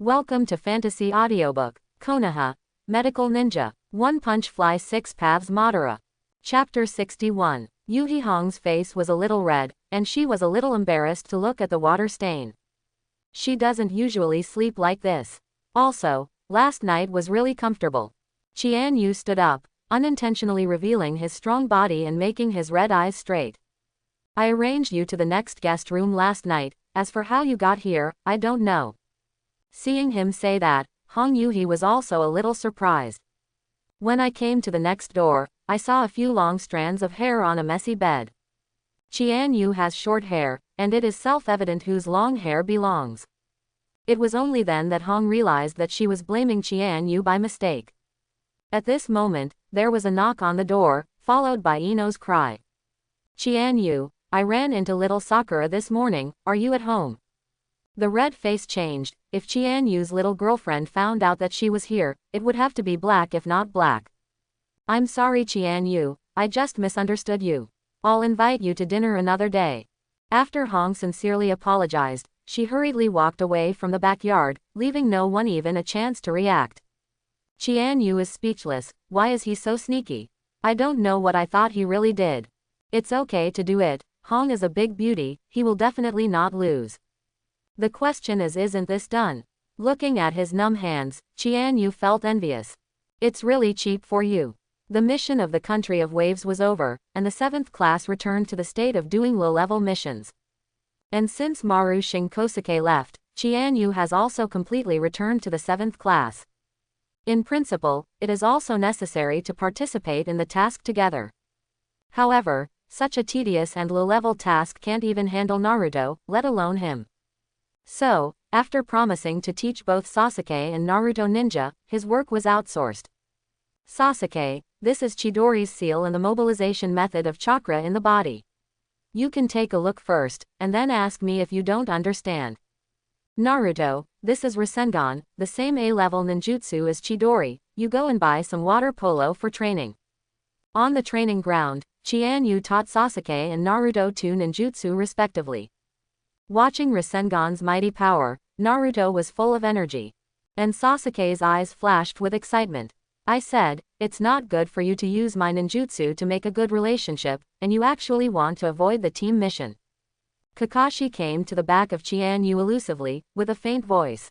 Welcome to Fantasy Audiobook, Konoha, Medical Ninja, One Punch Fly Six Paths Madara. Chapter 61. Yuhi Hong's face was a little red, and she was a little embarrassed to look at the water stain. She doesn't usually sleep like this. Also, last night was really comfortable. Chianu stood up, unintentionally revealing his strong body and making his red eyes straight. I arranged you to the next guest room last night. As for how you got here, I don't know. Seeing him say that, Hong Yuhi was also a little surprised. When I came to the next door, I saw a few long strands of hair on a messy bed. Chianu has short hair, and it is self-evident whose long hair belongs. It was only then that Hong realized that she was blaming Chianu by mistake. At this moment, there was a knock on the door, followed by Ino's cry. Chianu, I ran into little Sakura this morning, are you at home? The red face changed. If Chianyu's little girlfriend found out that she was here, it would have to be black if not black. I'm sorry Chianu, I just misunderstood you. I'll invite you to dinner another day. After Hong sincerely apologized, she hurriedly walked away from the backyard, leaving no one even a chance to react. Chianu is speechless. Why is he so sneaky? I don't know what I thought he really did. It's okay to do it. Hong is a big beauty, he will definitely not lose. The question is, isn't this done? Looking at his numb hands, Chianu felt envious. It's really cheap for you. The mission of the Country of Waves was over, and the 7th class returned to the state of doing low-level missions. And since Maru Shinkosuke left, Chianu has also completely returned to the 7th class. In principle, it is also necessary to participate in the task together. However, such a tedious and low-level task can't even handle Naruto, let alone him. So, after promising to teach both Sasuke and Naruto ninja, his work was outsourced. Sasuke, this is Chidori's seal and the mobilization method of chakra in the body. You can take a look first, and then ask me if you don't understand. Naruto, this is Rasengan, the same A-level ninjutsu as Chidori. You go and buy some water polo for training. On the training ground, Chianu taught Sasuke and Naruto two ninjutsu respectively. Watching Rasengan's mighty power, Naruto was full of energy. And Sasuke's eyes flashed with excitement. I said, it's not good for you to use my ninjutsu to make a good relationship, and you actually want to avoid the team mission. Kakashi came to the back of Chianu elusively, with a faint voice.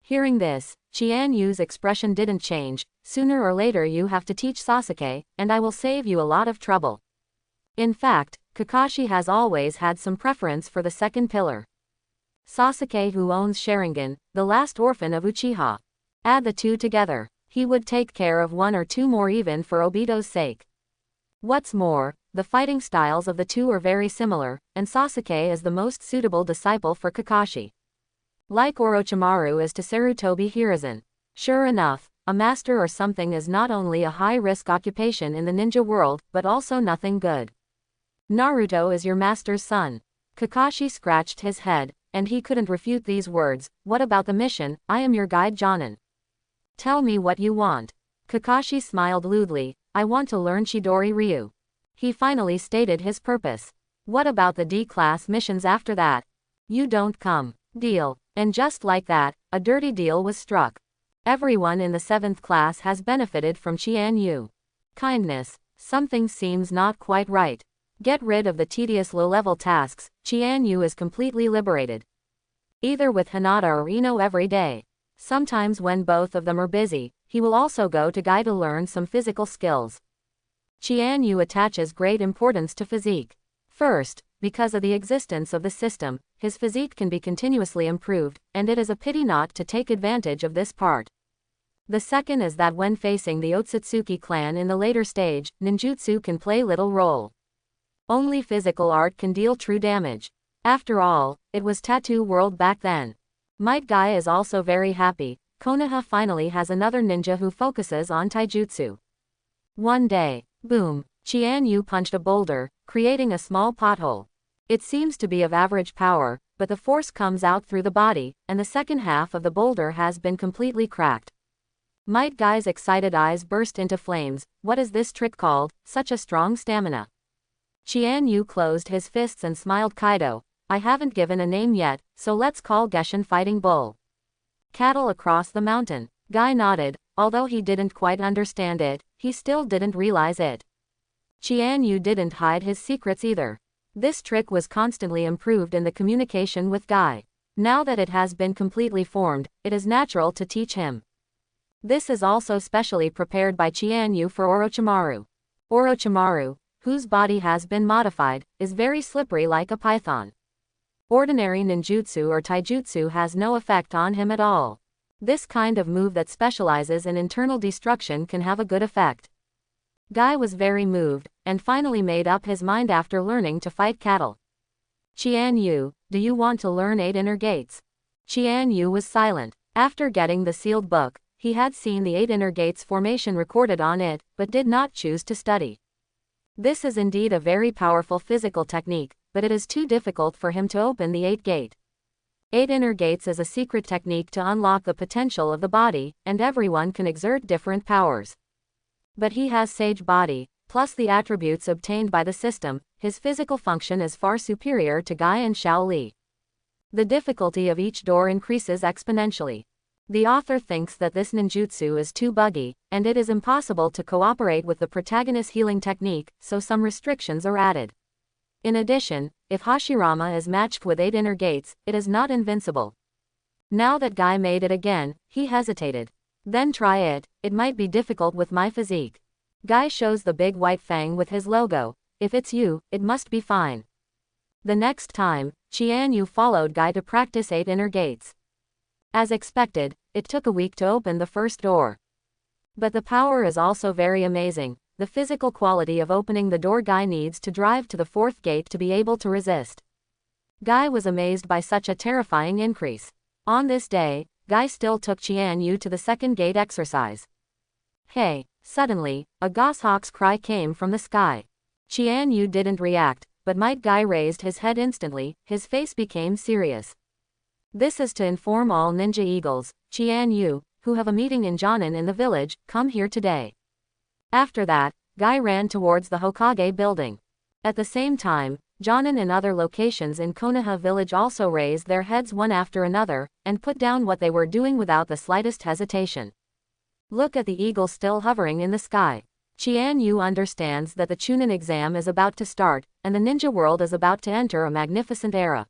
Hearing this, Chianyu's expression didn't change. Sooner or later you have to teach Sasuke, and I will save you a lot of trouble. In fact, Kakashi has always had some preference for the second pillar. Sasuke, who owns Sharingan, the last orphan of Uchiha. Add the two together. He would take care of one or two more even for Obito's sake. What's more, the fighting styles of the two are very similar, and Sasuke is the most suitable disciple for Kakashi. Like Orochimaru is to Sarutobi Hiruzen. Sure enough, a master or something is not only a high-risk occupation in the ninja world, but also nothing good. Naruto is your master's son. Kakashi scratched his head, and he couldn't refute these words. What about the mission? I am your guide Jonin. Tell me what you want. Kakashi smiled lewdly. I want to learn Chidori Ryu. He finally stated his purpose. What about the D-class missions after that? You don't come. Deal. And just like that, a dirty deal was struck. Everyone in the 7th class has benefited from Chianu. Kindness. Something seems not quite right. Get rid of the tedious low-level tasks. Chianu is completely liberated. Either with Hinata or Ino every day. Sometimes when both of them are busy, he will also go to Gai to learn some physical skills. Chianu attaches great importance to physique. First, because of the existence of the system, his physique can be continuously improved, and it is a pity not to take advantage of this part. The second is that when facing the Otsutsuki clan in the later stage, ninjutsu can play little role. Only physical art can deal true damage. After all, it was tattoo world back then. Might Guy is also very happy. Konoha finally has another ninja who focuses on taijutsu. One day, boom, Chianu punched a boulder, creating a small pothole. It seems to be of average power, but the force comes out through the body, and the second half of the boulder has been completely cracked. Might Guy's excited eyes burst into flames. What is this trick called? Such a strong stamina. Chianu closed his fists and smiled. Kaido, I haven't given a name yet, so let's call Geshin Fighting Bull. Cattle across the mountain. Guy nodded, although he didn't quite understand it, he still didn't realize it. Chianu didn't hide his secrets either. This trick was constantly improved in the communication with Guy. Now that it has been completely formed, it is natural to teach him. This is also specially prepared by Chianu for Orochimaru. Orochimaru, whose body has been modified, is very slippery like a python. Ordinary ninjutsu or taijutsu has no effect on him at all. This kind of move that specializes in internal destruction can have a good effect. Guy was very moved, and finally made up his mind after learning to fight cattle. Chianu, do you want to learn 8 inner gates? Chianu was silent. After getting the sealed book, he had seen the 8 inner gates formation recorded on it, but did not choose to study. This is indeed a very powerful physical technique, but it is too difficult for him to open the 8 gate. 8 inner gates is a secret technique to unlock the potential of the body, and everyone can exert different powers. But he has sage body, plus the attributes obtained by the system, his physical function is far superior to Guy and Shaoli. The difficulty of each door increases exponentially. The author thinks that this ninjutsu is too buggy, and it is impossible to cooperate with the protagonist's healing technique, so some restrictions are added. In addition, if Hashirama is matched with 8 inner gates, it is not invincible. Now that Guy made it again, he hesitated. Then try it, it might be difficult with my physique. Guy shows the big white fang with his logo. If it's you, it must be fine. The next time, Chianu followed Guy to practice 8 inner gates. As expected, it took a week to open the first door. But the power is also very amazing. The physical quality of opening the door Guy needs to drive to the 4th gate to be able to resist. Guy was amazed by such a terrifying increase. On this day, Guy still took Chianu to the 2nd gate exercise. Hey! Suddenly, a goshawk's cry came from the sky. Chianu didn't react, but Might Guy raised his head instantly, his face became serious. This is to inform all ninja eagles, Chianu, who have a meeting in Chunin in the village, come here today. After that, Guy ran towards the Hokage building. At the same time, Chunin and other locations in Konoha village also raised their heads one after another, and put down what they were doing without the slightest hesitation. Look at the eagle still hovering in the sky. Chianu understands that the Chunin exam is about to start, and the ninja world is about to enter a magnificent era.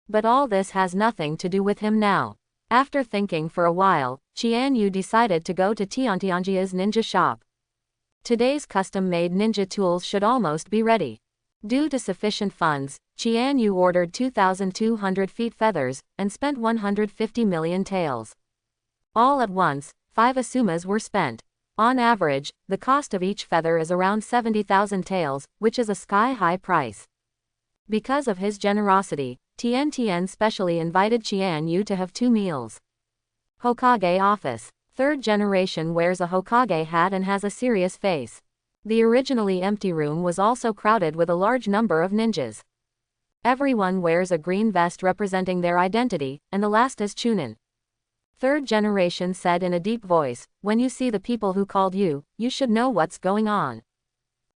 But all this has nothing to do with him now. After thinking for a while, Chianu decided to go to Tiantianjia's ninja shop. Today's custom-made ninja tools should almost be ready. Due to sufficient funds, Chianu ordered 2,200 feet feathers, and spent 150 million taels. All at once, 5 asumas were spent. On average, the cost of each feather is around 70,000 taels, which is a sky-high price. Because of his generosity, Tian specially invited Chianu to have 2 meals. Hokage office. 3rd generation wears a Hokage hat and has a serious face. The originally empty room was also crowded with a large number of ninjas. Everyone wears a green vest representing their identity, and the last is Chunin. 3rd generation said in a deep voice, when you see the people who called you, you should know what's going on.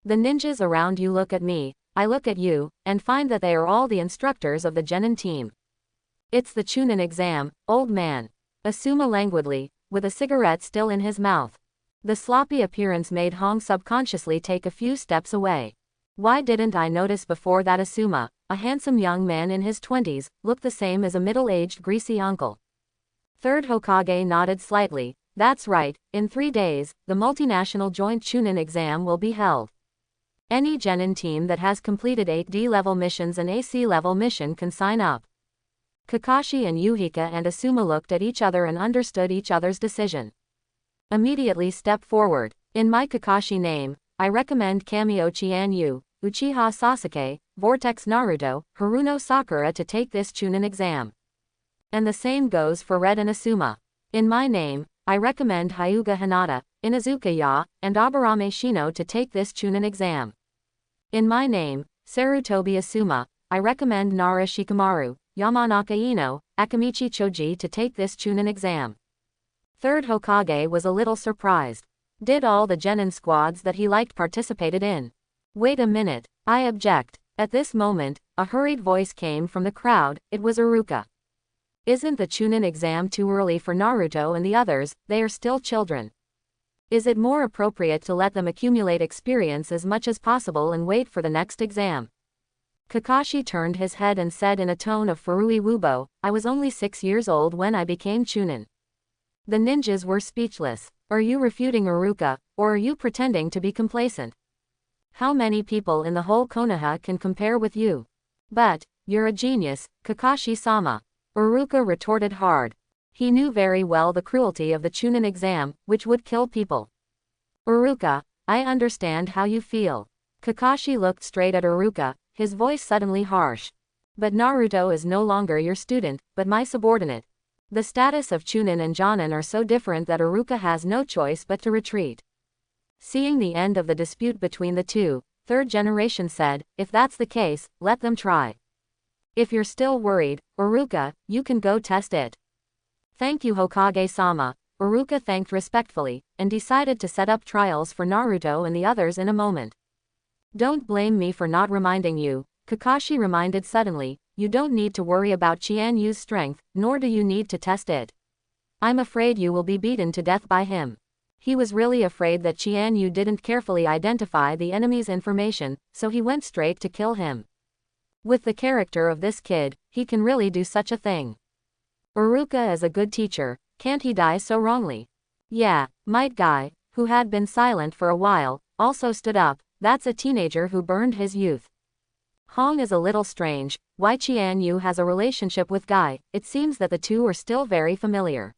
The ninjas around you look at me, I look at you, and find that they are all the instructors of the Chunin team. It's the Chunin exam, old man. Asuma languidly, with a cigarette still in his mouth. The sloppy appearance made Hong subconsciously take a few steps away. Why didn't I notice before that Asuma, a handsome young man in his 20s, looked the same as a middle-aged greasy uncle? 3rd Hokage nodded slightly. That's right, in 3 days, the multinational joint Chunin exam will be held. Any Chunin team that has completed 8D level missions and AC level mission can sign up. Kakashi and Yuhika and Asuma looked at each other and understood each other's decision. Immediately step forward. In my Kakashi name, I recommend Cameo Chianu, Uchiha Sasuke, Vortex Naruto, Haruno Sakura to take this Chunin exam. And the same goes for Red and Asuma. In my name, I recommend Hyuga Hinata, Inuzuka Ya, and Aburame Shino to take this Chunin exam. In my name, Sarutobi Asuma, I recommend Nara Shikamaru, Yamanaka Ino, Akamichi Choji to take this Chunin exam. 3rd Hokage was a little surprised. Did all the Chunin squads that he liked participated in? Wait a minute, I object. At this moment, a hurried voice came from the crowd, it was Iruka. Isn't the Chunin exam too early for Naruto and the others? They are still children. Is it more appropriate to let them accumulate experience as much as possible and wait for the next exam? Kakashi turned his head and said in a tone of Furui Wubo, I was only 6 years old when I became Chunin. The ninjas were speechless. Are you refuting Iruka, or are you pretending to be complacent? How many people in the whole Konoha can compare with you? But, you're a genius, Kakashi-sama. Iruka retorted hard. He knew very well the cruelty of the Chunin exam, which would kill people. Iruka, I understand how you feel. Kakashi looked straight at Iruka, his voice suddenly harsh. But Naruto is no longer your student, but my subordinate. The status of Chunin and Jonin are so different that Iruka has no choice but to retreat. Seeing the end of the dispute between the two, third generation said, if that's the case, let them try. If you're still worried, Iruka, you can go test it. Thank you Hokage-sama, Iruka thanked respectfully, and decided to set up trials for Naruto and the others in a moment. Don't blame me for not reminding you, Kakashi reminded suddenly, you don't need to worry about Chianyu's strength, nor do you need to test it. I'm afraid you will be beaten to death by him. He was really afraid that Chianu didn't carefully identify the enemy's information, so he went straight to kill him. With the character of this kid, he can really do such a thing. Iruka is a good teacher, can't he die so wrongly? Yeah, Might Guy, who had been silent for a while, also stood up, that's a teenager who burned his youth. Hong is a little strange, why Chianu has a relationship with Guy, it seems that the two are still very familiar.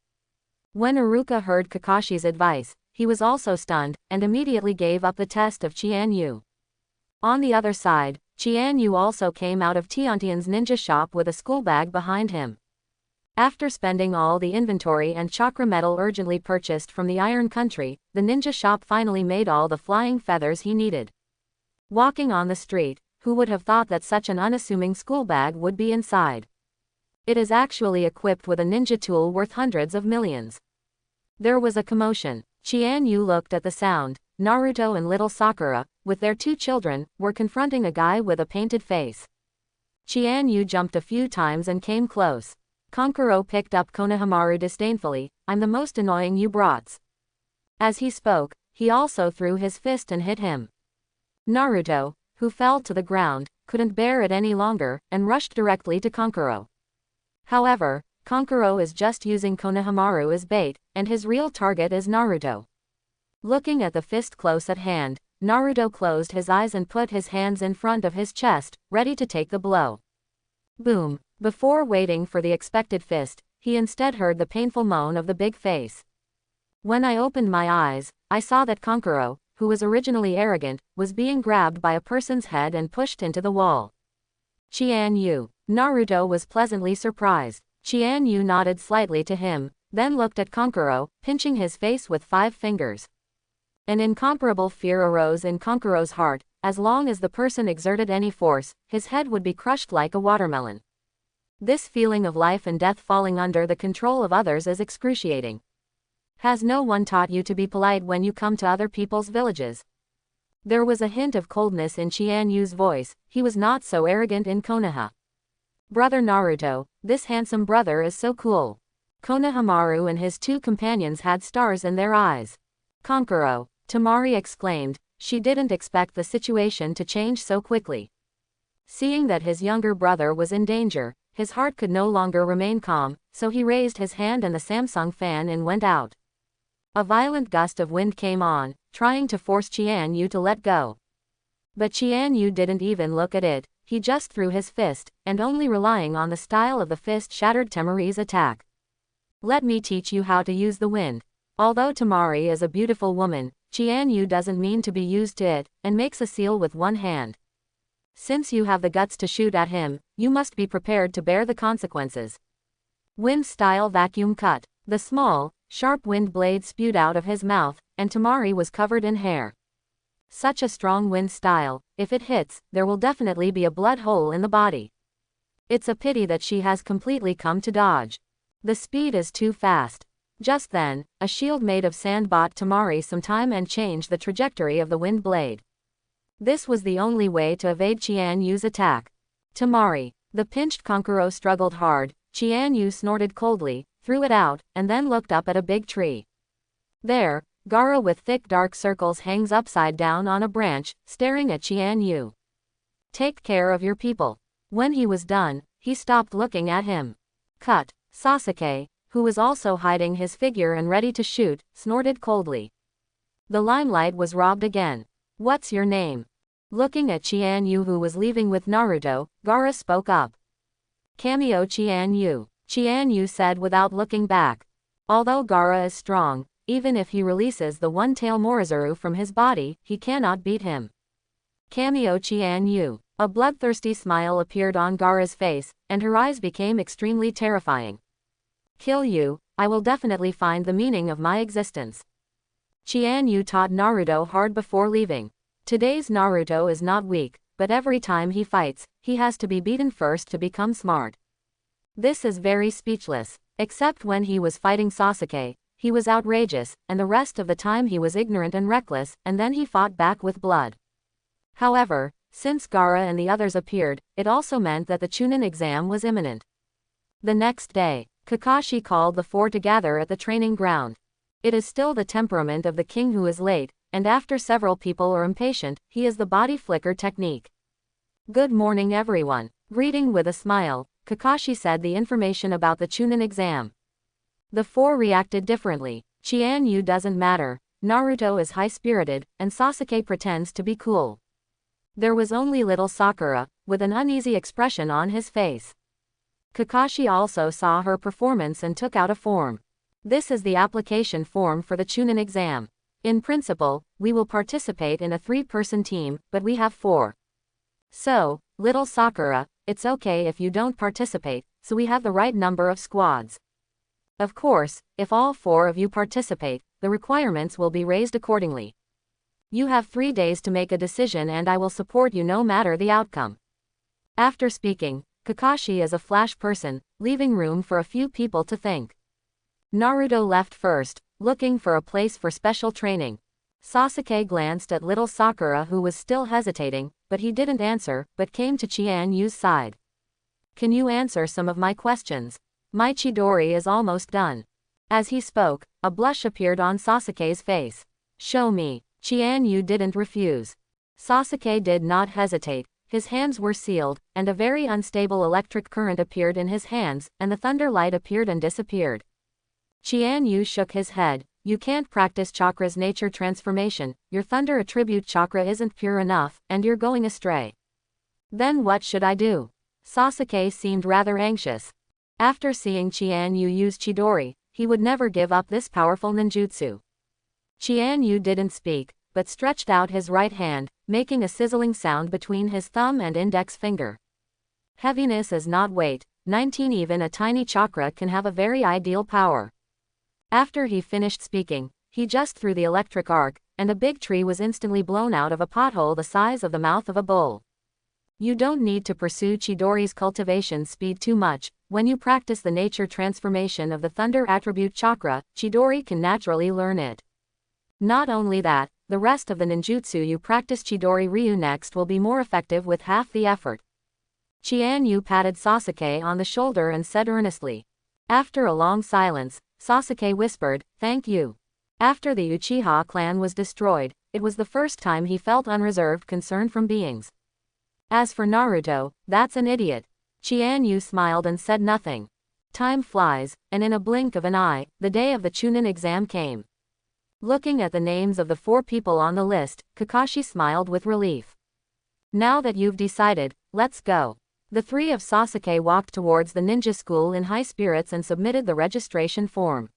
When Iruka heard Kakashi's advice, he was also stunned, and immediately gave up the test of Chianu. On the other side, Chianu also came out of Tiantian's ninja shop with a school bag behind him. After spending all the inventory and chakra metal urgently purchased from the Iron Country, the ninja shop finally made all the flying feathers he needed. Walking on the street, who would have thought that such an unassuming school bag would be inside? It is actually equipped with a ninja tool worth hundreds of millions. There was a commotion. Chianu looked at the sound. Naruto and little Sakura, with their 2 children, were confronting a guy with a painted face. Chianu jumped a few times and came close. Kankuro picked up Konohamaru disdainfully, I'm the most annoying you brats. As he spoke, he also threw his fist and hit him. Naruto, who fell to the ground, couldn't bear it any longer, and rushed directly to Kankuro. However, Kankuro is just using Konohamaru as bait, and his real target is Naruto. Looking at the fist close at hand, Naruto closed his eyes and put his hands in front of his chest, ready to take the blow. Boom! Before waiting for the expected fist, he instead heard the painful moan of the big face. When I opened my eyes, I saw that Kankuro, who was originally arrogant, was being grabbed by a person's head and pushed into the wall. Chianu. Naruto was pleasantly surprised. Chianu nodded slightly to him, then looked at Kankuro, pinching his face with 5 fingers. An incomparable fear arose in Kankuro's heart. As long as the person exerted any force, his head would be crushed like a watermelon. This feeling of life and death falling under the control of others is excruciating. Has no one taught you to be polite when you come to other people's villages? There was a hint of coldness in Chianyu's voice, he was not so arrogant in Konoha. Brother Naruto, this handsome brother is so cool. Konohamaru and his 2 companions had stars in their eyes. Kankuro, Temari exclaimed, she didn't expect the situation to change so quickly. Seeing that his younger brother was in danger, his heart could no longer remain calm, so he raised his hand and the Samsung fan and went out. A violent gust of wind came on, trying to force Chianu to let go. But Chianu didn't even look at it, he just threw his fist, and only relying on the style of the fist shattered Temari's attack. Let me teach you how to use the wind. Although Temari is a beautiful woman, Chianu doesn't mean to be used to it, and makes a seal with one hand. Since you have the guts to shoot at him, you must be prepared to bear the consequences. Wind-style vacuum cut. The small, sharp wind blade spewed out of his mouth, and Temari was covered in hair. Such a strong wind style, if it hits, there will definitely be a blood hole in the body. It's a pity that she has completely come to dodge. The speed is too fast. Just then, a shield made of sand bought Temari some time and changed the trajectory of the wind blade. This was the only way to evade Chianyu's attack. Temari. The pinched Kankuro struggled hard, Chianu snorted coldly, threw it out, and then looked up at a big tree. There, Gaara with thick dark circles hangs upside down on a branch, staring at Chianu. Take care of your people. When he was done, he stopped looking at him. Cut. Sasuke, who was also hiding his figure and ready to shoot, snorted coldly. The limelight was robbed again. What's your name? Looking at Chianu who was leaving with Naruto, Gaara spoke up. Cameo Chianu. Chianu said without looking back. Although Gaara is strong, even if he releases the one-tail Morizuru from his body, he cannot beat him. Cameo Chianu. A bloodthirsty smile appeared on Gaara's face, and her eyes became extremely terrifying. Kill you, I will definitely find the meaning of my existence. Chianu taught Naruto hard before leaving. Today's Naruto is not weak, but every time he fights, he has to be beaten first to become smart. This is very speechless. Except when he was fighting Sasuke, he was outrageous, and the rest of the time he was ignorant and reckless, and then he fought back with blood. However, since Gaara and the others appeared, it also meant that the Chunin exam was imminent. The next day, Kakashi called the four to gather at the training ground. It is still the temperament of the king who is late, and after several people are impatient, he is the body flicker technique. Good morning everyone. Greeting with a smile, Kakashi said the information about the Chunin exam. The four reacted differently. Chianu doesn't matter, Naruto is high-spirited, and Sasuke pretends to be cool. There was only little Sakura, with an uneasy expression on his face. Kakashi also saw her performance and took out a form. This is the application form for the Chunin exam. In principle, we will participate in a 3-person team, but we have 4. So, little Sakura, it's okay if you don't participate, so we have the right number of squads. Of course, if all 4 of you participate, the requirements will be raised accordingly. You have 3 days to make a decision and I will support you no matter the outcome. After speaking, Kakashi is a flash person, leaving room for a few people to think. Naruto left first, looking for a place for special training. Sasuke glanced at little Sakura who was still hesitating, but he didn't answer, but came to Chianyu's side. Can you answer some of my questions? My Chidori is almost done. As he spoke, a blush appeared on Sasuke's face. Show me. Chianu didn't refuse. Sasuke did not hesitate, his hands were sealed, and a very unstable electric current appeared in his hands, and the thunder light appeared and disappeared. Chianu shook his head. You can't practice chakra's nature transformation, your thunder attribute chakra isn't pure enough, and you're going astray. Then what should I do? Sasuke seemed rather anxious. After seeing Chianu use Chidori, he would never give up this powerful ninjutsu. Chianu didn't speak, but stretched out his right hand, making a sizzling sound between his thumb and index finger. Heaviness is not weight, 19 even a tiny chakra can have a very ideal power. After he finished speaking, he just threw the electric arc, and a big tree was instantly blown out of a pothole the size of the mouth of a bull. You don't need to pursue Chidori's cultivation speed too much. When you practice the nature transformation of the thunder attribute chakra, Chidori can naturally learn it. Not only that, the rest of the ninjutsu you practice Chidori Ryu next will be more effective with half the effort. Chianu patted Sasuke on the shoulder and said earnestly. After a long silence, Sasuke whispered, "Thank you." After the Uchiha clan was destroyed, it was the first time he felt unreserved concern from beings. As for Naruto, that's an idiot. Chianu smiled and said nothing. Time flies, and in a blink of an eye, the day of the Chunin exam came. Looking at the names of the 4 people on the list, Kakashi smiled with relief. Now that you've decided, let's go. The 3 of Sasuke walked towards the ninja school in high spirits and submitted the registration form.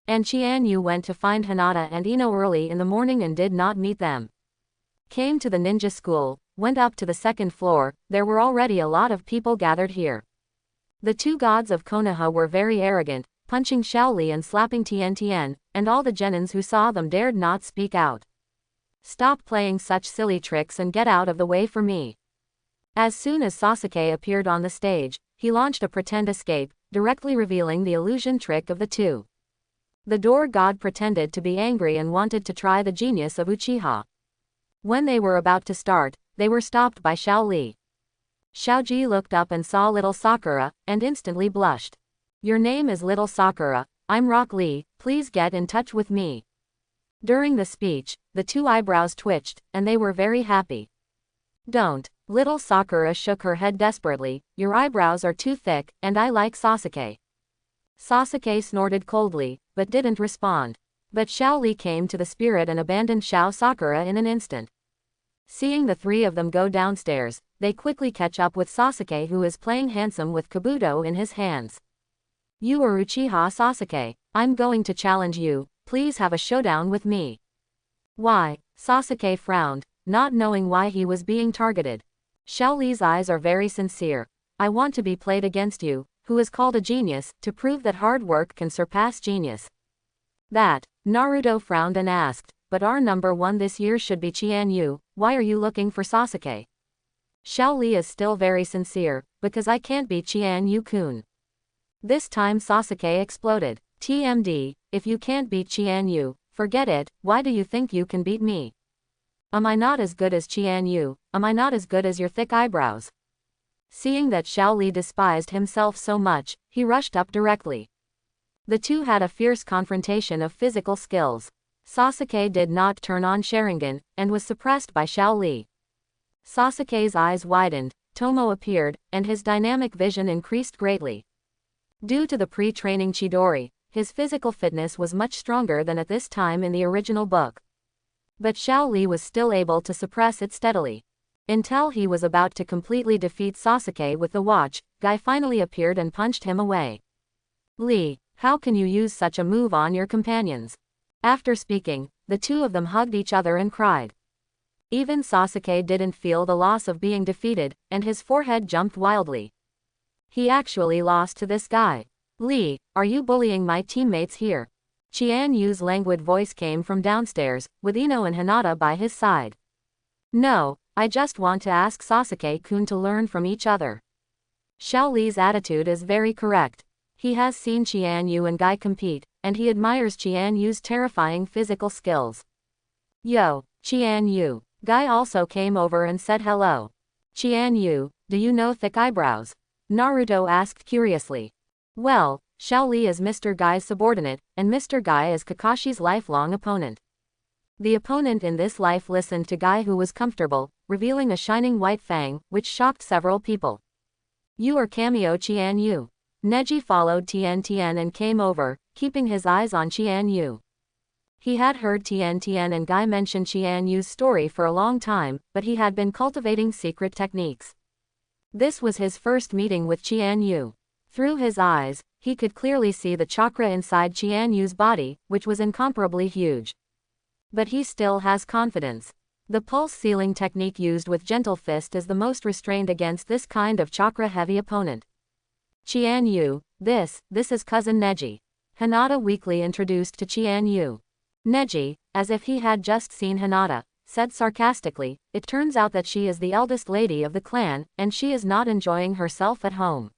And Chianu went to find Hinata and Ino early in the morning and did not meet them. Came to the ninja school, went up to the 2nd floor, there were already a lot of people gathered here. The 2 gods of Konoha were very arrogant, punching Shaoli and slapping Tien, and all the genins who saw them dared not speak out. Stop playing such silly tricks and get out of the way for me. As soon as Sasuke appeared on the stage, he launched a pretend escape, directly revealing the illusion trick of the 2. The door god pretended to be angry and wanted to try the genius of Uchiha. When they were about to start, they were stopped by Shaoli. Xiaoji looked up and saw little Sakura, and instantly blushed. Your name is little Sakura, I'm Rock Lee, please get in touch with me. During the speech, the two eyebrows twitched, and they were very happy. Don't. Little Sakura shook her head desperately, your eyebrows are too thick, and I like Sasuke. Sasuke snorted coldly, but didn't respond. But Xiao Li came to the spirit and abandoned Xiao Sakura in an instant. Seeing the three of them go downstairs, they quickly catch up with Sasuke, who is playing handsome with Kabuto in his hands. You are Uchiha Sasuke, I'm going to challenge you, please have a showdown with me. Why? Sasuke frowned, not knowing why he was being targeted. Xiao Li's eyes are very sincere. I want to be played against you, who is called a genius, to prove that hard work can surpass genius. That. Naruto frowned and asked, but our number one this year should be Chianu, why are you looking for Sasuke? Xiao Li is still very sincere, because I can't beat Chianu-kun. This time Sasuke exploded. TMD, if you can't beat Chianu, forget it, why do you think you can beat me? Am I not as good as Chianu, am I not as good as your thick eyebrows? Seeing that Xiao Li despised himself so much, he rushed up directly. The two had a fierce confrontation of physical skills. Sasuke did not turn on Sharingan, and was suppressed by Xiao Li. Sasuke's eyes widened, Tomo appeared, and his dynamic vision increased greatly. Due to the pre-training Chidori, his physical fitness was much stronger than at this time in the original book. But Xiao Li was still able to suppress it steadily. Until he was about to completely defeat Sasuke with the watch, Guy finally appeared and punched him away. Li, how can you use such a move on your companions? After speaking, the two of them hugged each other and cried. Even Sasuke didn't feel the loss of being defeated, and his forehead jumped wildly. He actually lost to this guy. Li, are you bullying my teammates here? Chianyu's languid voice came from downstairs, with Ino and Hinata by his side. No, I just want to ask Sasuke-kun to learn from each other. Xiao Li's attitude is very correct. He has seen Chianyu and Guy compete, and he admires Chianyu's terrifying physical skills. Yo, Chianyu. Guy also came over and said hello. Chianyu, do you know thick eyebrows? Naruto asked curiously. Well, Xiao Li is Mr. Guy's subordinate, and Mr. Guy is Kakashi's lifelong opponent. The opponent in this life listened to Guy, who was comfortable, revealing a shining white fang, which shocked several people. You are Cameo Chianyu. Neji followed Tien and came over, keeping his eyes on Chianyu. He had heard Tien and Guy mention Chianyu's story for a long time, but he had been cultivating secret techniques. This was his first meeting with Chianyu. Through his eyes, he could clearly see the chakra inside Chianyu's body, which was incomparably huge. But he still has confidence. The pulse sealing technique used with Gentle Fist is the most restrained against this kind of chakra-heavy opponent. Chianyu, this is cousin Neji. Hinata weakly introduced to Chianyu. Neji, as if he had just seen Hinata, said sarcastically, it turns out that she is the eldest lady of the clan, and she is not enjoying herself at home.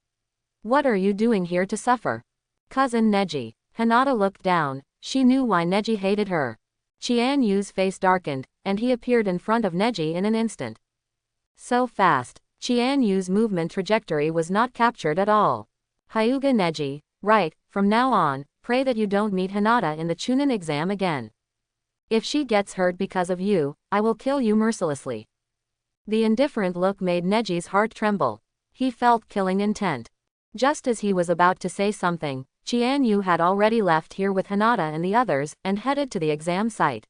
What are you doing here to suffer? Cousin Neji. Hinata looked down, she knew why Neji hated her. Chianyu's face darkened, and he appeared in front of Neji in an instant. So fast. Chianyu's movement trajectory was not captured at all. Hyuga Neji, right, from now on, pray that you don't meet Hinata in the Chunin exam again. If she gets hurt because of you, I will kill you mercilessly. The indifferent look made Neji's heart tremble. He felt killing intent. Just as he was about to say something, Chianyu had already left here with Hinata and the others, and headed to the exam site.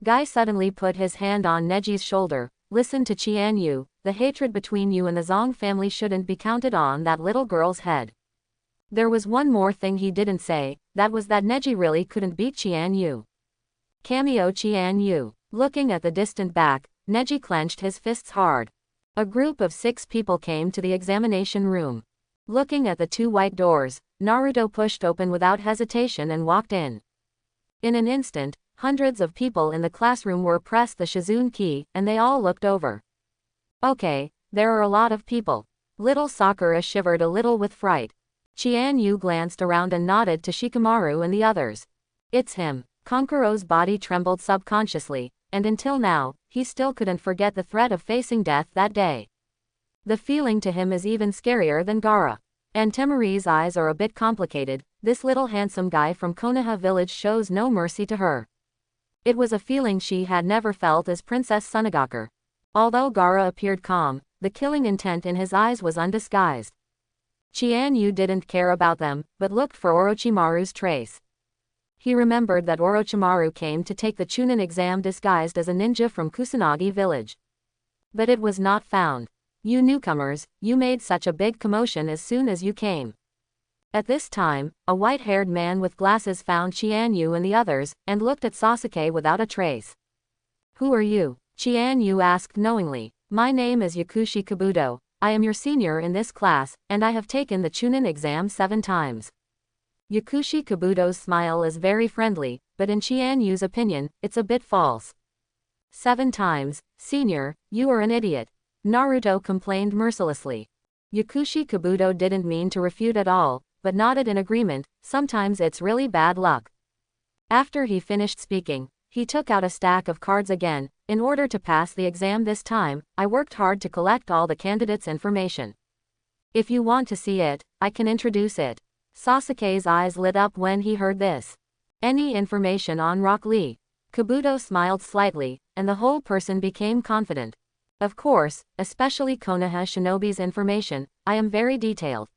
Guy suddenly put his hand on Neji's shoulder. Listen to Chianyu, the hatred between you and the Zong family shouldn't be counted on that little girl's head. There was one more thing he didn't say, that was that Neji really couldn't beat Chianyu. Cameo Chianyu. Looking at the distant back, Neji clenched his fists hard. A group of 6 people came to the examination room. Looking at the 2 white doors, Naruto pushed open without hesitation and walked in. In an instant, hundreds of people in the classroom were pressed the Shizune key, and they all looked over. Okay, there are a lot of people. Little Sakura shivered a little with fright. Chianyu glanced around and nodded to Shikamaru and the others. It's him. Konkuro's body trembled subconsciously, and until now, he still couldn't forget the threat of facing death that day. The feeling to him is even scarier than Gaara. And Temari's eyes are a bit complicated. This little handsome guy from Konoha village shows no mercy to her. It was a feeling she had never felt as Princess Sunagaku. Although Gaara appeared calm, the killing intent in his eyes was undisguised. Chianu didn't care about them, but looked for Orochimaru's trace. He remembered that Orochimaru came to take the Chunin exam disguised as a ninja from Kusanagi village. But it was not found. You newcomers, you made such a big commotion as soon as you came. At this time, a white-haired man with glasses found Chianu and the others, and looked at Sasuke without a trace. Who are you? Chianu asked knowingly. My name is Yakushi Kabuto. I am your senior in this class, and I have taken the Chunin exam 7 times. Yakushi Kabuto's smile is very friendly, but in Chianyu's opinion, it's a bit false. 7 times, senior, you are an idiot. Naruto complained mercilessly. Yakushi Kabuto didn't mean to refute at all, but nodded in agreement. Sometimes it's really bad luck. After he finished speaking, he took out a stack of cards again. In order to pass the exam this time, I worked hard to collect all the candidates' information. If you want to see it, I can introduce it. Sasuke's eyes lit up when he heard this. Any information on Rock Lee? Kabuto smiled slightly, and the whole person became confident. Of course, especially Konoha Shinobi's information, I am very detailed.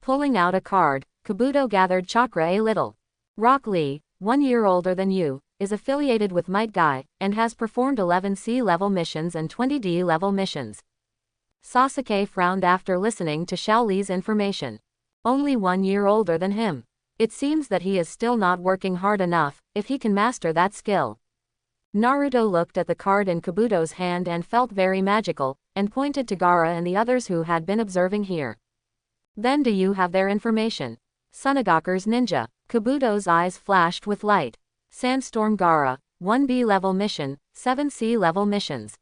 Pulling out a card, Kabuto gathered chakra a little. Rock Lee, 1 year older than you, is affiliated with Might Guy, and has performed 11 C-level missions and 20 D-level missions. Sasuke frowned after listening to Xiao Li's information. Only 1 year older than him. It seems that he is still not working hard enough, if he can master that skill. Naruto looked at the card in Kabuto's hand and felt very magical, and pointed to Gaara and the others who had been observing here. Then do you have their information? Sunagaku's ninja. Kabuto's eyes flashed with light. Sandstorm Gaara, 1 B-level mission, 7 C-level missions.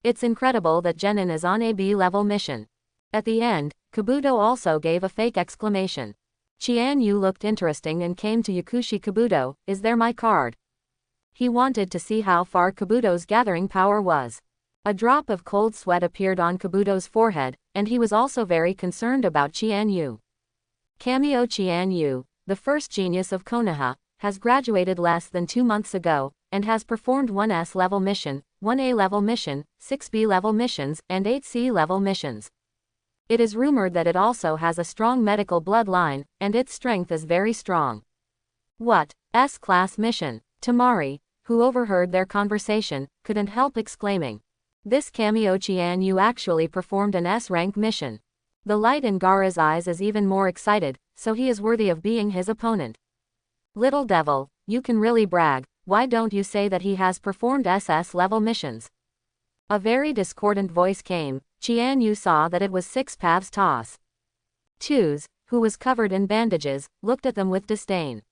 It's incredible that Genin is on a B-level mission. At the end, Kabuto also gave a fake exclamation. Chianu looked interesting and came to Yakushi Kabuto. Is there my card? He wanted to see how far Kabuto's gathering power was. A drop of cold sweat appeared on Kabuto's forehead, and he was also very concerned about Chianu. Cameo Chianu, the first genius of Konoha, has graduated less than 2 months ago, and has performed 1 S-level mission, 1 A-level mission, 6 B-level missions, and 8 C-level missions. It is rumored that it also has a strong medical bloodline, and its strength is very strong. What? S-class mission? Temari, who overheard their conversation, couldn't help exclaiming. This cameo Chianu actually performed an S-rank mission. The light in Gaara's eyes is even more excited, so he is worthy of being his opponent. Little devil, you can really brag. Why don't you say that he has performed SS-level missions? A very discordant voice came. Chianu saw that it was Six Paths Toss. Twos, who was covered in bandages, looked at them with disdain.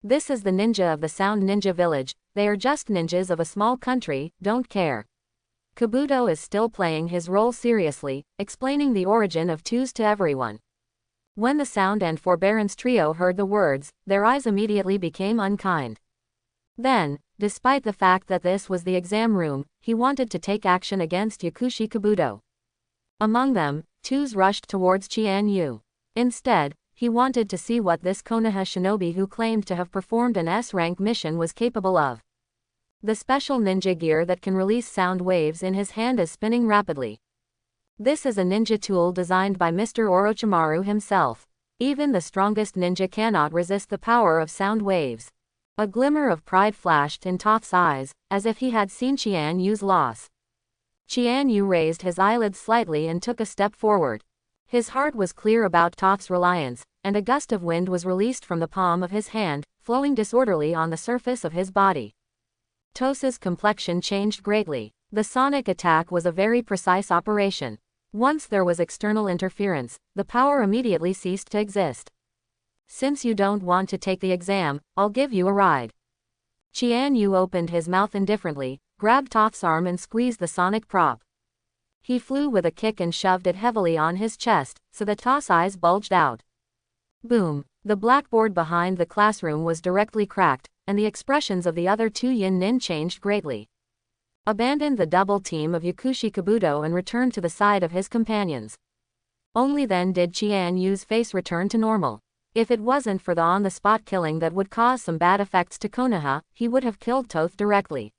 This is the ninja of the Sound Ninja Village. They are just ninjas of a small country, don't care. Kabuto is still playing his role seriously, explaining the origin of twos to everyone. When the Sound and Forbearance trio heard the words, their eyes immediately became unkind. Then, despite the fact that this was the exam room, he wanted to take action against Yakushi Kabuto. Among them, twos rushed towards Chianu. Instead, he wanted to see what this Konoha shinobi who claimed to have performed an S-rank mission was capable of. The special ninja gear that can release sound waves in his hand is spinning rapidly. This is a ninja tool designed by Mr. Orochimaru himself. Even the strongest ninja cannot resist the power of sound waves. A glimmer of pride flashed in Toph's eyes, as if he had seen Chianyu's loss. Chianu raised his eyelids slightly and took a step forward. His heart was clear about Toph's reliance, and a gust of wind was released from the palm of his hand, flowing disorderly on the surface of his body. Tosa's complexion changed greatly. The sonic attack was a very precise operation. Once there was external interference, the power immediately ceased to exist. Since you don't want to take the exam, I'll give you a ride. Chianu opened his mouth indifferently, grabbed Toph's arm and squeezed the sonic prop. He flew with a kick and shoved it heavily on his chest, so that Toph's eyes bulged out. Boom! The blackboard behind the classroom was directly cracked, and the expressions of the other 2 yin nin changed greatly. abandoned the double team of Yakushi Kabuto and returned to the side of his companions. Only then did Chianyu's face return to normal. If it wasn't for the on-the-spot killing that would cause some bad effects to Konoha, he would have killed Toth directly.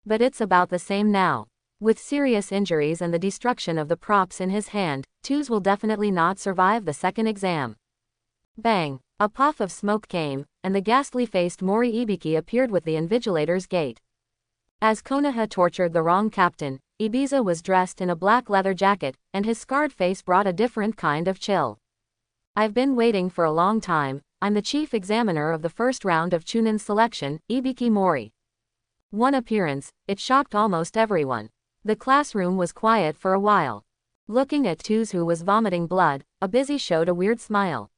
But it's about the same now. With serious injuries and the destruction of the props in his hand, Twos will definitely not survive the second exam. Bang! A puff of smoke came, and the ghastly-faced Mori Ibiki appeared with the Invigilator's gate. As Konoha tortured the wrong captain, Ibiza was dressed in a black leather jacket, and his scarred face brought a different kind of chill. I've been waiting for a long time. I'm the chief examiner of the first round of Chunin selection, Ibiki Mori. One appearance, it shocked almost everyone. The classroom was quiet for a while. Looking at Twos, who was vomiting blood, Ibiza showed a weird smile.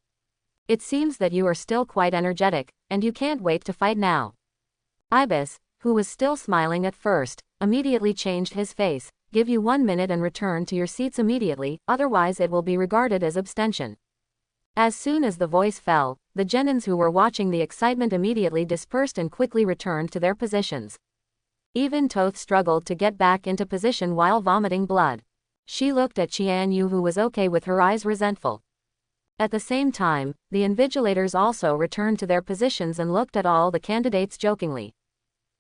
It seems that you are still quite energetic, and you can't wait to fight now. Ibis, who was still smiling at first, immediately changed his face. Give you 1 minute and return to your seats immediately, otherwise it will be regarded as abstention. As soon as the voice fell, the genins who were watching the excitement immediately dispersed and quickly returned to their positions. Even Toth struggled to get back into position while vomiting blood. She looked at Chianu, who was okay with her eyes resentful. At the same time, the Invigilators also returned to their positions and looked at all the candidates jokingly.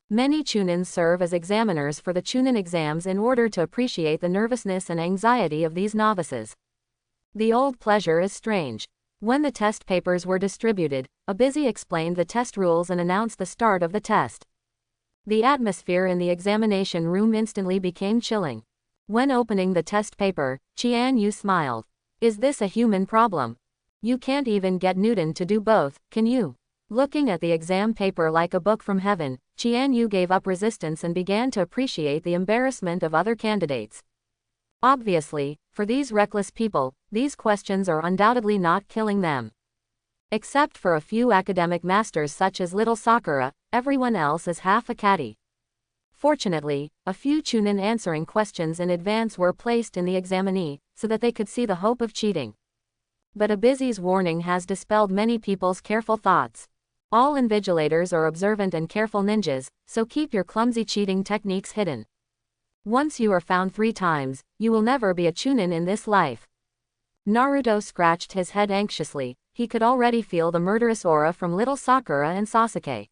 Many Chunins serve as examiners for the Chunin exams in order to appreciate the nervousness and anxiety of these novices. The old pleasure is strange. When the test papers were distributed, Ibiza explained the test rules and announced the start of the test. The atmosphere in the examination room instantly became chilling. When opening the test paper, Chianu smiled. Is this a human problem? You can't even get Newton to do both, can you? Looking at the exam paper like a book from heaven, Chianu gave up resistance and began to appreciate the embarrassment of other candidates. Obviously, for these reckless people, these questions are undoubtedly not killing them. Except for a few academic masters such as little Sakura, everyone else is half a catty. Fortunately, a few Chunin answering questions in advance were placed in the examinee, so that they could see the hope of cheating. But Ibiza's warning has dispelled many people's careful thoughts. All Invigilators are observant and careful ninjas, so keep your clumsy cheating techniques hidden. Once you are found 3 times, you will never be a Chunin in this life. Naruto scratched his head anxiously. He could already feel the murderous aura from little Sakura and Sasuke.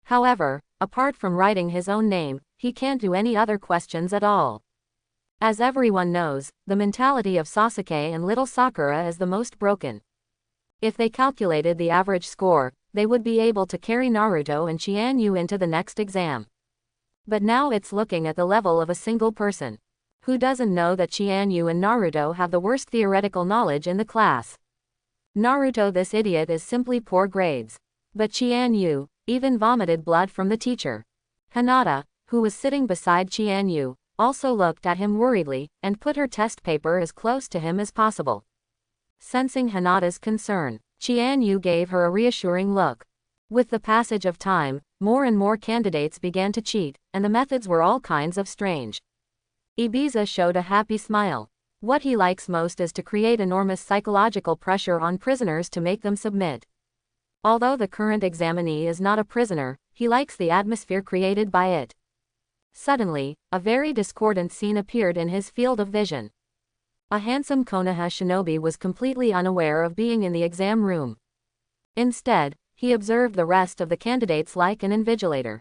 However, apart from writing his own name, he can't do any other questions at all. As everyone knows, the mentality of Sasuke and little Sakura is the most broken. If they calculated the average score, they would be able to carry Naruto and Chianu into the next exam. But now it's looking at the level of a single person. Who doesn't know that Chianu and Naruto have the worst theoretical knowledge in the class? Naruto, this idiot, is simply poor grades. But Chianu even vomited blood from the teacher. Hinata, who was sitting beside Chianu, also looked at him worriedly, and put her test paper as close to him as possible. Sensing Hinata's concern, Chianu gave her a reassuring look. With the passage of time, more and more candidates began to cheat, and the methods were all kinds of strange. Ibiza showed a happy smile. What he likes most is to create enormous psychological pressure on prisoners to make them submit. Although the current examinee is not a prisoner, he likes the atmosphere created by it. Suddenly, a very discordant scene appeared in his field of vision. A handsome Konoha shinobi was completely unaware of being in the exam room. Instead, he observed the rest of the candidates like an invigilator.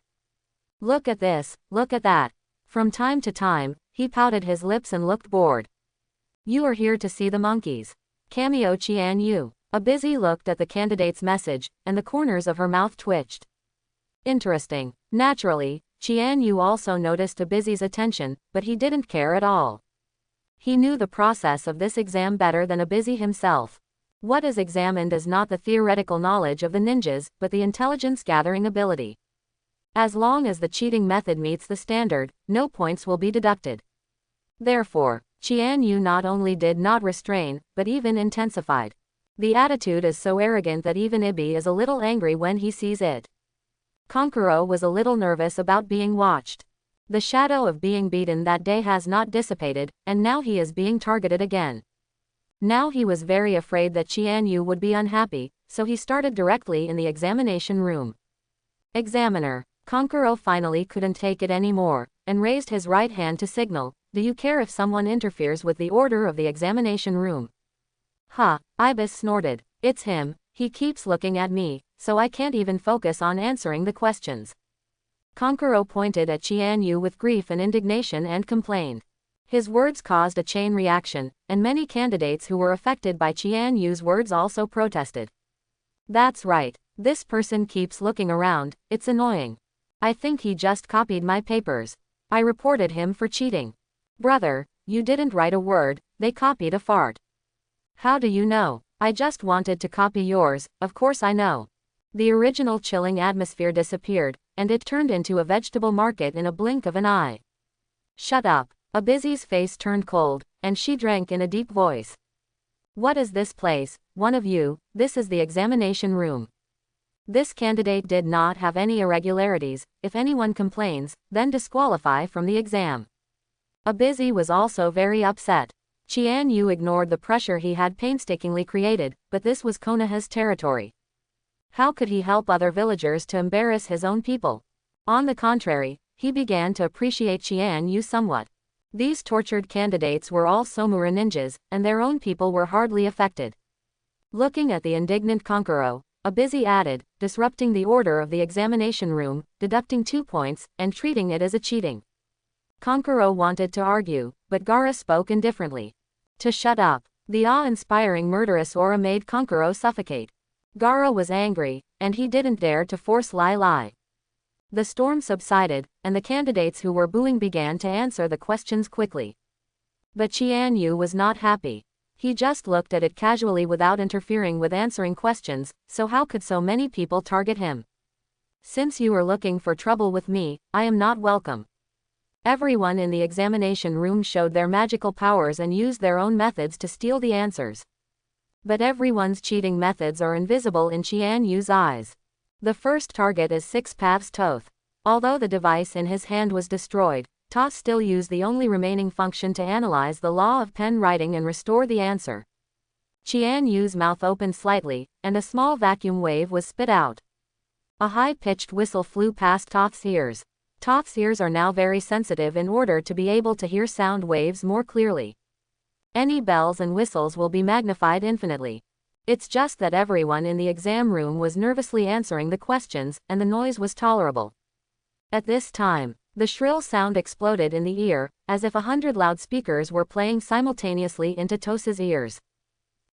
Look at this, look at that. From time to time, he pouted his lips and looked bored. You are here to see the monkeys. Cameo Chianu. Ibiza looked at the candidate's message, and the corners of her mouth twitched. Interesting. Naturally, Chianu also noticed Ibiza's attention, but he didn't care at all. He knew the process of this exam better than Ibiza himself. What is examined is not the theoretical knowledge of the ninjas, but the intelligence-gathering ability. As long as the cheating method meets the standard, no points will be deducted. Therefore, Chianu not only did not restrain, but even intensified. The attitude is so arrogant that even Ibi is a little angry when he sees it. Kankuro was a little nervous about being watched. The shadow of being beaten that day has not dissipated, and now he is being targeted again. Now he was very afraid that Chianu would be unhappy, so he started directly in the examination room. Examiner. Kankuro finally couldn't take it anymore. and raised his right hand to signal, "Do you care if someone interferes with the order of the examination room?" "Huh," Ibis snorted. "It's him, he keeps looking at me, so I can't even focus on answering the questions." Kankuro pointed at Chianu with grief and indignation and complained. His words caused a chain reaction, and many candidates who were affected by Chianyu's words also protested. "That's right. This person keeps looking around, it's annoying. I think he just copied my papers. I reported him for cheating." "Brother, you didn't write a word, they copied a fart." "How do you know?" "I just wanted to copy yours, of course I know." The original chilling atmosphere disappeared, and it turned into a vegetable market in a blink of an eye. "Shut up." Abizi's face turned cold, and she drank in a deep voice. "What is this place? One of you, this is the examination room. This candidate did not have any irregularities. If anyone complains, then disqualify from the exam." Abizi was also very upset. Chianu ignored the pressure he had painstakingly created, but this was Konoha's territory. How could he help other villagers to embarrass his own people? On the contrary, he began to appreciate Chianu somewhat. These tortured candidates were all Somura ninjas, and their own people were hardly affected. Looking at the indignant Kankuro, Abizi added, "Disrupting the order of the examination room, deducting 2 points, and treating it as a cheating." Kankuro wanted to argue, but Gaara spoke indifferently. To shut up. The awe-inspiring murderous aura made Kankuro suffocate. Gaara was angry, and he didn't dare to force Lai. The storm subsided, and the candidates who were booing began to answer the questions quickly. But Chianu was not happy. He just looked at it casually without interfering with answering questions, so how could so many people target him? "Since you are looking for trouble with me, I am not welcome." Everyone in the examination room showed their magical powers and used their own methods to steal the answers. But everyone's cheating methods are invisible in Chianyu's eyes. The first target is 6 Paths Toth. Although the device in his hand was destroyed, Toth still used the only remaining function to analyze the law of pen writing and restore the answer. Chianyu's mouth opened slightly, and a small vacuum wave was spit out. A high-pitched whistle flew past Toth's ears. Toth's ears are now very sensitive in order to be able to hear sound waves more clearly. Any bells and whistles will be magnified infinitely. It's just that everyone in the exam room was nervously answering the questions, and the noise was tolerable. At this time, the shrill sound exploded in the ear, as if 100 loudspeakers were playing simultaneously into Tosa's ears.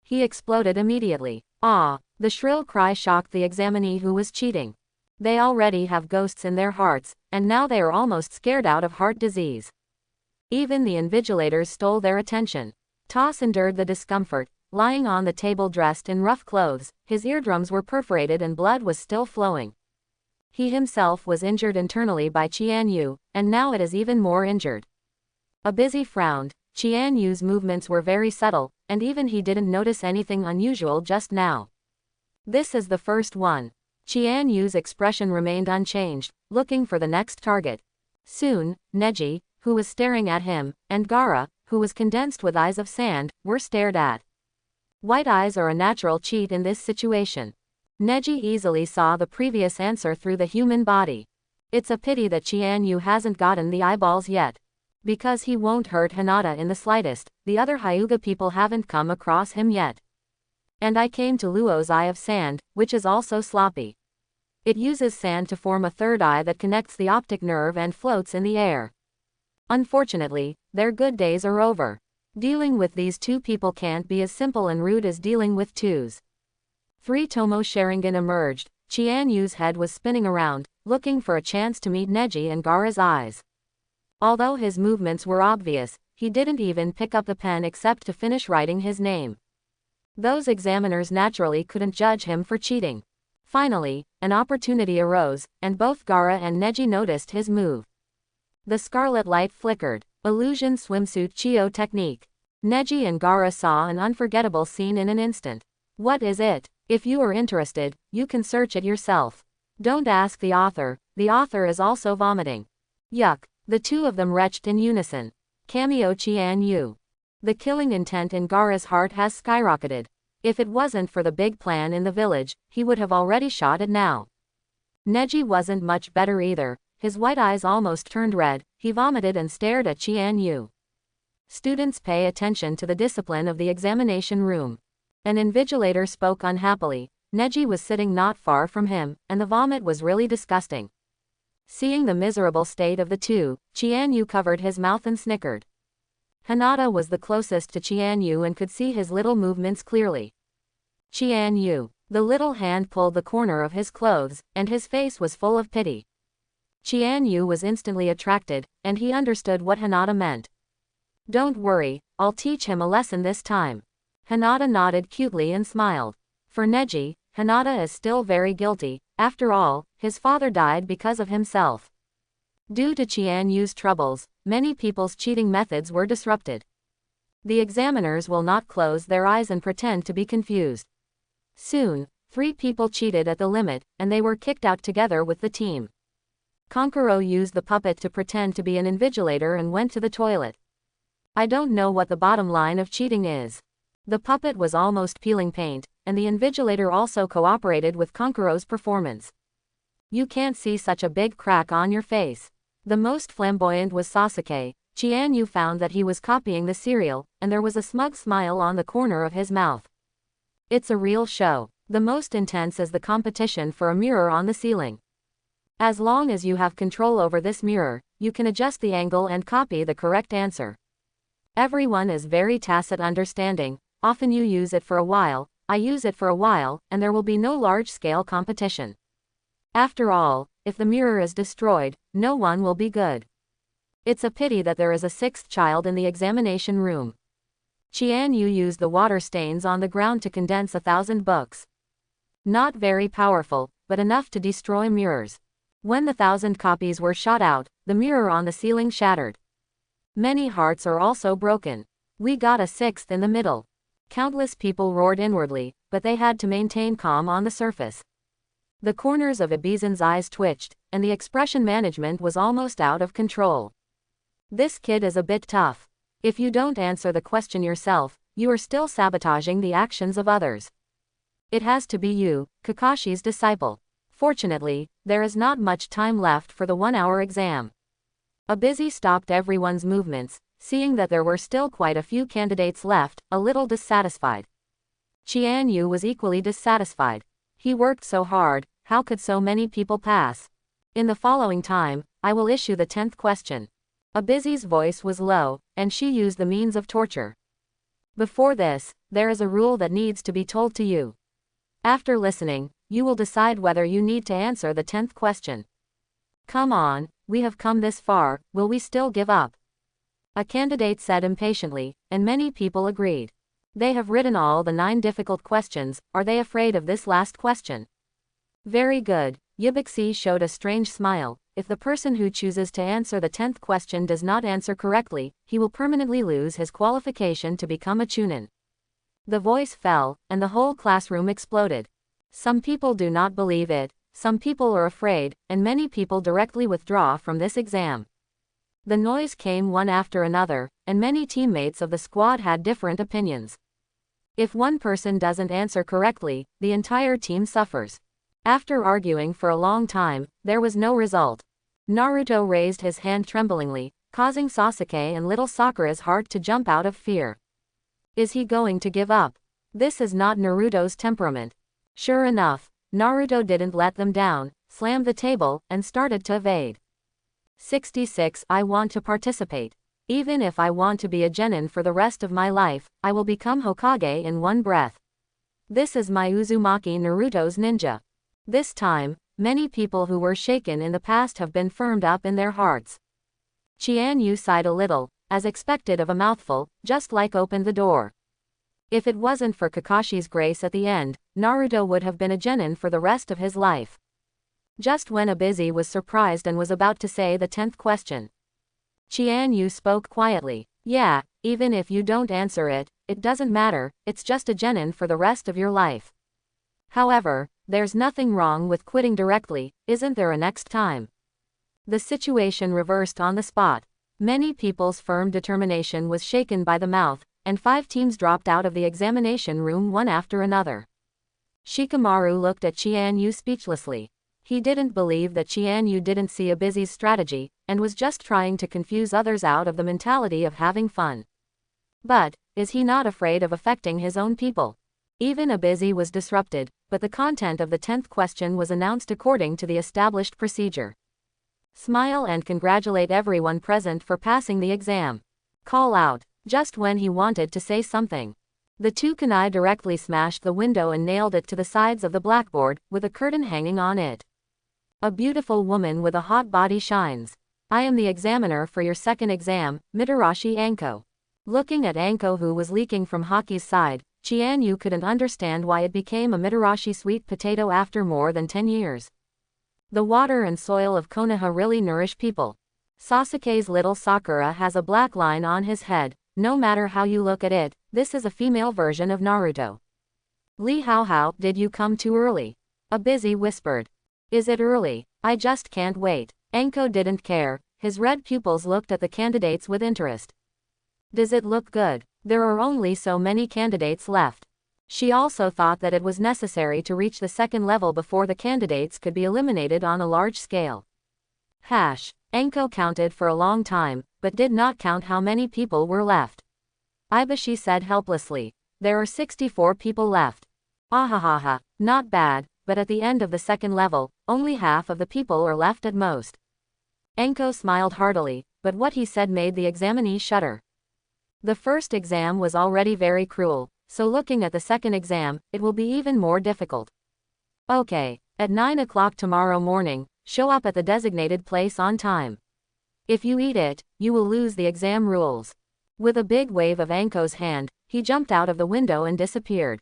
He exploded immediately. "Ah!" The shrill cry shocked the examinee who was cheating. They already have ghosts in their hearts, and now they are almost scared out of heart disease. Even the invigilators stole their attention. Toss endured the discomfort, lying on the table dressed in rough clothes. His eardrums were perforated and blood was still flowing. He himself was injured internally by Chianu, and now it is even more injured. Abizi frowned. Chianyu's movements were very subtle, and even he didn't notice anything unusual just now. "This is the first one." Chianyu's expression remained unchanged, looking for the next target. Soon, Neji, who was staring at him, and Gaara, who was condensed with eyes of sand, were stared at. White eyes are a natural cheat in this situation. Neji easily saw the previous answer through the human body. It's a pity that Chianu hasn't gotten the eyeballs yet. Because he won't hurt Hinata in the slightest, the other Hyuga people haven't come across him yet. And I came to Luo's Eye of Sand, which is also sloppy. It uses sand to form a third eye that connects the optic nerve and floats in the air. Unfortunately, their good days are over. Dealing with these two people can't be as simple and rude as dealing with twos. 3 Tomo Sharingan emerged. Chianyu's head was spinning around, looking for a chance to meet Neji and Gaara's eyes. Although his movements were obvious, he didn't even pick up the pen except to finish writing his name. Those examiners naturally couldn't judge him for cheating. Finally, an opportunity arose, and both Gaara and Neji noticed his move. The scarlet light flickered. Illusion swimsuit Chio technique. Neji and Gaara saw an unforgettable scene in an instant. What is it? If you are interested, you can search it yourself. Don't ask the author is also vomiting. Yuck. The two of them retched in unison. Cameo Chianu. The killing intent in Gaara's heart has skyrocketed. If it wasn't for the big plan in the village, he would have already shot it now. Neji wasn't much better either. his white eyes almost turned red, he vomited and stared at Chianu. Students pay attention to the discipline of the examination room. An invigilator spoke unhappily. Neji was sitting not far from him, and the vomit was really disgusting. Seeing the miserable state of the two, Chianu covered his mouth and snickered. Hinata was the closest to Chianu and could see his little movements clearly. Chianu. The little hand pulled the corner of his clothes, and his face was full of pity. Chianu was instantly attracted, and he understood what Hinata meant. Don't worry, I'll teach him a lesson this time. Hinata nodded cutely and smiled. For Neji, Hinata is still very guilty. After all, his father died because of himself. Due to Chianyu's troubles, many people's cheating methods were disrupted. The examiners will not close their eyes and pretend to be confused. Soon, 3 people cheated at the limit, and they were kicked out together with the team. Kankuro used the puppet to pretend to be an invigilator and went to the toilet. I don't know what the bottom line of cheating is. The puppet was almost peeling paint, and the invigilator also cooperated with Kankuro's performance. You can't see such a big crack on your face. The most flamboyant was Sasuke. Chianu found that he was copying the cereal, and there was a smug smile on the corner of his mouth. It's a real show. The most intense is the competition for a mirror on the ceiling. As long as you have control over this mirror, you can adjust the angle and copy the correct answer. Everyone is very tacit understanding. Often you use it for a while, I use it for a while, and there will be no large-scale competition. After all, if the mirror is destroyed, no one will be good. It's a pity that there is a 6th child in the examination room. Chianu used the water stains on the ground to condense 1,000 books. Not very powerful, but enough to destroy mirrors. When the 1,000 copies were shot out, the mirror on the ceiling shattered. Many hearts are also broken. We got a 6th in the middle. Countless people roared inwardly, but they had to maintain calm on the surface. The corners of Ibizan's eyes twitched, and the expression management was almost out of control. This kid is a bit tough. If you don't answer the question yourself, you are still sabotaging the actions of others. It has to be you, Kakashi's disciple. Fortunately, there is not much time left for the 1-hour exam. Ibiza stopped everyone's movements, seeing that there were still quite a few candidates left, a little dissatisfied. Chianu was equally dissatisfied. He worked so hard, how could so many people pass? In the following time, I will issue the 10th question. Ibiza's voice was low, and she used the means of torture. Before this, there is a rule that needs to be told to you. After listening, you will decide whether you need to answer the 10th question. Come on, we have come this far, will we still give up? A candidate said impatiently, and many people agreed. They have written all the 9 difficult questions, are they afraid of this last question? Very good. Yubixi showed a strange smile. If the person who chooses to answer the 10th question does not answer correctly, he will permanently lose his qualification to become a Chunin. The voice fell, and the whole classroom exploded. Some people do not believe it, some people are afraid, and many people directly withdraw from this exam. The noise came one after another, and many teammates of the squad had different opinions. If one person doesn't answer correctly, the entire team suffers. After arguing for a long time, there was no result. Naruto raised his hand tremblingly, causing Sasuke and little Sakura's heart to jump out of fear. Is he going to give up? This is not Naruto's temperament. Sure enough, Naruto didn't let them down, slammed the table, and started to evade. 66. I want to participate. Even if I want to be a genin for the rest of my life, I will become Hokage in one breath. This is my Uzumaki Naruto's ninja. This time, many people who were shaken in the past have been firmed up in their hearts. Chianu sighed a little, as expected of a mouthful, just like opened the door. If it wasn't for Kakashi's grace at the end, Naruto would have been a genin for the rest of his life. Just when Ibiza was surprised and was about to say the 10th question, Chianu spoke quietly. Yeah, even if you don't answer it, it doesn't matter, it's just a genin for the rest of your life. However, there's nothing wrong with quitting directly, isn't there a next time? The situation reversed on the spot. Many people's firm determination was shaken by the mouth, and 5 teams dropped out of the examination room one after another. Shikamaru looked at Chianu speechlessly. He didn't believe that Chianu didn't see a busy's strategy, and was just trying to confuse others out of the mentality of having fun. But, is he not afraid of affecting his own people? Even a busy was disrupted, but the content of the 10th question was announced according to the established procedure. Smile and congratulate everyone present for passing the exam. Call out, just when he wanted to say something. The two kunai directly smashed the window and nailed it to the sides of the blackboard, with a curtain hanging on it. A beautiful woman with a hot body shines. I am the examiner for your second exam, Mitarashi Anko. Looking at Anko, who was leaking from Hockey's side, Chianu couldn't understand why it became a Mitarashi sweet potato after more than 10 years. The water and soil of Konoha really nourish people. Sasuke's little Sakura has a black line on his head. No matter how you look at it, this is a female version of Naruto. Li how did you come too early? A busy whispered. Is it early? I just can't wait. Anko didn't care. His red pupils looked at the candidates with interest. Does it look good? There are only so many candidates left. She also thought that it was necessary to reach the second level before the candidates could be eliminated on a large scale. Anko counted for a long time, but did not count how many people were left. Ibushi said helplessly. There are 64 people left. Ahahaha, not bad, but at the end of the second level, only half of the people are left at most. Anko smiled heartily, but what he said made the examinee shudder. The first exam was already very cruel, so looking at the second exam, it will be even more difficult. Okay, at 9 o'clock tomorrow morning, show up at the designated place on time. If you eat it, you will lose the exam rules. With a big wave of Anko's hand, he jumped out of the window and disappeared.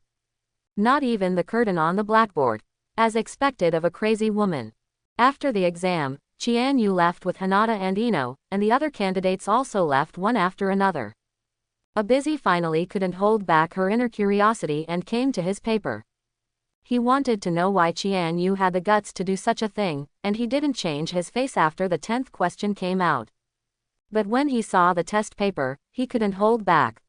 Not even the curtain on the blackboard. As expected of a crazy woman. After the exam, Chianu left with Hinata and Ino, and the other candidates also left one after another. A busy finally couldn't hold back her inner curiosity and came to his paper. He wanted to know why Chianu had the guts to do such a thing, and he didn't change his face after the 10th question came out. But when he saw the test paper, he couldn't hold back.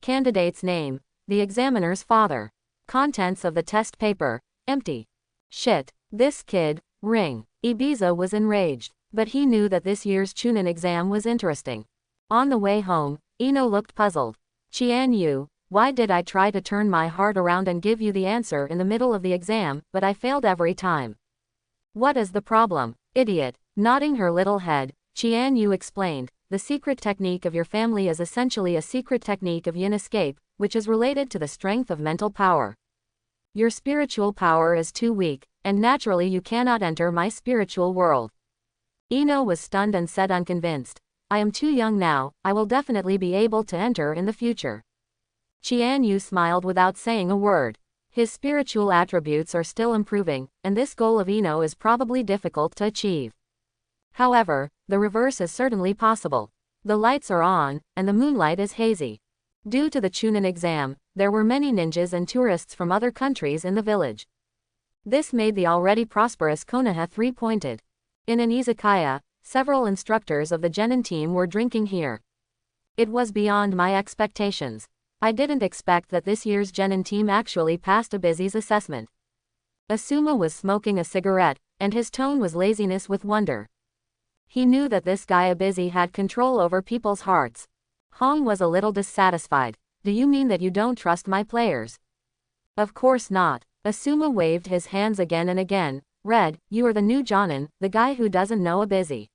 Candidate's name, the examiner's father. Contents of the test paper, empty. Shit, this kid, ring. Ibiza was enraged, but he knew that this year's Chunin exam was interesting. On the way home, Ino looked puzzled. Chianu, why did I try to turn my heart around and give you the answer in the middle of the exam, but I failed every time? What is the problem, idiot? Nodding her little head, Chianu explained, the secret technique of your family is essentially a secret technique of yin escape, which is related to the strength of mental power. Your spiritual power is too weak, and naturally you cannot enter my spiritual world. Ino was stunned and said unconvinced. I am too young now, I will definitely be able to enter in the future. Chianu smiled without saying a word. His spiritual attributes are still improving, and this goal of Ino is probably difficult to achieve. However, the reverse is certainly possible. The lights are on, and the moonlight is hazy. Due to the Chunin exam, there were many ninjas and tourists from other countries in the village. This made the already prosperous Konoha three-pointed. In an izakaya, several instructors of the genin team were drinking here. It was beyond my expectations. I didn't expect that this year's genin team actually passed a busy's assessment. Asuma was smoking a cigarette, and his tone was laziness with wonder. He knew that this guy Busy had control over people's hearts. Hong was a little dissatisfied. Do you mean that you don't trust my players? Of course not. Asuma waved his hands again and again. Red, you are the new Jonin, the guy who doesn't know a Busy.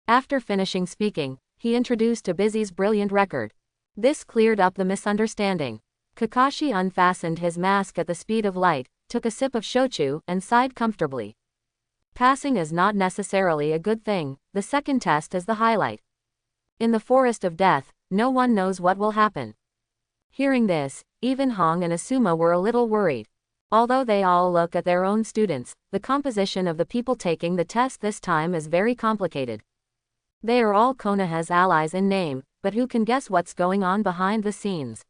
After finishing speaking, he introduced Busy's brilliant record. This cleared up the misunderstanding. Kakashi unfastened his mask at the speed of light, took a sip of shochu, and sighed comfortably. Passing is not necessarily a good thing, the second test is the highlight. In the forest of death, no one knows what will happen. Hearing this, even Hong and Asuma were a little worried. Although they all look at their own students, the composition of the people taking the test this time is very complicated. They are all Konoha's allies in name, but who can guess what's going on behind the scenes?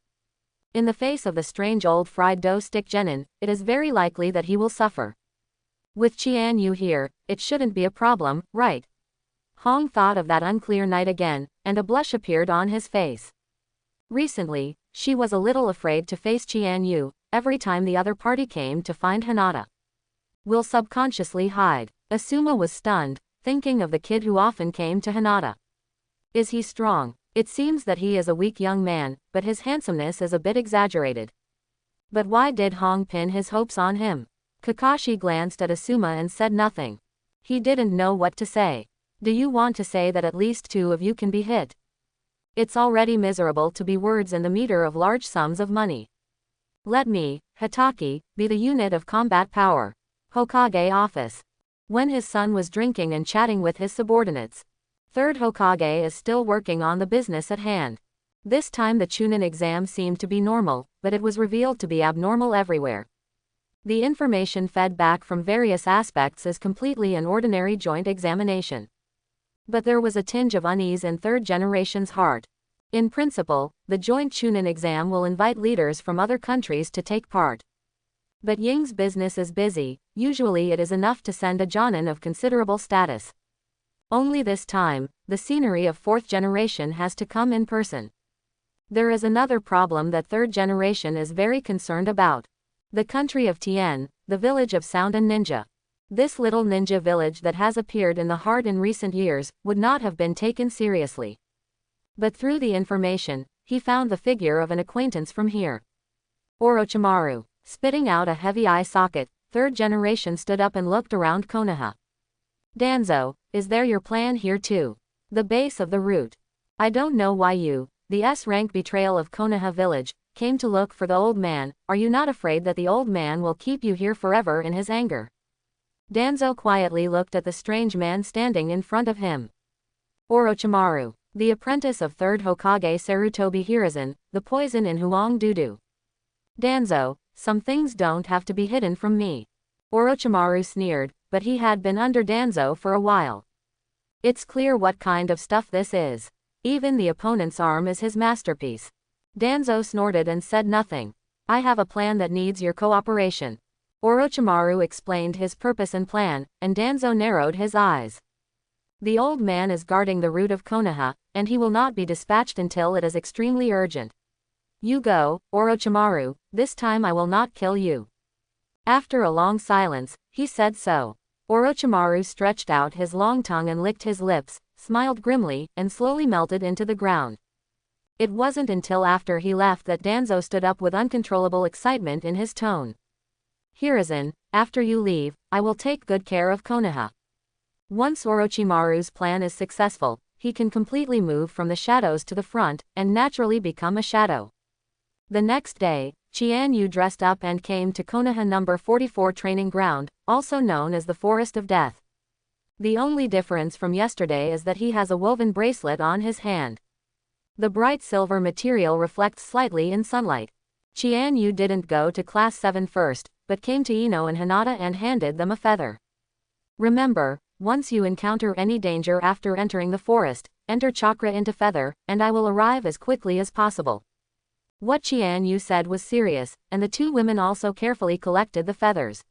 In the face of the strange old fried dough stick genin, it is very likely that he will suffer. With Chianu here, it shouldn't be a problem, right? Hong thought of that unclear night again, and a blush appeared on his face. Recently, she was a little afraid to face Chianu, every time the other party came to find Hinata. will subconsciously hide. Asuma was stunned, thinking of the kid who often came to Hinata. Is he strong? It seems that he is a weak young man, but his handsomeness is a bit exaggerated. But why did Hong pin his hopes on him? Kakashi glanced at Asuma and said nothing. He didn't know what to say. Do you want to say that at least 2 of you can be hit? It's already miserable to be words in the meter of large sums of money. Let me, Hitaki, be the unit of combat power. Hokage office. When his son was drinking and chatting with his subordinates. Third Hokage is still working on the business at hand. This time the Chunin exam seemed to be normal, but it was revealed to be abnormal everywhere. The information fed back from various aspects is completely an ordinary joint examination. But there was a tinge of unease in third generation's heart. In principle, the joint Chunin exam will invite leaders from other countries to take part. But Ying's business is busy, usually it is enough to send a Jonin of considerable status. Only this time, the scenery of fourth generation has to come in person. There is another problem that third generation is very concerned about. The country of Tien, the village of sound and ninja. This little ninja village that has appeared in the heart in recent years, would not have been taken seriously. But through the information, he found the figure of an acquaintance from here. Orochimaru. Spitting out a heavy eye socket, third generation stood up and looked around Konoha. Danzo, is there your plan here too? The base of the route. I don't know why you, the S-rank betrayal of Konoha village, came to look for the old man. Are you not afraid that the old man will keep you here forever in his anger? Danzo quietly looked at the strange man standing in front of him. Orochimaru, the apprentice of third Hokage Sarutobi Hiruzen, the poison in Huang Dudu. Danzo, some things don't have to be hidden from me. Orochimaru sneered, but he had been under Danzo for a while. It's clear what kind of stuff this is. Even the opponent's arm is his masterpiece. Danzo snorted and said nothing. I have a plan that needs your cooperation. Orochimaru explained his purpose and plan, and Danzo narrowed his eyes. The old man is guarding the route of Konoha, and he will not be dispatched until it is extremely urgent. You go, Orochimaru, this time I will not kill you. After a long silence, he said so. Orochimaru stretched out his long tongue and licked his lips, smiled grimly, and slowly melted into the ground. It wasn't until after he left that Danzo stood up with uncontrollable excitement in his tone. Hiruzen, after you leave, I will take good care of Konoha. Once Orochimaru's plan is successful, he can completely move from the shadows to the front, and naturally become a shadow. The next day, Chianu dressed up and came to Konoha No. 44 training ground, also known as the Forest of Death. The only difference from yesterday is that he has a woven bracelet on his hand. The bright silver material reflects slightly in sunlight. Chianu didn't go to Class 7 first, but came to Ino and Hinata and handed them a feather. Remember, once you encounter any danger after entering the forest, enter chakra into feather, and I will arrive as quickly as possible. What Chianu said was serious, and the 2 women also carefully collected the feathers.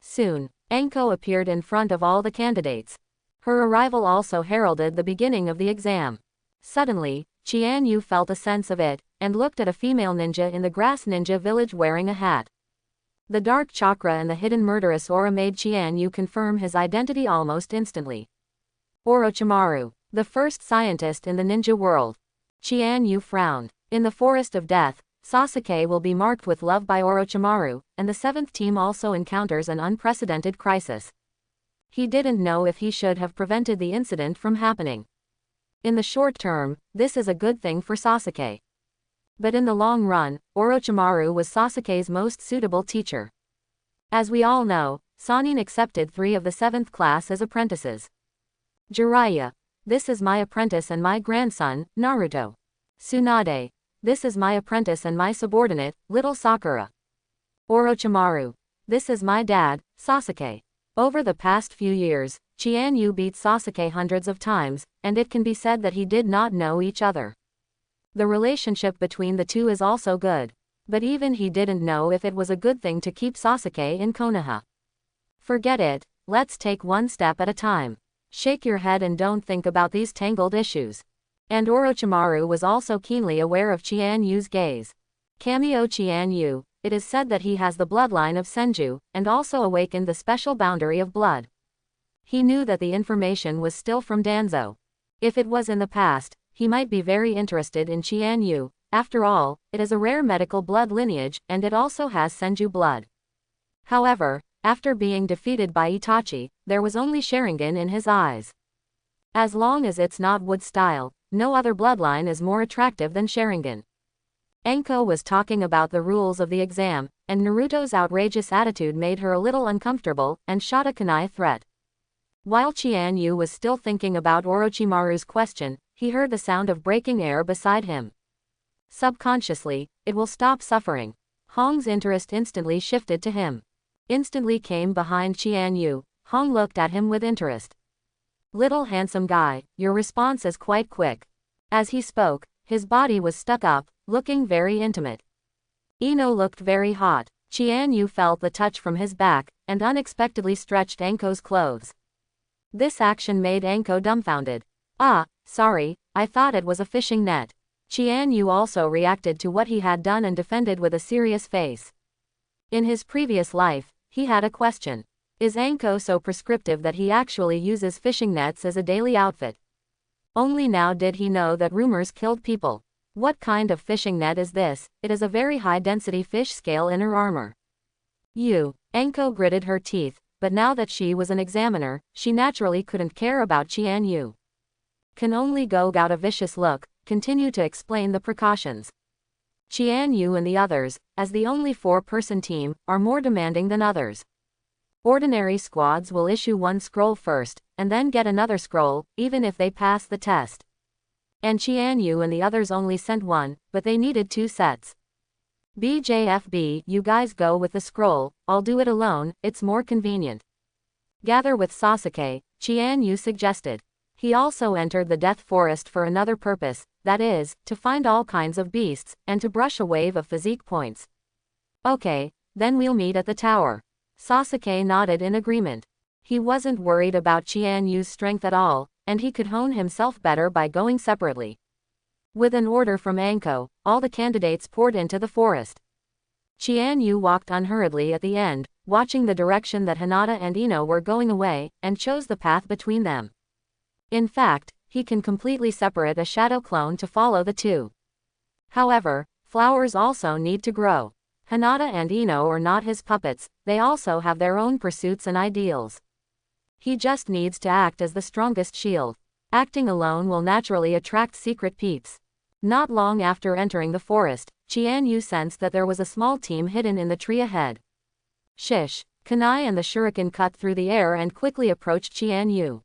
Soon, Anko appeared in front of all the candidates. Her arrival also heralded the beginning of the exam. Suddenly, Chianu felt a sense of it, and looked at a female ninja in the grass ninja village wearing a hat. The dark chakra and the hidden murderous aura made Chianu confirm his identity almost instantly. Orochimaru, the first scientist in the ninja world. Chianu frowned. In the Forest of Death, Sasuke will be marked with love by Orochimaru, and the 7th team also encounters an unprecedented crisis. He didn't know if he should have prevented the incident from happening. In the short term, this is a good thing for Sasuke. But in the long run, Orochimaru was Sasuke's most suitable teacher. As we all know, Sannin accepted 3 of the 7th class as apprentices. Jiraiya, this is my apprentice and my grandson, Naruto. Tsunade, this is my apprentice and my subordinate, little Sakura. Orochimaru, this is my dad, Sasuke. Over the past few years, Chianu beat Sasuke hundreds of times, and it can be said that he did not know each other. The relationship between the 2 is also good. But even he didn't know if it was a good thing to keep Sasuke in Konoha. Forget it, let's take one step at a time. Shake your head and don't think about these tangled issues. And Orochimaru was also keenly aware of Chianyu's gaze. Cameo Chianyu, it is said that he has the bloodline of Senju, and also awakened the special boundary of blood. He knew that the information was still from Danzo. If it was in the past, he might be very interested in Chianu. After all, it is a rare medical blood lineage, and it also has Senju blood. However, after being defeated by Itachi, there was only Sharingan in his eyes. As long as it's not wood style, no other bloodline is more attractive than Sharingan. Anko was talking about the rules of the exam, and Naruto's outrageous attitude made her a little uncomfortable, and shot a kunai threat. While Chianu was still thinking about Orochimaru's question, he heard the sound of breaking air beside him. Subconsciously, it will stop suffering. Hong's interest instantly shifted to him. Instantly came behind Chianu. Hong looked at him with interest. Little handsome guy, your response is quite quick. As he spoke, his body was stuck up, looking very intimate. Ino looked very hot. Chianu felt the touch from his back, and unexpectedly stretched Anko's clothes. This action made Anko dumbfounded. Ah, sorry, I thought it was a fishing net. Chianu also reacted to what he had done and defended with a serious face. In his previous life, he had a question. Is Anko so prescriptive that he actually uses fishing nets as a daily outfit? Only now did he know that rumors killed people. What kind of fishing net is this? It is a very high-density fish scale inner armor. Anko gritted her teeth, but now that she was an examiner, she naturally couldn't care about Chianu. Can only go out a vicious look, continue to explain the precautions. Chianu and the others, as the only 4-person team, are more demanding than others. Ordinary squads will issue one scroll first, and then get another scroll, even if they pass the test. And Chianu and the others only sent one, but they needed 2 sets. BJFB, you guys go with the scroll, I'll do it alone, it's more convenient. Gather with Sasuke, Chianu suggested. He also entered the Death Forest for another purpose, that is, to find all kinds of beasts, and to brush a wave of physique points. Okay, then we'll meet at the tower. Sasuke nodded in agreement. He wasn't worried about Chianu's strength at all, and he could hone himself better by going separately. With an order from Anko, all the candidates poured into the forest. Chianu walked unhurriedly at the end, watching the direction that Hinata and Ino were going away, and chose the path between them. In fact, he can completely separate a shadow clone to follow the two. However, flowers also need to grow. Hinata and Ino are not his puppets, they also have their own pursuits and ideals. He just needs to act as the strongest shield. Acting alone will naturally attract secret peeps. Not long after entering the forest, Chianu sensed that there was a small team hidden in the tree ahead. Shish! Kunai and the shuriken cut through the air and quickly approached Chianu.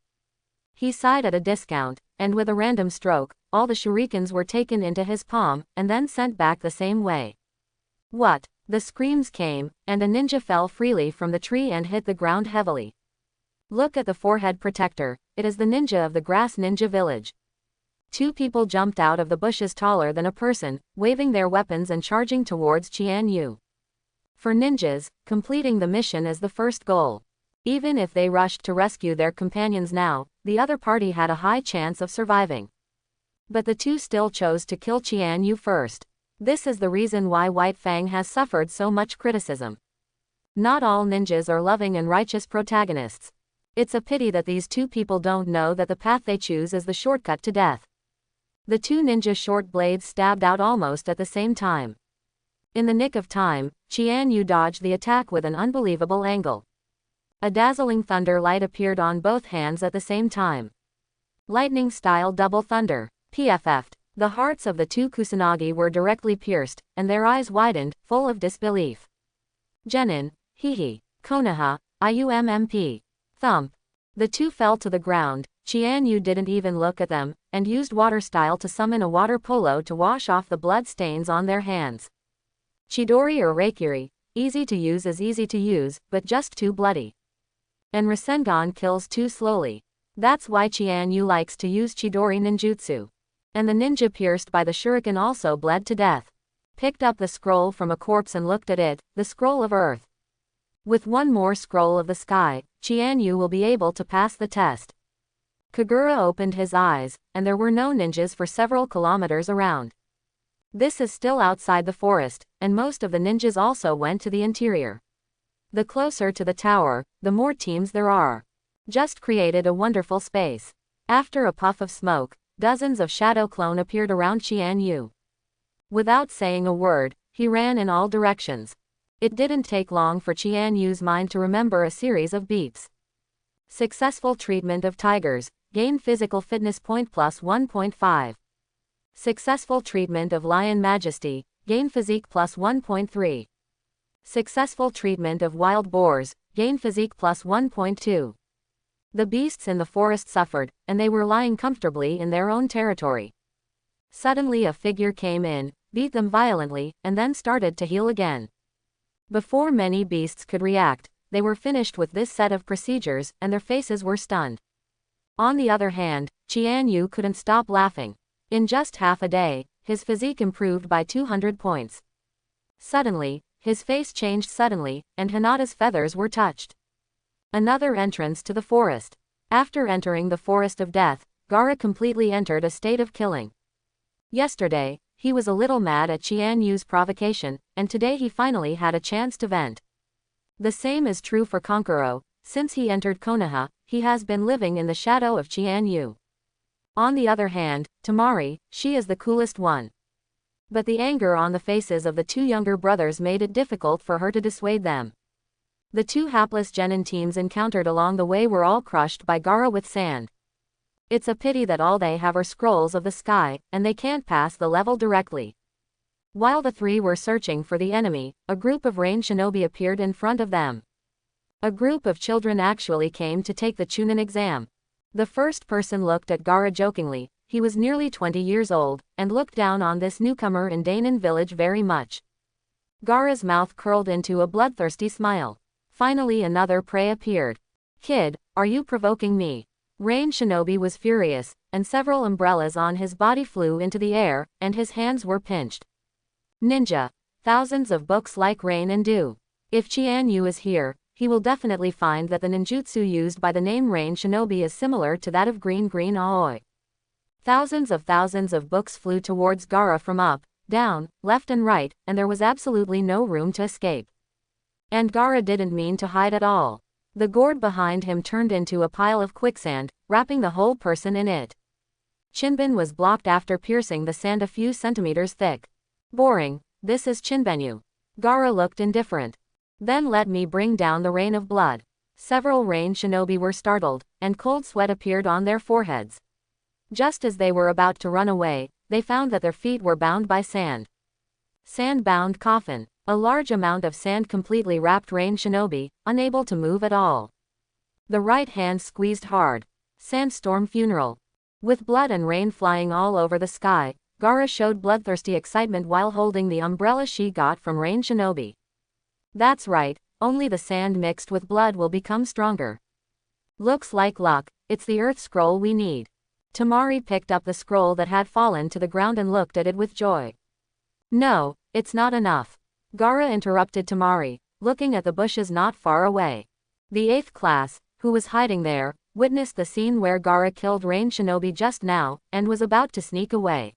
He sighed at a discount, and with a random stroke, all the shurikens were taken into his palm, and then sent back the same way. What? The screams came, and a ninja fell freely from the tree and hit the ground heavily. Look at the forehead protector, it is the ninja of the grass ninja village. 2 people jumped out of the bushes taller than a person, waving their weapons and charging towards Chianu. For ninjas, completing the mission is the first goal. Even if they rushed to rescue their companions now, the other party had a high chance of surviving. But the 2 still chose to kill Chianu first. This is the reason why White Fang has suffered so much criticism. Not all ninjas are loving and righteous protagonists. It's a pity that these 2 people don't know that the path they choose is the shortcut to death. The 2 ninja short blades stabbed out almost at the same time. In the nick of time, Chianu dodged the attack with an unbelievable angle. A dazzling thunder light appeared on both hands at the same time. Lightning-style double thunder. PFF'd. The hearts of the 2 Kusanagi were directly pierced, and their eyes widened, full of disbelief. Genin, Hihi, Konoha, IUMMP. Thump. The 2 fell to the ground. Chianu didn't even look at them, and used water style to summon a water polo to wash off the blood stains on their hands. Chidori or Reikiri, easy to use is easy to use, but just too bloody. And Rasengan kills too slowly. That's why Chianu likes to use Chidori ninjutsu. And the ninja pierced by the shuriken also bled to death. Picked up the scroll from a corpse and looked at it, the scroll of earth. With one more scroll of the sky, Chianu will be able to pass the test. Kagura opened his eyes, and there were no ninjas for several kilometers around. This is still outside the forest, and most of the ninjas also went to the interior. The closer to the tower, the more teams there are. Just created a wonderful space. After a puff of smoke, dozens of shadow clone appeared around Chianu. Without saying a word, he ran in all directions. It didn't take long for Chianyu's mind to remember a series of beeps. Successful treatment of tigers, gain physical fitness point plus 1.5. Successful treatment of lion majesty, gain physique plus 1.3. Successful treatment of wild boars, gain physique plus 1.2. The beasts in the forest suffered, and they were lying comfortably in their own territory. Suddenly a figure came in, beat them violently, and then started to heal again. Before many beasts could react, they were finished with this set of procedures, and their faces were stunned. On the other hand, Chianu couldn't stop laughing. In just half a day, his physique improved by 200 points. Suddenly, his face changed suddenly, and Hinata's feathers were touched. Another entrance to the forest. After entering the forest of death, Gaara completely entered a state of killing. Yesterday, he was a little mad at Chianyu's provocation, and today he finally had a chance to vent. The same is true for Kankuro. Since he entered Konoha, he has been living in the shadow of Chianu. On the other hand, Temari, she is the coolest one. But the anger on the faces of the two younger brothers made it difficult for her to dissuade them. The two hapless genin teams encountered along the way were all crushed by Gaara with sand. It's a pity that all they have are scrolls of the sky, and they can't pass the level directly. While the three were searching for the enemy, a group of rain shinobi appeared in front of them. A group of children actually came to take the Chunin exam. The first person looked at Gaara jokingly. He was nearly 20 years old, and looked down on this newcomer in Dainin village very much. Gaara's mouth curled into a bloodthirsty smile. Finally another prey appeared. "Kid, are you provoking me?" Rain Shinobi was furious, and several umbrellas on his body flew into the air, and his hands were pinched. "Ninja. Thousands of books like rain and dew. If Chianu is here, he will definitely find that the ninjutsu used by the name Rain Shinobi is similar to that of Green Aoi." Thousands of books flew towards Gaara from up, down, left and right, and there was absolutely no room to escape. And Gaara didn't mean to hide at all. The gourd behind him turned into a pile of quicksand, wrapping the whole person in it. Chinben was blocked after piercing the sand a few centimeters thick. "Boring, this is Chinbenyu." Gaara looked indifferent. "Then let me bring down the rain of blood." Several rain shinobi were startled, and cold sweat appeared on their foreheads. Just as they were about to run away, they found that their feet were bound by sand. Sand-bound coffin. A large amount of sand completely wrapped Rain Shinobi, unable to move at all. The right hand squeezed hard. Sandstorm funeral. With blood and rain flying all over the sky, Gaara showed bloodthirsty excitement while holding the umbrella she got from Rain Shinobi. "That's right, only the sand mixed with blood will become stronger. Looks like luck, it's the earth scroll we need." Temari picked up the scroll that had fallen to the ground and looked at it with joy. "No, it's not enough." Gaara interrupted Temari, looking at the bushes not far away. The 8th class, who was hiding there, witnessed the scene where Gaara killed Rain Shinobi just now, and was about to sneak away.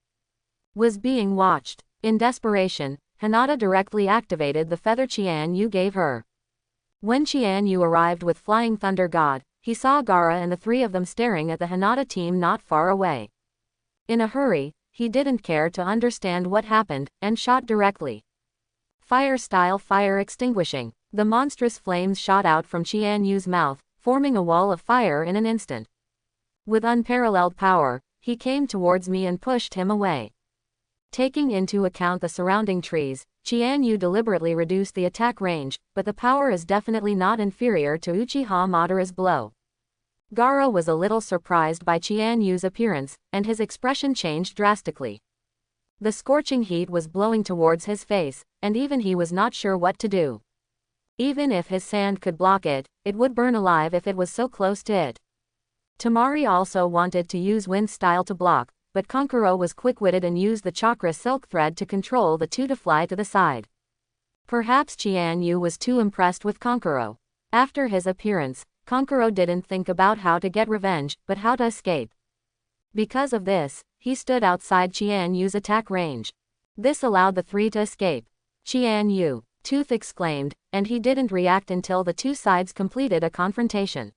Was being watched. In desperation, Hinata directly activated the feather Chianu gave her. When Chianu arrived with Flying Thunder God, he saw Gaara and the three of them staring at the Hinata team not far away. In a hurry, he didn't care to understand what happened, and shot directly. Fire-style fire extinguishing. The monstrous flames shot out from Chianyu's mouth, forming a wall of fire in an instant. With unparalleled power, he came towards me and pushed him away. Taking into account the surrounding trees, Chianu deliberately reduced the attack range, but the power is definitely not inferior to Uchiha Madara's blow. Gaara was a little surprised by Chianyu's appearance, and his expression changed drastically. The scorching heat was blowing towards his face, and even he was not sure what to do. Even if his sand could block it, it would burn alive if it was so close to it. Temari also wanted to use wind style to block, but Kankuro was quick-witted and used the chakra silk thread to control the two to fly to the side. Perhaps Chianu was too impressed with Kankuro. After his appearance, Kankuro didn't think about how to get revenge, but how to escape. Because of this, he stood outside Chianyu's attack range. This allowed the three to escape. Chianu, Tooth exclaimed, and he didn't react until the two sides completed a confrontation.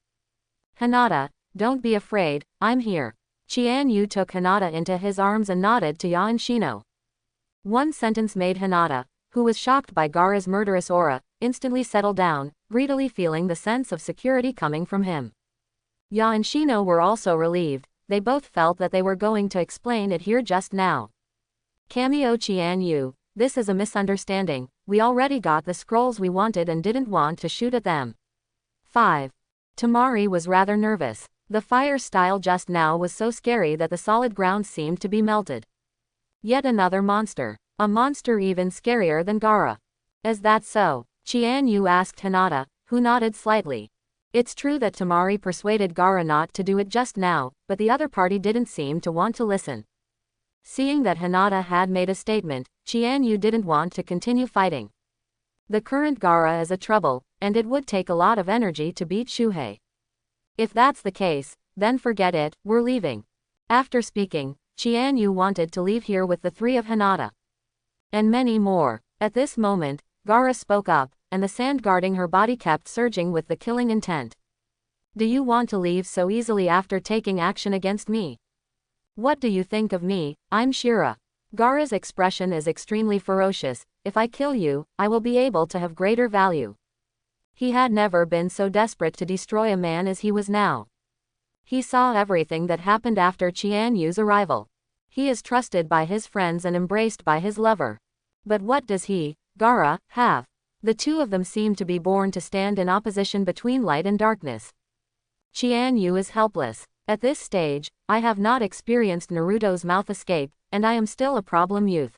Hinata, don't be afraid, I'm here. Chianu took Hinata into his arms and nodded to Ya and Shino. One sentence made Hinata, who was shocked by Gaara's murderous aura, instantly settle down, greedily feeling the sense of security coming from him. Ya and Shino were also relieved, they both felt that they were going to explain it here just now. Cameo Chianu, this is a misunderstanding, we already got the scrolls we wanted and didn't want to shoot at them. 5. Temari was rather nervous. The fire style just now was so scary that the solid ground seemed to be melted. Yet another monster. A monster even scarier than Gaara. Is that so? Chianu asked Hinata, who nodded slightly. It's true that Temari persuaded Gaara not to do it just now, but the other party didn't seem to want to listen. Seeing that Hinata had made a statement, Chianu didn't want to continue fighting. The current Gaara is a trouble, and it would take a lot of energy to beat Shuhei. If that's the case, then forget it, we're leaving. After speaking, Chianu wanted to leave here with the three of Hinata. And many more. At this moment, Gaara spoke up, and the sand guarding her body kept surging with the killing intent. Do you want to leave so easily after taking action against me? What do you think of me? I'm Shira. Gaara's expression is extremely ferocious. If I kill you, I will be able to have greater value. He had never been so desperate to destroy a man as he was now. He saw everything that happened after Chianyu's arrival. He is trusted by his friends and embraced by his lover. But what does he, Gaara, have? The two of them seem to be born to stand in opposition between light and darkness. Chianu is helpless. At this stage, I have not experienced Naruto's mouth escape, and I am still a problem youth.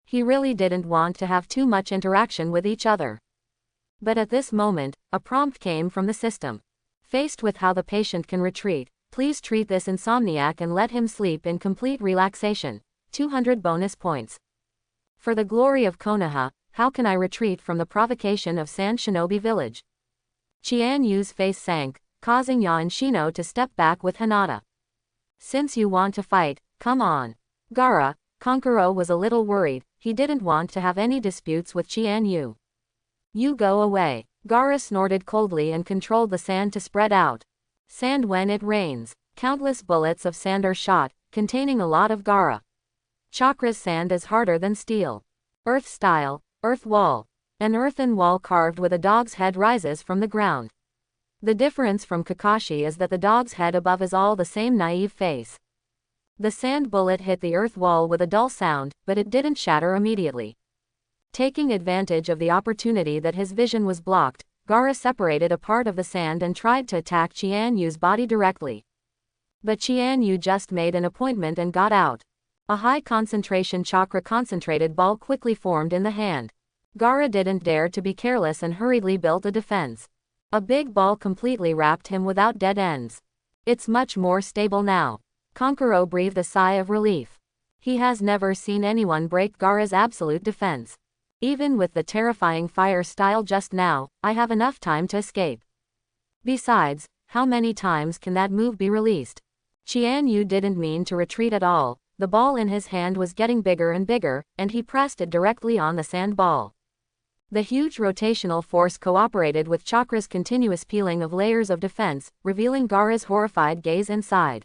He really didn't want to have too much interaction with each other. But at this moment, a prompt came from the system. Faced with how the patient can retreat, please treat this insomniac and let him sleep in complete relaxation. 200 bonus points. For the glory of Konoha, how can I retreat from the provocation of Sand Shinobi Village? Chianyu's face sank, causing Ya and Shino to step back with Hinata. Since you want to fight, come on. Gaara, Konkuro was a little worried, he didn't want to have any disputes with Chianu. You go away. Gaara snorted coldly and controlled the sand to spread out. Sand when it rains. Countless bullets of sand are shot, containing a lot of Gaara. Chakra's sand is harder than steel. Earth style, earth wall. An earthen wall carved with a dog's head rises from the ground. The difference from Kakashi is that the dog's head above is all the same naive face. The sand bullet hit the earth wall with a dull sound, but it didn't shatter immediately. Taking advantage of the opportunity that his vision was blocked, Gaara separated a part of the sand and tried to attack Chianyu's body directly. But Chianyu just made an appointment and got out. A high concentration chakra concentrated ball quickly formed in the hand. Gaara didn't dare to be careless and hurriedly built a defense. A big ball completely wrapped him without dead ends. It's much more stable now. Konkuro breathed a sigh of relief. He has never seen anyone break Gaara's absolute defense. Even with the terrifying fire style just now, I have enough time to escape. Besides, how many times can that move be released? Chianyu didn't mean to retreat at all. The ball in his hand was getting bigger and bigger, and he pressed it directly on the sand ball. The huge rotational force cooperated with Chakra's continuous peeling of layers of defense, revealing Gaara's horrified gaze inside.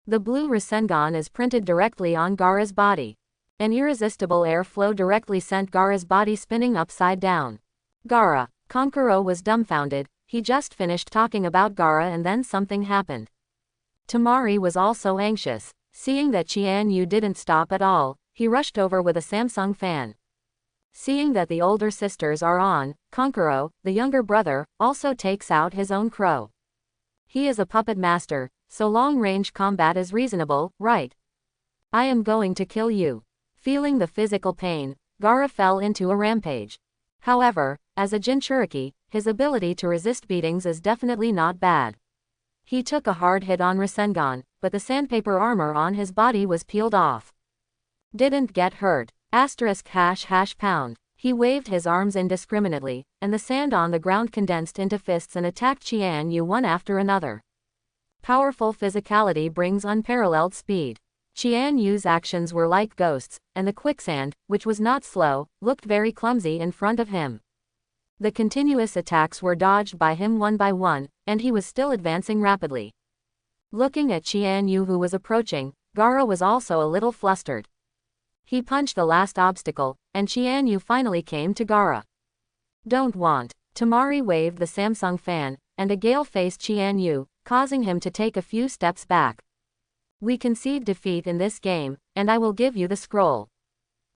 The blue Rasengan is printed directly on Gaara's body. An irresistible airflow directly sent Gaara's body spinning upside down. Gaara. Konkuro was dumbfounded, he just finished talking about Gaara and then something happened. Temari was also anxious. Seeing that Chianyu didn't stop at all, he rushed over with a Samsung fan. Seeing that the older sisters are on, Konkuro, the younger brother, also takes out his own crow. He is a puppet master, so long-range combat is reasonable, right? I am going to kill you. Feeling the physical pain, Gaara fell into a rampage. However, as a Jinchuriki, his ability to resist beatings is definitely not bad. He took a hard hit on Rasengan, but the sandpaper armor on his body was peeled off. Didn't get hurt. ###. He waved his arms indiscriminately, and the sand on the ground condensed into fists and attacked Chianyu one after another. Powerful physicality brings unparalleled speed. Chianyu's actions were like ghosts, and the quicksand, which was not slow, looked very clumsy in front of him. The continuous attacks were dodged by him one by one, and he was still advancing rapidly. Looking at Chianyu who was approaching, Gaara was also a little flustered. He punched the last obstacle, and Chianyu finally came to Gaara. Don't want. Temari waved the Samsung fan, and a gale faced Chianyu, causing him to take a few steps back. We concede defeat in this game, and I will give you the scroll.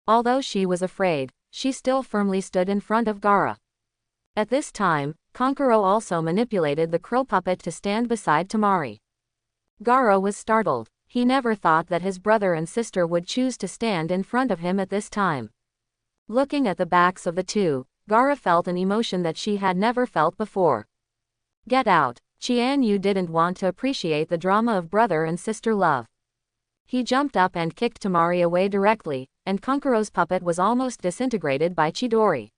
Although she was afraid, she still firmly stood in front of Gaara. At this time, Kankuro also manipulated the crow puppet to stand beside Temari. Gaara was startled. He never thought that his brother and sister would choose to stand in front of him at this time. Looking at the backs of the two, Gaara felt an emotion that she had never felt before. Get out. Chianyu didn't want to appreciate the drama of brother and sister love. He jumped up and kicked Temari away directly, and Kankuro's puppet was almost disintegrated by Chidori.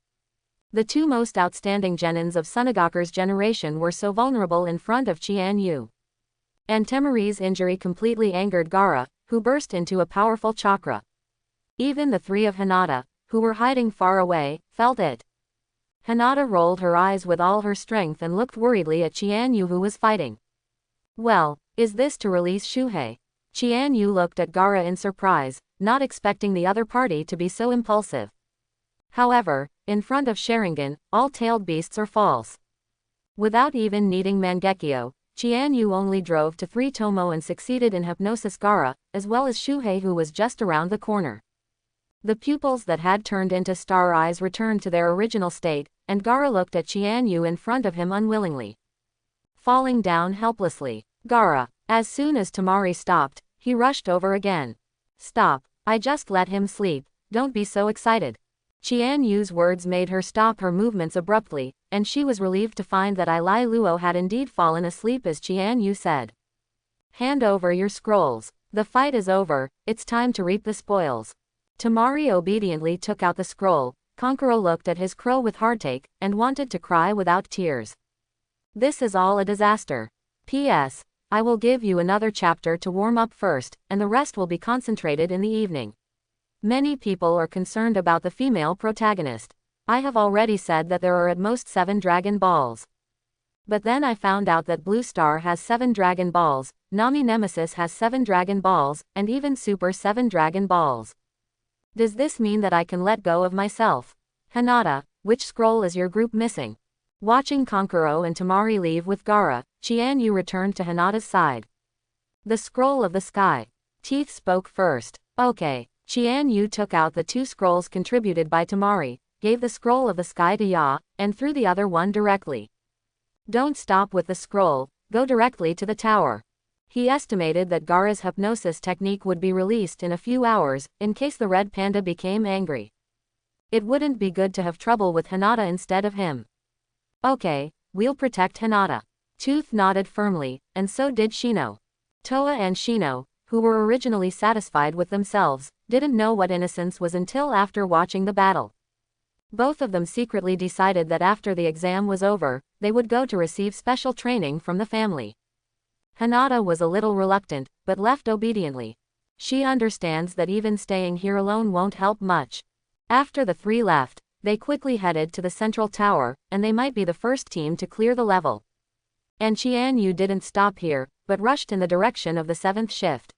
The two most outstanding genins of Tsunagakure's generation were so vulnerable in front of Chianyu. And Temari's injury completely angered Gaara, who burst into a powerful chakra. Even the three of Hinata, who were hiding far away, felt it. Hinata rolled her eyes with all her strength and looked worriedly at Chianyu who was fighting. Well, is this to release Shuhei? Chianyu looked at Gaara in surprise, not expecting the other party to be so impulsive. However, in front of Sharingan, all tailed beasts are false. Without even needing Mangekyo, Chianyu only drove to 3 Tomo and succeeded in Hypnosis Gaara, as well as Shuhei who was just around the corner. The pupils that had turned into star eyes returned to their original state, and Gaara looked at Chianyu in front of him unwillingly. Falling down helplessly. Gaara. As soon as Temari stopped, he rushed over again. Stop, I just let him sleep, don't be so excited. Chianyu's words made her stop her movements abruptly, and she was relieved to find that Lai Luo had indeed fallen asleep as Chianyu said. Hand over your scrolls. The fight is over, it's time to reap the spoils. Temari obediently took out the scroll. Kankuro looked at his crow with heartache, and wanted to cry without tears. This is all a disaster. P.S. I will give you another chapter to warm up first, and the rest will be concentrated in the evening. Many people are concerned about the female protagonist. I have already said that there are at most 7 Dragon Balls. But then I found out that Blue Star has 7 Dragon Balls, Nami Nemesis has 7 Dragon Balls, and even Super 7 Dragon Balls. Does this mean that I can let go of myself? Hinata, which scroll is your group missing? Watching Kankuro and Temari leave with Gaara, Chianyu returned to Hinata's side. The scroll of the sky. Teeth spoke first. Okay. Chianyu took out the 2 scrolls contributed by Temari, gave the scroll of the sky to Ya, and threw the other one directly. Don't stop with the scroll, go directly to the tower. He estimated that Gaara's hypnosis technique would be released in a few hours, in case the red panda became angry. It wouldn't be good to have trouble with Hinata instead of him. Okay, we'll protect Hinata. Tooth nodded firmly, and so did Shino. Toa and Shino, who were originally satisfied with themselves, didn't know what innocence was until after watching the battle. Both of them secretly decided that after the exam was over, they would go to receive special training from the family. Hinata was a little reluctant, but left obediently. She understands that even staying here alone won't help much. After the 3 left, they quickly headed to the central tower, and they might be the first team to clear the level. And Chianyu didn't stop here, but rushed in the direction of the 7th shift.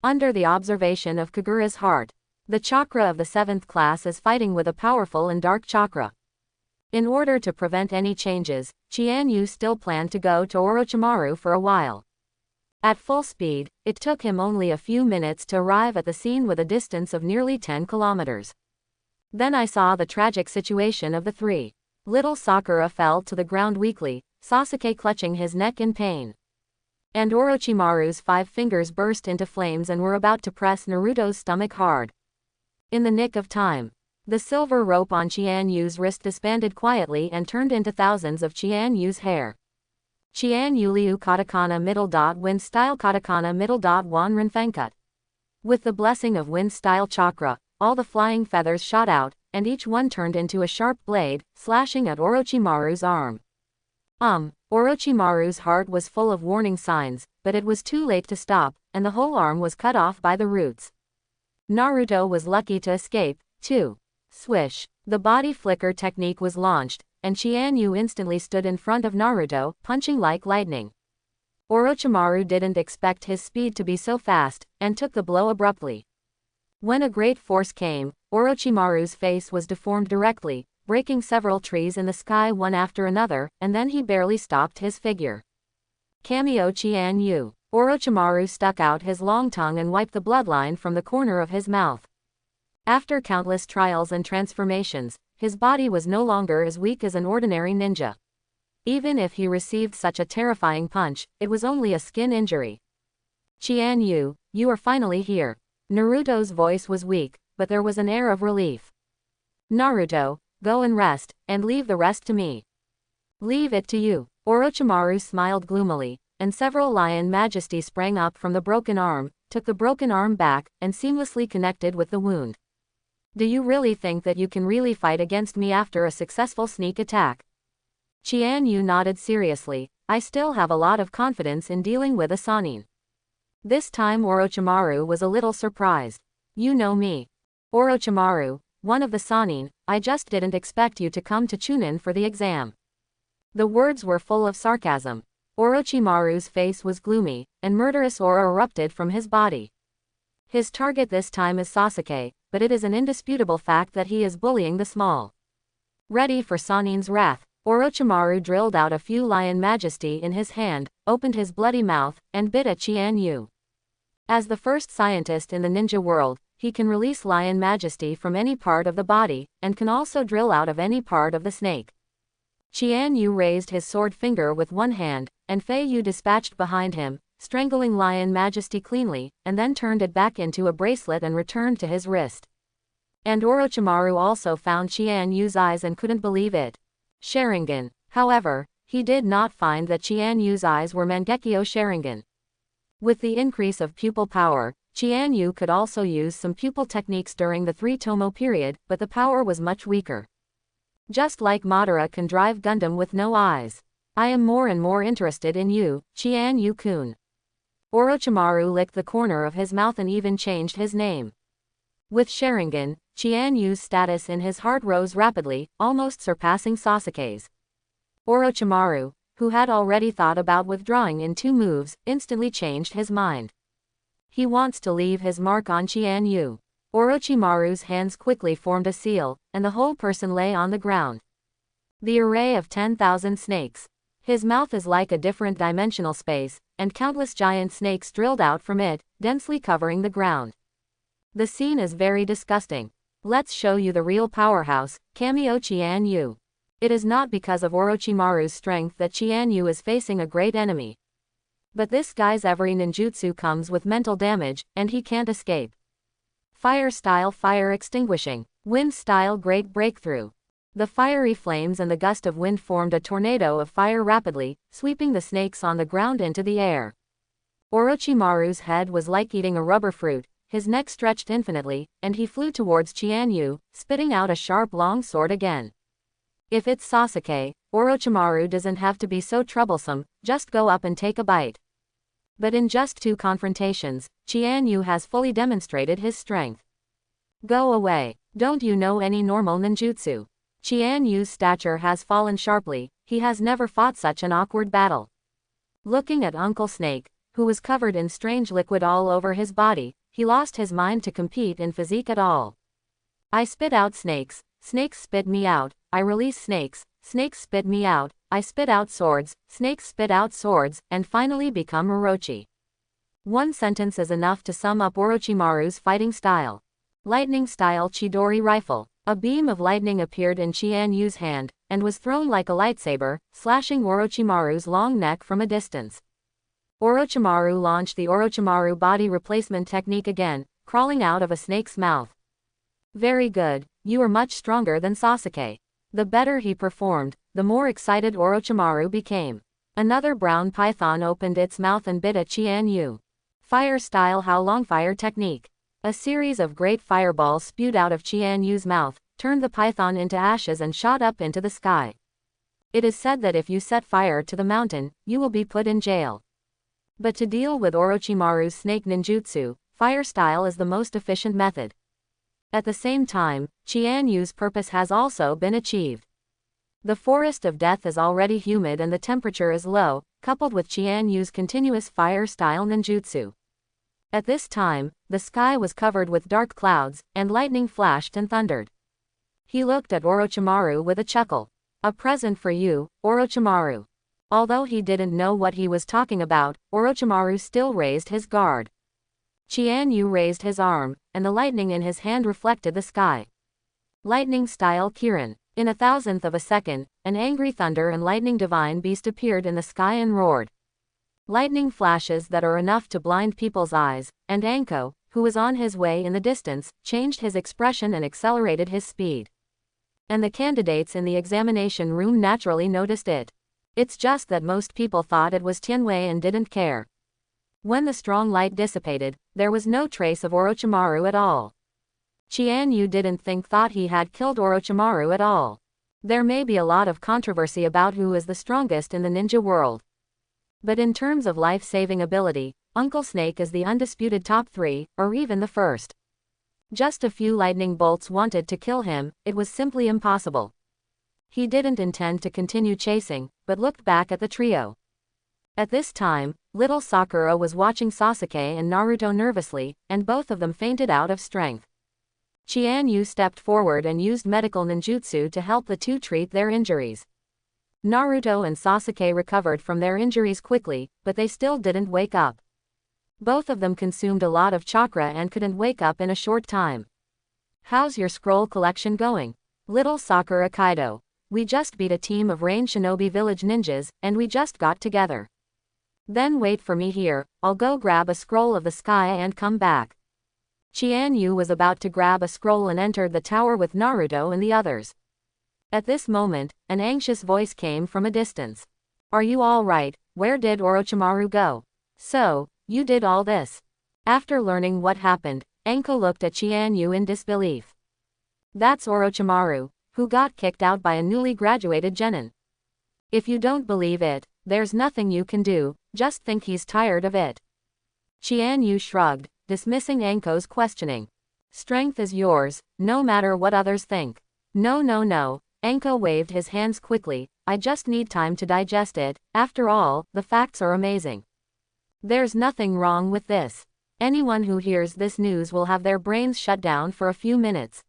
Under the observation of Kagura's heart, the chakra of the 7th class is fighting with a powerful and dark chakra. In order to prevent any changes, Chianyu still planned to go to Orochimaru for a while. At full speed, it took him only a few minutes to arrive at the scene with a distance of nearly 10 kilometers. Then I saw the tragic situation of the 3. Little Sakura fell to the ground weakly, Sasuke clutching his neck in pain. And Orochimaru's 5 fingers burst into flames and were about to press Naruto's stomach hard. In the nick of time, the silver rope on Chianyu's wrist disbanded quietly and turned into thousands of Chianyu's hair. Chianyu Liu Katakana middle dot wind style Katakana middle dot Wan Renfencut. With the blessing of wind style chakra, all the flying feathers shot out, and each one turned into a sharp blade, slashing at Orochimaru's arm. Orochimaru's heart was full of warning signs, but it was too late to stop, and the whole arm was cut off by the roots. Naruto was lucky to escape, too. Swish. The body flicker technique was launched, and Chianu instantly stood in front of Naruto, punching like lightning. Orochimaru didn't expect his speed to be so fast, and took the blow abruptly. When a great force came, Orochimaru's face was deformed directly, breaking several trees in the sky one after another, and then he barely stopped his figure. Cameo Chianu. Orochimaru stuck out his long tongue and wiped the bloodline from the corner of his mouth. After countless trials and transformations, his body was no longer as weak as an ordinary ninja. Even if he received such a terrifying punch, it was only a skin injury. Chianu, you are finally here. Naruto's voice was weak, but there was an air of relief. Naruto, go and rest, and leave the rest to me. Leave it to you. Orochimaru smiled gloomily, and several lion majesty sprang up from the broken arm, took the broken arm back, and seamlessly connected with the wound. Do you really think that you can really fight against me after a successful sneak attack? Chianu nodded seriously. I still have a lot of confidence in dealing with a Sannin. This time Orochimaru was a little surprised. You know me. Orochimaru, one of the Sannin, I just didn't expect you to come to Chunin for the exam. The words were full of sarcasm. Orochimaru's face was gloomy, and murderous aura erupted from his body. His target this time is Sasuke, but it is an indisputable fact that he is bullying the small. Ready for Sannin's wrath, Orochimaru drilled out a few lion majesty in his hand, opened his bloody mouth, and bit at Chianu. As the first scientist in the ninja world, he can release lion majesty from any part of the body, and can also drill out of any part of the snake. Chianu raised his sword finger with one hand, and Feiyu dispatched behind him, strangling lion majesty cleanly, and then turned it back into a bracelet and returned to his wrist. And Orochimaru also found Chianyu's eyes and couldn't believe it. Sharingan. However, he did not find that Chianyu's eyes were Mangekyo Sharingan. With the increase of pupil power, Chianu could also use some pupil techniques during the 3-tomo period, but the power was much weaker. Just like Madara can drive Gundam with no eyes. I am more and more interested in you, Chianu-kun. Orochimaru licked the corner of his mouth and even changed his name. With Sharingan, Chianyu's status in his heart rose rapidly, almost surpassing Sasuke's. Orochimaru, who had already thought about withdrawing in 2 moves, instantly changed his mind. He wants to leave his mark on Chianu. Orochimaru's hands quickly formed a seal, and the whole person lay on the ground. The array of 10,000 snakes. His mouth is like a different dimensional space, and countless giant snakes drilled out from it, densely covering the ground. The scene is very disgusting. Let's show you the real powerhouse, Cameo Chianu. It is not because of Orochimaru's strength that Chianu is facing a great enemy. But this guy's every ninjutsu comes with mental damage, and he can't escape. Fire style fire extinguishing. Wind style great breakthrough. The fiery flames and the gust of wind formed a tornado of fire rapidly, sweeping the snakes on the ground into the air. Orochimaru's head was like eating a rubber fruit, his neck stretched infinitely, and he flew towards Chianu, spitting out a sharp long sword again. If it's Sasuke, Orochimaru doesn't have to be so troublesome, just go up and take a bite. But in just 2 confrontations, Chianu has fully demonstrated his strength. Go away. Don't you know any normal ninjutsu? Chianyu's stature has fallen sharply, he has never fought such an awkward battle. Looking at Uncle Snake, who was covered in strange liquid all over his body, he lost his mind to compete in physique at all. I spit out snakes, snakes spit me out, I release snakes, snakes spit me out, I spit out swords, snakes spit out swords, and finally become Orochi. One sentence is enough to sum up Orochimaru's fighting style. Lightning style Chidori rifle. A beam of lightning appeared in Chianyu's hand, and was thrown like a lightsaber, slashing Orochimaru's long neck from a distance. Orochimaru launched the Orochimaru body replacement technique again, crawling out of a snake's mouth. Very good, you are much stronger than Sasuke. The better he performed, the more excited Orochimaru became. Another brown python opened its mouth and bit at Chianu. Fire style How Long Fire technique. A series of great fireballs spewed out of Chianyu's mouth, turned the python into ashes and shot up into the sky. It is said that if you set fire to the mountain, you will be put in jail. But to deal with Orochimaru's snake ninjutsu, fire style is the most efficient method. At the same time, Chianyu's purpose has also been achieved. The forest of death is already humid and the temperature is low, coupled with Chianyu's continuous fire style ninjutsu. At this time, the sky was covered with dark clouds, and lightning flashed and thundered. He looked at Orochimaru with a chuckle. A present for you, Orochimaru. Although he didn't know what he was talking about, Orochimaru still raised his guard. Chianu raised his arm, and the lightning in his hand reflected the sky. Lightning style Kirin. In a thousandth of a second, an angry thunder and lightning divine beast appeared in the sky and roared. Lightning flashes that are enough to blind people's eyes, and Anko, who was on his way in the distance, changed his expression and accelerated his speed. And the candidates in the examination room naturally noticed it. It's just that most people thought it was Tianwei and didn't care. When the strong light dissipated, there was no trace of Orochimaru at all. Chianu didn't thought he had killed Orochimaru at all. There may be a lot of controversy about who is the strongest in the ninja world. But in terms of life-saving ability, Uncle Snake is the undisputed top 3, or even the first. Just a few lightning bolts wanted to kill him, it was simply impossible. He didn't intend to continue chasing, but looked back at the trio. At this time, little Sakura was watching Sasuke and Naruto nervously, and both of them fainted out of strength. Chianu stepped forward and used medical ninjutsu to help the two treat their injuries. Naruto and Sasuke recovered from their injuries quickly, but they still didn't wake up. Both of them consumed a lot of chakra and couldn't wake up in a short time. How's your scroll collection going? Little Sakura Kaido. We just beat a team of Rain Shinobi Village ninjas, and we just got together. Then wait for me here, I'll go grab a scroll of the sky and come back. Chianu was about to grab a scroll and entered the tower with Naruto and the others. At this moment, an anxious voice came from a distance. Are you all right? Where did Orochimaru go? So, you did all this. After learning what happened, Anko looked at Chianu in disbelief. That's Orochimaru, who got kicked out by a newly graduated genin. If you don't believe it, there's nothing you can do, just think he's tired of it. Chianu shrugged, dismissing Anko's questioning. Strength is yours, no matter what others think. No. Anko waved his hands quickly, I just need time to digest it, after all, the facts are amazing. There's nothing wrong with this. Anyone who hears this news will have their brains shut down for a few minutes.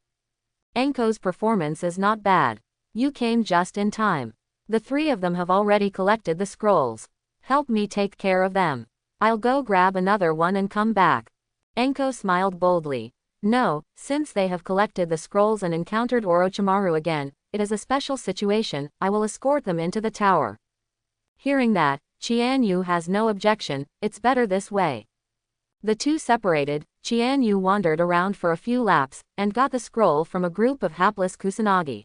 Anko's performance is not bad. You came just in time. The three of them have already collected the scrolls. Help me take care of them. I'll go grab another one and come back. Anko smiled boldly. No, since they have collected the scrolls and encountered Orochimaru again, it is a special situation, I will escort them into the tower. Hearing that, Chianu has no objection, it's better this way. The two separated, Chianu wandered around for a few laps, and got the scroll from a group of hapless Kusanagi.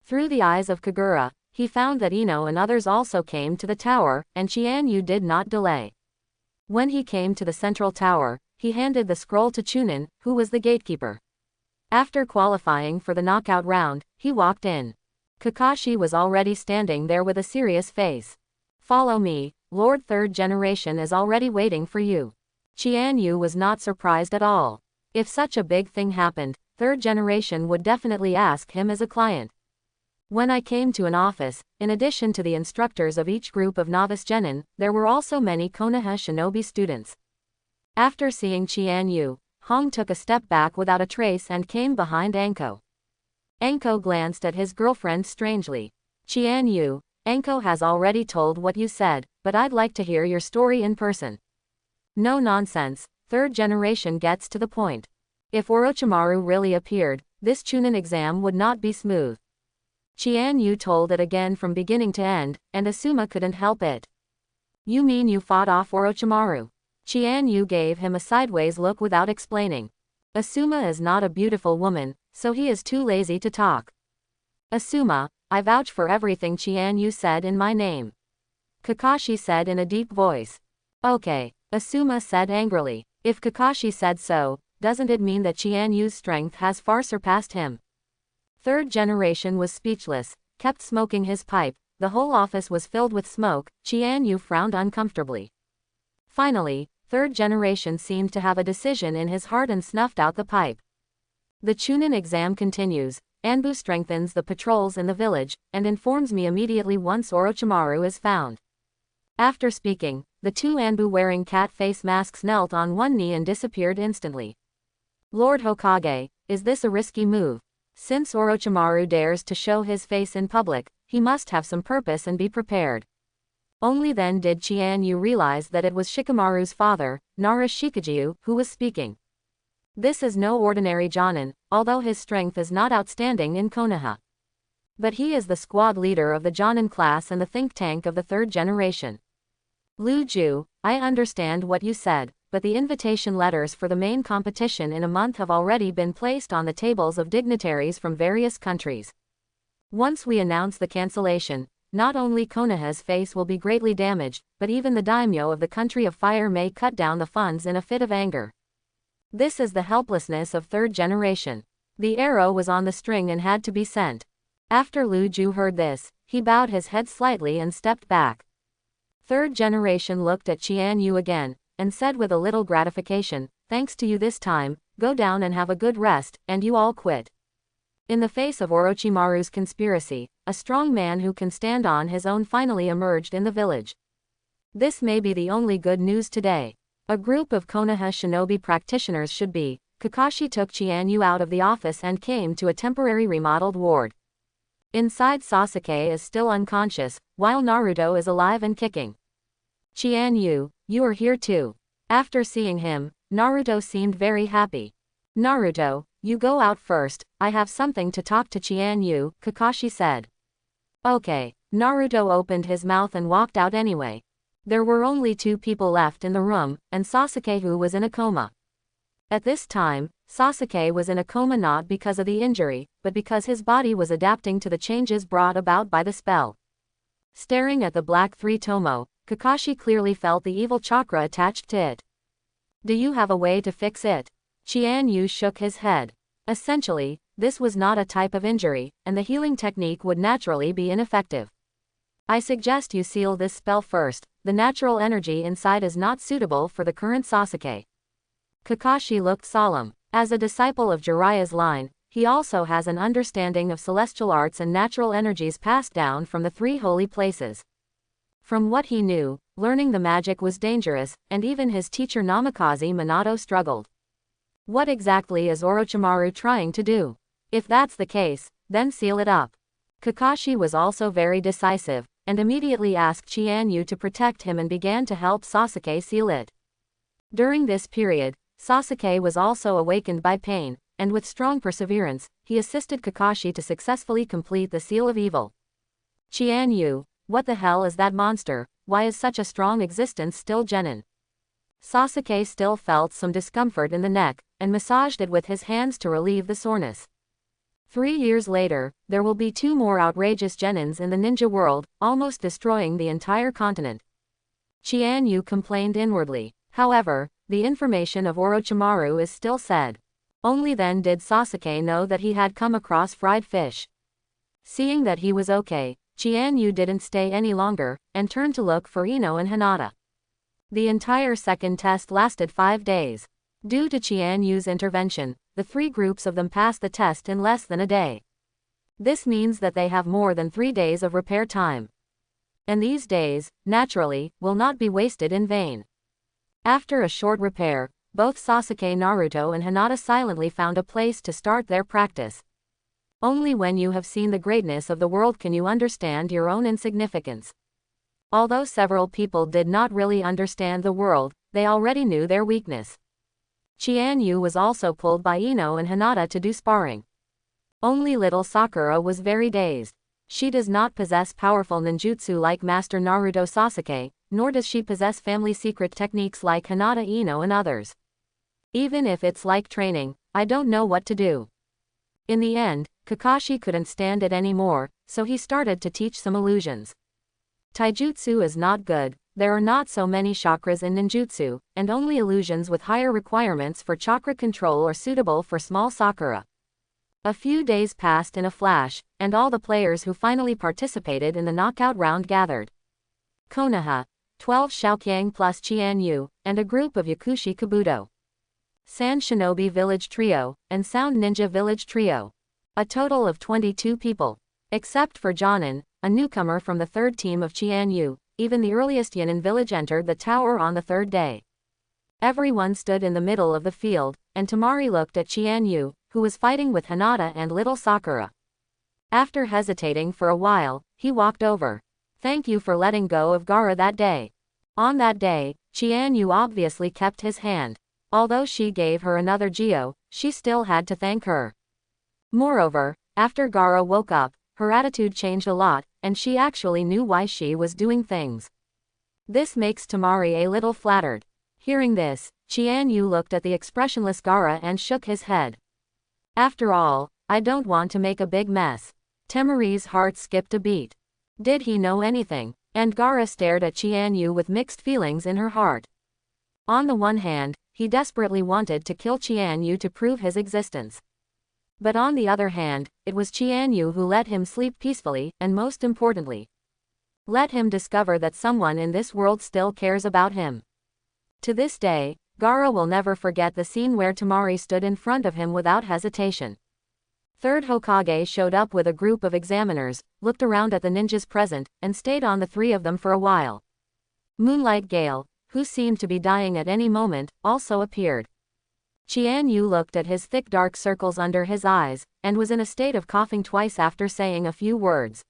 Through the eyes of Kagura, he found that Ino and others also came to the tower, and Chianu did not delay. When he came to the central tower, he handed the scroll to Chunin, who was the gatekeeper. After qualifying for the knockout round, he walked in. Kakashi was already standing there with a serious face. Follow me, Lord Third Generation is already waiting for you. Chianu was not surprised at all. If such a big thing happened, Third Generation would definitely ask him as a client. When I came to an office, in addition to the instructors of each group of novice genin, there were also many Konoha shinobi students. After seeing Chianu, Hong took a step back without a trace and came behind Anko. Anko glanced at his girlfriend strangely. Chianu, Anko has already told what you said, but I'd like to hear your story in person. No nonsense, Third Generation gets to the point. If Orochimaru really appeared, this Chunin exam would not be smooth. Chianu told it again from beginning to end, and Asuma couldn't help it. You mean you fought off Orochimaru? Chianu gave him a sideways look without explaining. Asuma is not a beautiful woman, so he is too lazy to talk. Asuma, I vouch for everything Chianu said in my name. Kakashi said in a deep voice. Okay, Asuma said angrily. If Kakashi said so, doesn't it mean that Chianyu's strength has far surpassed him? Third Generation was speechless, kept smoking his pipe, the whole office was filled with smoke. Chianu frowned uncomfortably. Finally, third generation seemed to have a decision in his heart and snuffed out the pipe. The Chunin exam continues. Anbu strengthens the patrols in the village, and informs me immediately once Orochimaru is found. After speaking, the two Anbu wearing cat face masks knelt on one knee and disappeared instantly. Lord Hokage, is this a risky move? Since Orochimaru dares to show his face in public, he must have some purpose and be prepared. Only then did Chianu realize that it was Shikamaru's father, Nara Shikajiju, who was speaking. This is no ordinary Jonin, although his strength is not outstanding in Konoha. But he is the squad leader of the Jonin class and the think tank of the third generation. Lu Ju, I understand what you said, but the invitation letters for the main competition in a month have already been placed on the tables of dignitaries from various countries. Once we announce the cancellation, not only Konoha's face will be greatly damaged, but even the daimyo of the country of fire may cut down the funds in a fit of anger. This is the helplessness of third generation. The arrow was on the string and had to be sent. After Lu Ju heard this, he bowed his head slightly and stepped back. Third generation looked at Chianu again, and said with a little gratification, thanks to you this time, go down and have a good rest, and you all quit. In the face of Orochimaru's conspiracy, a strong man who can stand on his own finally emerged in the village. This may be the only good news today. A group of Konoha shinobi practitioners should be. Kakashi took Chianu out of the office and came to a temporary remodeled ward. Inside, Sasuke is still unconscious, while Naruto is alive and kicking. Chianu, you are here too. After seeing him, Naruto seemed very happy. Naruto, you go out first, I have something to talk to Chianu, Kakashi said. Okay. Naruto opened his mouth and walked out anyway. There were only two people left in the room, and Sasuke, who was in a coma. At this time, Sasuke was in a coma not because of the injury, but because his body was adapting to the changes brought about by the spell. Staring at the black three-tomo, Kakashi clearly felt the evil chakra attached to it. Do you have a way to fix it? Chianu shook his head. Essentially, this was not a type of injury, and the healing technique would naturally be ineffective. I suggest you seal this spell first. The natural energy inside is not suitable for the current Sasuke. Kakashi looked solemn. As a disciple of Jiraiya's line, he also has an understanding of celestial arts and natural energies passed down from the three holy places. From what he knew, learning the magic was dangerous, and even his teacher Namikaze Minato struggled. What exactly is Orochimaru trying to do? If that's the case, then seal it up. Kakashi was also very decisive, and immediately asked Chianu to protect him and began to help Sasuke seal it. During this period, Sasuke was also awakened by pain, and with strong perseverance, he assisted Kakashi to successfully complete the seal of evil. Chianu, what the hell is that monster? Why is such a strong existence still genin? Sasuke still felt some discomfort in the neck, and massaged it with his hands to relieve the soreness. 3 years later, there will be 2 more outrageous genins in the ninja world, almost destroying the entire continent. Chianu complained inwardly. However, the information of Orochimaru is still said. Only then did Sasuke know that he had come across fried fish. Seeing that he was okay, Chianu didn't stay any longer, and turned to look for Ino and Hinata. The entire second test lasted 5 days. Due to Chianu's intervention, the 3 groups of them passed the test in less than a day. This means that they have more than 3 days of repair time. And these days, naturally, will not be wasted in vain. After a short repair, both Sasuke, Naruto and Hinata silently found a place to start their practice. Only when you have seen the greatness of the world can you understand your own insignificance. Although several people did not really understand the world, they already knew their weakness. Chianu was also pulled by Ino and Hinata to do sparring. Only little Sakura was very dazed. She does not possess powerful ninjutsu like Master Naruto Sasuke, nor does she possess family secret techniques like Hinata, Ino and others. Even if it's like training, I don't know what to do. In the end, Kakashi couldn't stand it anymore, so he started to teach some illusions. Taijutsu is not good, there are not so many chakras in ninjutsu, and only illusions with higher requirements for chakra control are suitable for small Sakura. A few days passed in a flash, and all the players who finally participated in the knockout round gathered. Konoha, 12 Xiaoqiang plus Chianu, and a group of Yakushi Kabuto. Sand Shinobi Village Trio, and Sound Ninja Village Trio. A total of 22 people. Except for Jonin, a newcomer from the third team of Chianu, even the earliest Yunin village entered the tower on the third day. Everyone stood in the middle of the field, and Temari looked at Chianu, who was fighting with Hinata and little Sakura. After hesitating for a while, he walked over. Thank you for letting go of Gaara that day. On that day, Chianu obviously kept his hand. Although she gave her another Geo, she still had to thank her. Moreover, after Gaara woke up, her attitude changed a lot, and she actually knew why she was doing things. This makes Temari a little flattered. Hearing this, Chianu looked at the expressionless Gaara and shook his head. After all, I don't want to make a big mess. Temari's heart skipped a beat. Did he know anything? And Gaara stared at Chianu with mixed feelings in her heart. On the one hand, he desperately wanted to kill Chianu to prove his existence. But on the other hand, it was Chianu who let him sleep peacefully, and most importantly, let him discover that someone in this world still cares about him. To this day, Gaara will never forget the scene where Temari stood in front of him without hesitation. Third Hokage showed up with a group of examiners, looked around at the ninjas present, and stayed on the three of them for a while. Moonlight Gale, who seemed to be dying at any moment, also appeared. Chianu looked at his thick dark circles under his eyes, and was in a state of coughing twice after saying a few words.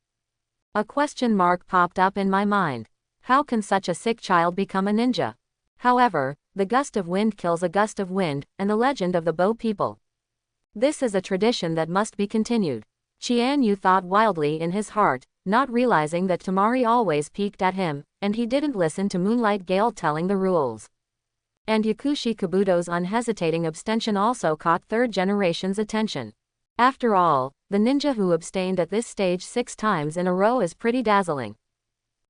A question mark popped up in my mind. How can such a sick child become a ninja? However, the gust of wind kills a gust of wind, and the legend of the bow people. This is a tradition that must be continued. Chianu thought wildly in his heart, not realizing that Temari always peeked at him, and he didn't listen to Moonlight Gale telling the rules. And Yakushi Kabuto's unhesitating abstention also caught third generation's attention. After all, the ninja who abstained at this stage 6 times in a row is pretty dazzling.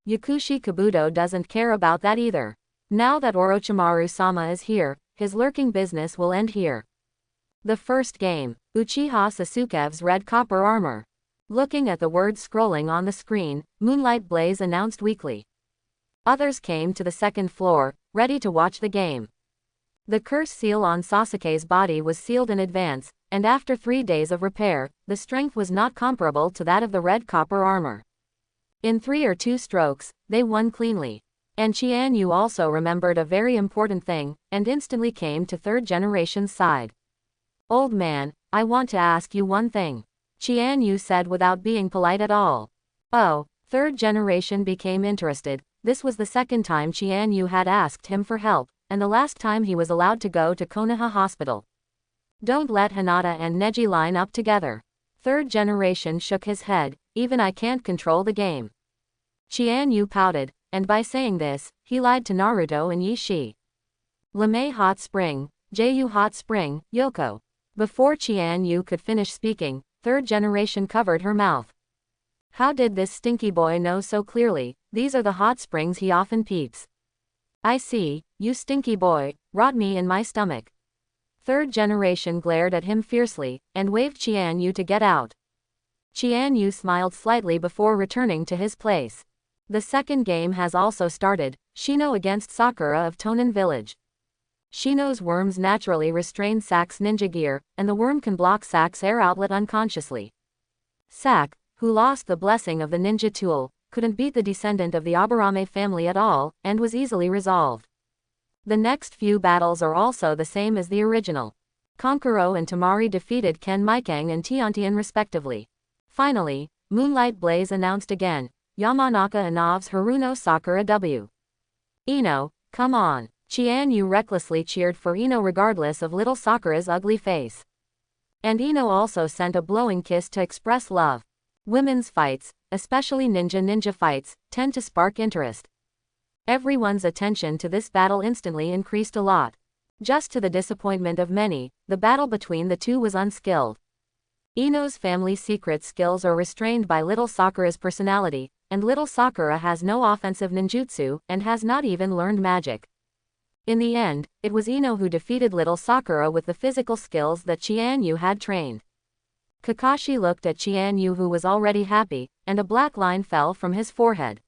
Yakushi Kabuto doesn't care about that either. Now that Orochimaru-sama is here, his lurking business will end here. The first game, Uchiha Sasuke's red copper armor. Looking at the words scrolling on the screen, Moonlight Blaze announced weakly. Others came to the second floor, ready to watch the game. The curse seal on Sasuke's body was sealed in advance, and after 3 days of repair, the strength was not comparable to that of the red copper armor. In 3 or 2 strokes, they won cleanly. And Chianu also remembered a very important thing, and instantly came to third generation's side. Old man, I want to ask you one thing. Chianu said without being polite at all. Oh, third generation became interested. This was the second time Chianu had asked him for help, and the last time he was allowed to go to Konoha Hospital. Don't let Hinata and Neji line up together. Third generation shook his head, even I can't control the game. Chianu pouted, and by saying this, he lied to Naruto and Yi-Shi. Lemay Hot Spring, Ju Hot Spring, Yoko. Before Chianu could finish speaking, third generation covered her mouth. How did this stinky boy know so clearly? These are the hot springs he often peeps. I see, you stinky boy, rot me in my stomach. Third generation glared at him fiercely, and waved Chianu to get out. Chianu smiled slightly before returning to his place. The second game has also started, Shino against Sakura of Tonin Village. Shino's worms naturally restrain Sak's ninja gear, and the worm can block Sak's air outlet unconsciously. Sak, who lost the blessing of the ninja tool, couldn't beat the descendant of the Aburame family at all, and was easily resolved. The next few battles are also the same as the original. Konkuro and Temari defeated Ken Maikang and Tiantian respectively. Finally, Moonlight Blaze announced again, Yamanaka Inav's Haruno Sakura W. Ino, come on. Chianu recklessly cheered for Ino regardless of little Sakura's ugly face. And Ino also sent a blowing kiss to express love. Women's fights, especially ninja fights, tend to spark interest. Everyone's attention to this battle instantly increased a lot. Just to the disappointment of many, the battle between the two was unskilled. Ino's family secret skills are restrained by little Sakura's personality, and little Sakura has no offensive ninjutsu, and has not even learned magic. In the end, it was Ino who defeated little Sakura with the physical skills that Chianu had trained. Kakashi looked at Chianu, who was already happy, and a black line fell from his forehead.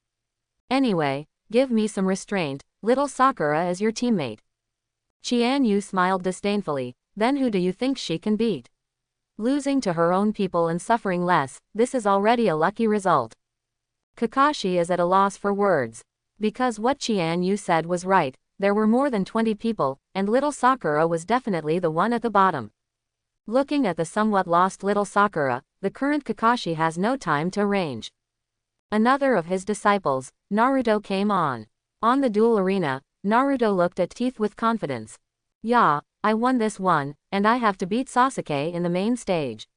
Anyway, give me some restraint, little Sakura is your teammate. Chianu smiled disdainfully, then who do you think she can beat? Losing to her own people and suffering less, this is already a lucky result. Kakashi is at a loss for words. Because what Chianu said was right, there were more than 20 people, and little Sakura was definitely the one at the bottom. Looking at the somewhat lost little Sakura, the current Kakashi has no time to arrange. Another of his disciples, Naruto, came on. On the duel arena, Naruto looked at Teeth with confidence. Yeah, I won this one, and I have to beat Sasuke in the main stage.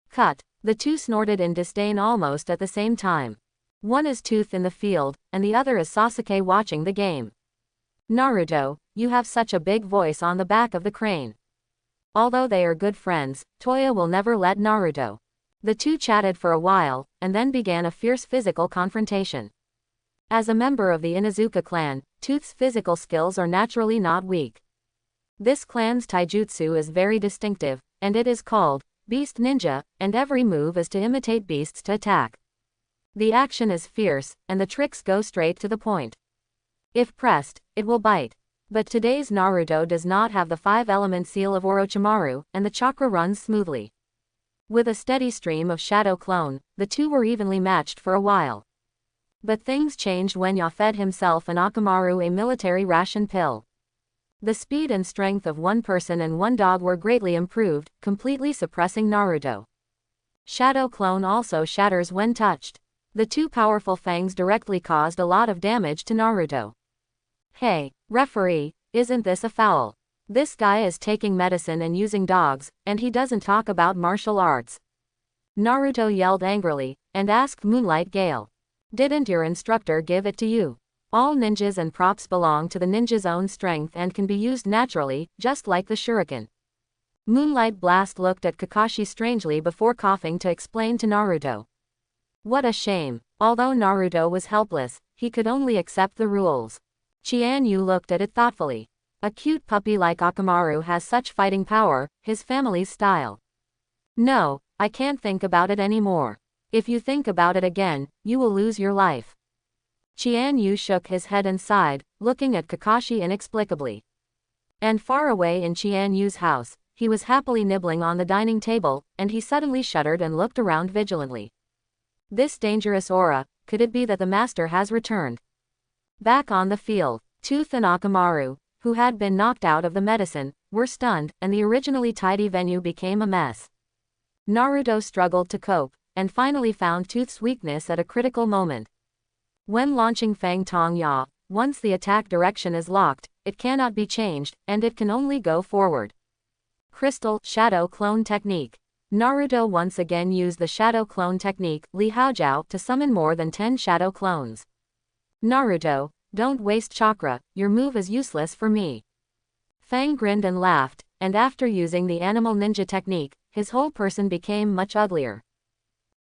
Cut. The two snorted in disdain almost at the same time. One is Tooth in the field, and the other is Sasuke watching the game. Naruto, you have such a big voice on the back of the crane. Although they are good friends, Toya will never let Naruto. The two chatted for a while, and then began a fierce physical confrontation. As a member of the Inuzuka clan, Tooth's physical skills are naturally not weak. This clan's taijutsu is very distinctive, and it is called Beast Ninja, and every move is to imitate beasts to attack. The action is fierce, and the tricks go straight to the point. If pressed, it will bite. But today's Naruto does not have the 5-element seal of Orochimaru, and the chakra runs smoothly. With a steady stream of shadow clone, the two were evenly matched for a while. But things changed when Ya fed himself and Akamaru a military ration pill. The speed and strength of one person and one dog were greatly improved, completely suppressing Naruto. Shadow clone also shatters when touched. The two powerful fangs directly caused a lot of damage to Naruto. Hey, referee, isn't this a foul? This guy is taking medicine and using dogs, and he doesn't talk about martial arts. Naruto yelled angrily, and asked Moonlight Gale. Didn't your instructor give it to you? All ninjas and props belong to the ninja's own strength and can be used naturally, just like the shuriken. Moonlight Blast looked at Kakashi strangely before coughing to explain to Naruto. What a shame. Although Naruto was helpless, he could only accept the rules. Chianu looked at it thoughtfully. A cute puppy like Akamaru has such fighting power, his family's style. No, I can't think about it anymore. If you think about it again, you will lose your life. Chianu shook his head and sighed, looking at Kakashi inexplicably. And far away in Chianu's house, he was happily nibbling on the dining table, and he suddenly shuddered and looked around vigilantly. This dangerous aura, could it be that the master has returned? Back on the field, Tooth and Akamaru, who had been knocked out of the medicine, were stunned, and the originally tidy venue became a mess. Naruto struggled to cope, and finally found Tooth's weakness at a critical moment. When launching Fang Tong Ya, once the attack direction is locked, it cannot be changed, and it can only go forward. Crystal Shadow Clone Technique. Naruto once again used the Shadow Clone Technique, Li Haojiao, to summon more than 10 shadow clones. Naruto, don't waste chakra, your move is useless for me. Fang grinned and laughed, and after using the animal ninja technique, his whole person became much uglier.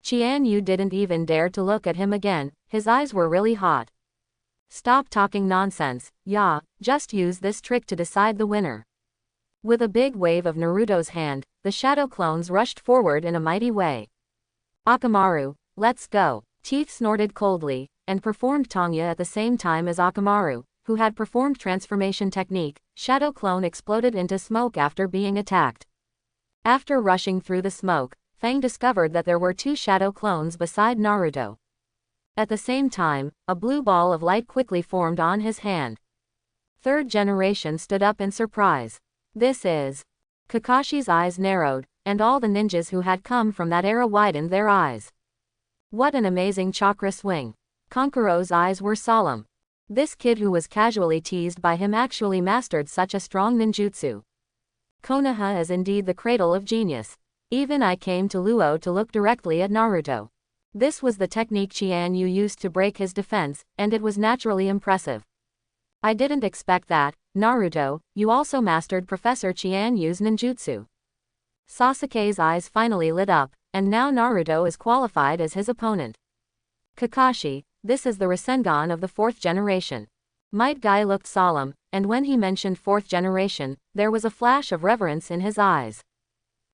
Chianu didn't even dare to look at him again, his eyes were really hot. Stop talking nonsense, Ya, just use this trick to decide the winner. With a big wave of Naruto's hand, the shadow clones rushed forward in a mighty way. Akamaru, let's go. Teeth snorted coldly, and performed Tongya at the same time as Akamaru, who had performed transformation technique. Shadow clone exploded into smoke after being attacked. After rushing through the smoke, Fang discovered that there were 2 shadow clones beside Naruto. At the same time, a blue ball of light quickly formed on his hand. Third generation stood up in surprise. This is... Kakashi's eyes narrowed, and all the ninjas who had come from that era widened their eyes. What an amazing chakra swing. Kankuro's eyes were solemn. This kid who was casually teased by him actually mastered such a strong ninjutsu. Konoha is indeed the cradle of genius. Even I came to Luo to look directly at Naruto. This was the technique Chianu used to break his defense, and it was naturally impressive. I didn't expect that. Naruto, you also mastered Professor Chianyu's ninjutsu. Sasuke's eyes finally lit up, and now Naruto is qualified as his opponent. Kakashi, this is the Rasengan of the 4th generation. Might Guy looked solemn, and when he mentioned 4th generation, there was a flash of reverence in his eyes.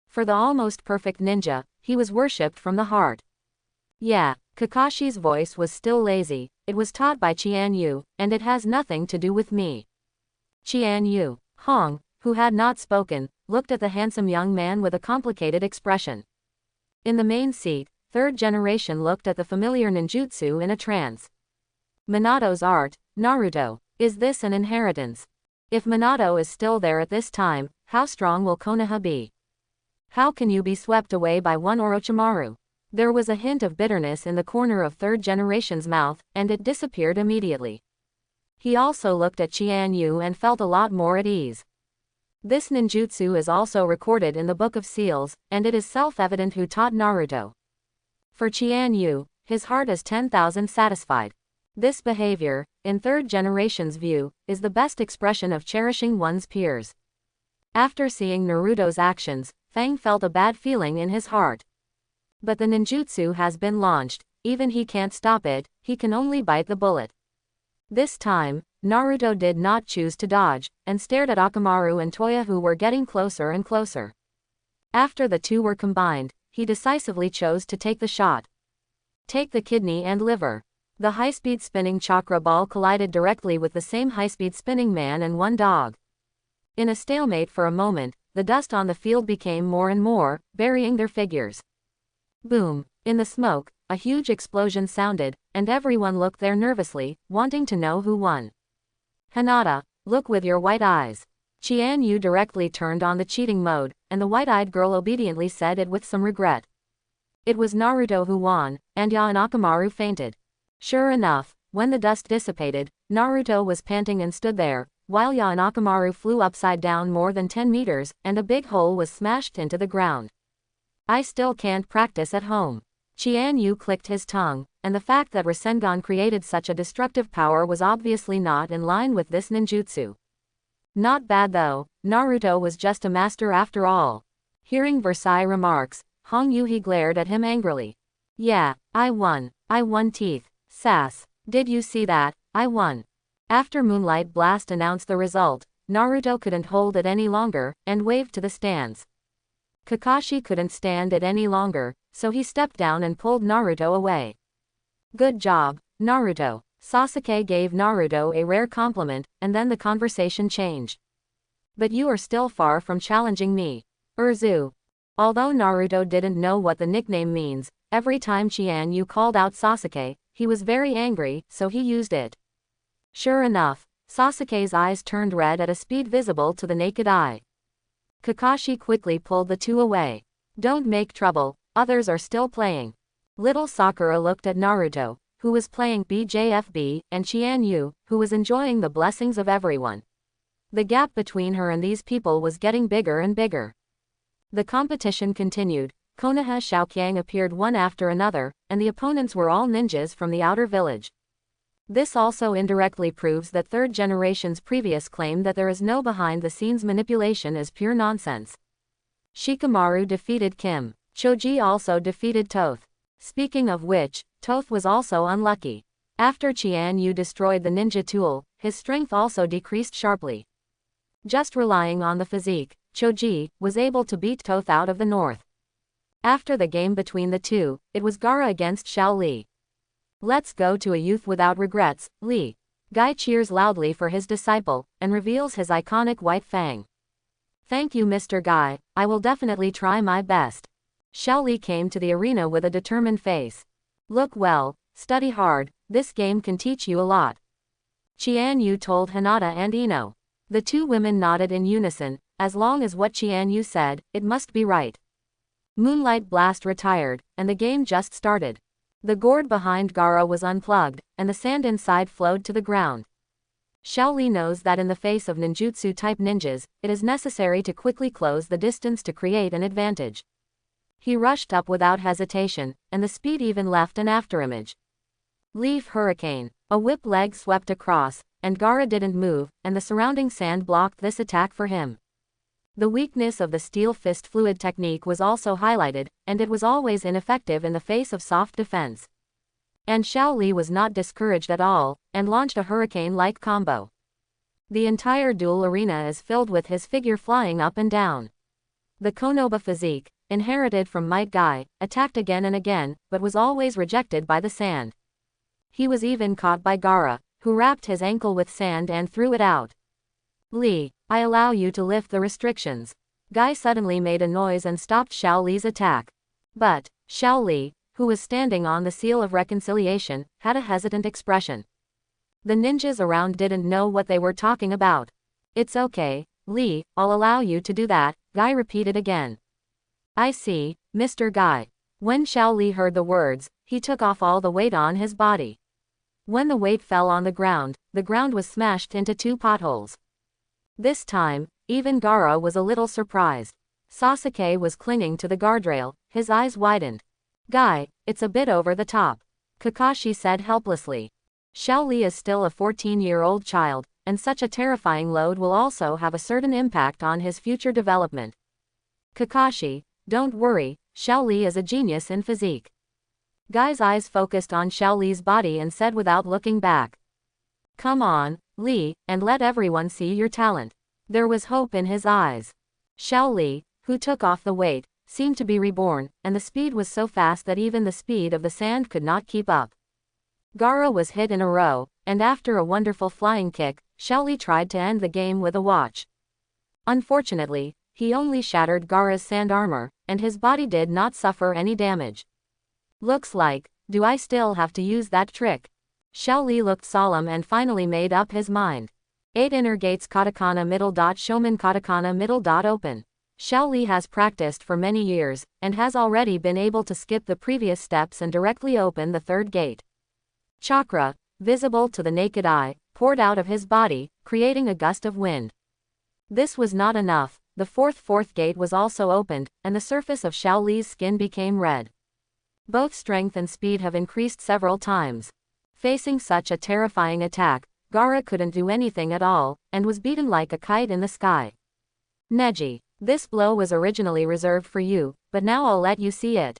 For the almost perfect ninja, he was worshipped from the heart. Yeah, Kakashi's voice was still lazy. It was taught by Chianu, and it has nothing to do with me. Chianu, Hong, who had not spoken, looked at the handsome young man with a complicated expression. In the main seat, third generation looked at the familiar ninjutsu in a trance. Minato's art, Naruto. Is this an inheritance? If Minato is still there at this time, how strong will Konoha be? How can you be swept away by one Orochimaru? There was a hint of bitterness in the corner of third generation's mouth, and it disappeared immediately. He also looked at Chianu and felt a lot more at ease. This ninjutsu is also recorded in the Book of Seals, and it is self-evident who taught Naruto. For Chianu, his heart is 10,000 satisfied. This behavior, in third generation's view, is the best expression of cherishing one's peers. After seeing Naruto's actions, Fang felt a bad feeling in his heart. But the ninjutsu has been launched, even he can't stop it, he can only bite the bullet. This time, Naruto did not choose to dodge, and stared at Akamaru and Toya who were getting closer and closer. After the two were combined, he decisively chose to take the shot. Take the kidney and liver. The high-speed spinning chakra ball collided directly with the same high-speed spinning man and one dog. In a stalemate for a moment, the dust on the field became more and more, burying their figures. Boom! In the smoke, a huge explosion sounded, and everyone looked there nervously, wanting to know who won. Hinata, look with your white eyes. Chianu directly turned on the cheating mode, and the white-eyed girl obediently said it with some regret. It was Naruto who won, and Ya and Akamaru fainted. Sure enough, when the dust dissipated, Naruto was panting and stood there, while Ya and Akamaru flew upside down more than 10 meters, and a big hole was smashed into the ground. I still can't practice at home. Chianu clicked his tongue, and the fact that Rasengan created such a destructive power was obviously not in line with this ninjutsu. Not bad though, Naruto was just a master after all. Hearing Versailles remarks, Hong Yuhi glared at him angrily. Yeah, I won teeth. Sass. Did you see that? I won. After Moonlight Blast announced the result, Naruto couldn't hold it any longer, and waved to the stands. Kakashi couldn't stand it any longer, so he stepped down and pulled Naruto away. Good job, Naruto. Sasuke gave Naruto a rare compliment, and then the conversation changed. But you are still far from challenging me. Urzu. Although Naruto didn't know what the nickname means, every time Chianu called out Sasuke, he was very angry, so he used it. Sure enough, Sasuke's eyes turned red at a speed visible to the naked eye. Kakashi quickly pulled the two away. Don't make trouble, others are still playing. Little Sakura looked at Naruto, who was playing BJFB, and Chianu, who was enjoying the blessings of everyone. The gap between her and these people was getting bigger and bigger. The competition continued. Konoha Xiaoqiang appeared one after another, and the opponents were all ninjas from the outer village. This also indirectly proves that third generation's previous claim that there is no behind-the-scenes manipulation is pure nonsense. Shikamaru defeated Kim. Choji also defeated Toth. Speaking of which, Toth was also unlucky. After Chianu destroyed the ninja tool, his strength also decreased sharply. Just relying on the physique, Choji was able to beat Toth out of the north. After the game between the two, it was Gaara against Xiao Li. Let's go to a youth without regrets, Li. Guy cheers loudly for his disciple, and reveals his iconic white fang. Thank you Mr. Guy, I will definitely try my best. Xiao Li came to the arena with a determined face. Look well, study hard, this game can teach you a lot. Chianu told Hinata and Ino. The two women nodded in unison, as long as what Chianu said, it must be right. Moonlight Blast retired, and the game just started. The gourd behind Gaara was unplugged, and the sand inside flowed to the ground. Xiao Li knows that in the face of ninjutsu-type ninjas, it is necessary to quickly close the distance to create an advantage. He rushed up without hesitation, and the speed even left an afterimage. Leaf Hurricane. A whip leg swept across, and Gaara didn't move, and the surrounding sand blocked this attack for him. The weakness of the steel fist fluid technique was also highlighted, and it was always ineffective in the face of soft defense. And Xiao Li was not discouraged at all, and launched a hurricane-like combo. The entire duel arena is filled with his figure flying up and down. The Konoha physique, inherited from Might Guy, attacked again and again, but was always rejected by the sand. He was even caught by Gaara, who wrapped his ankle with sand and threw it out. Lee, I allow you to lift the restrictions. Guy suddenly made a noise and stopped Xiao Li's attack. But, Xiao Li, who was standing on the seal of reconciliation, had a hesitant expression. The ninjas around didn't know what they were talking about. It's okay, Lee, I'll allow you to do that, Guy repeated again. I see, Mr. Guy. When Xiao Li heard the words, he took off all the weight on his body. When the weight fell on the ground was smashed into 2 potholes. This time, even Gaara was a little surprised. Sasuke was clinging to the guardrail, his eyes widened. Guy, it's a bit over the top. Kakashi said helplessly. Xiao Li is still a 14-year-old child, and such a terrifying load will also have a certain impact on his future development. Kakashi, don't worry, Xiao Li is a genius in physique. Guy's eyes focused on Xiao Li's body and said without looking back. Come on, Li, and let everyone see your talent. There was hope in his eyes. Xiao Li, who took off the weight, seemed to be reborn, and the speed was so fast that even the speed of the sand could not keep up. Gaara was hit in a row, and after a wonderful flying kick, Xiao Li tried to end the game with a watch. Unfortunately, he only shattered Gaara's sand armor, and his body did not suffer any damage. Looks like, do I still have to use that trick? Xiao Li looked solemn and finally made up his mind. 8 inner gates katakana middle dot shomen katakana middle dot open. Xiao Li has practiced for many years, and has already been able to skip the previous steps and directly open the 3rd gate. Chakra, visible to the naked eye, poured out of his body, creating a gust of wind. This was not enough, the fourth gate was also opened, and the surface of Xiao Li's skin became red. Both strength and speed have increased several times. Facing such a terrifying attack, Gaara couldn't do anything at all, and was beaten like a kite in the sky. Neji, this blow was originally reserved for you, but now I'll let you see it.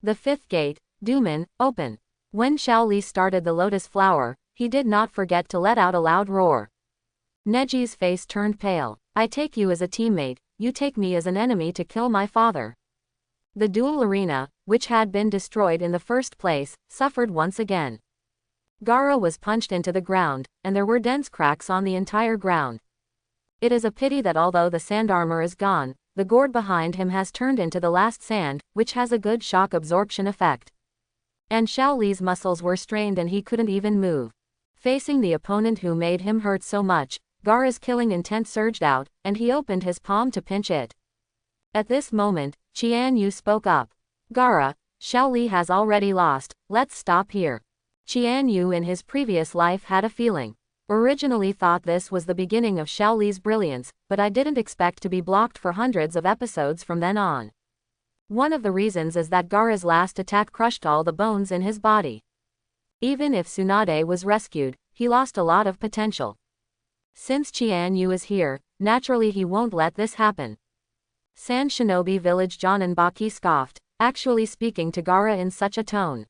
The 5th gate, Duman, open. When Xiao Li started the lotus flower, he did not forget to let out a loud roar. Neji's face turned pale. I take you as a teammate, you take me as an enemy to kill my father. The duel arena, which had been destroyed in the first place, suffered once again. Gaara was punched into the ground, and there were dense cracks on the entire ground. It is a pity that although the sand armor is gone, the gourd behind him has turned into the last sand, which has a good shock absorption effect. And Xiao Li's muscles were strained and he couldn't even move. Facing the opponent who made him hurt so much, Gaara's killing intent surged out, and he opened his palm to pinch it. At this moment, Chianu spoke up. Gaara, Xiao Li has already lost, let's stop here. Chianu in his previous life had a feeling. Originally thought this was the beginning of Xiao Li's brilliance, but I didn't expect to be blocked for hundreds of episodes from then on. One of the reasons is that Gaara's last attack crushed all the bones in his body. Even if Tsunade was rescued, he lost a lot of potential. Since Chianu is here, naturally he won't let this happen. Sand Shinobi Village Jonin Baki scoffed, actually speaking to Gaara in such a tone.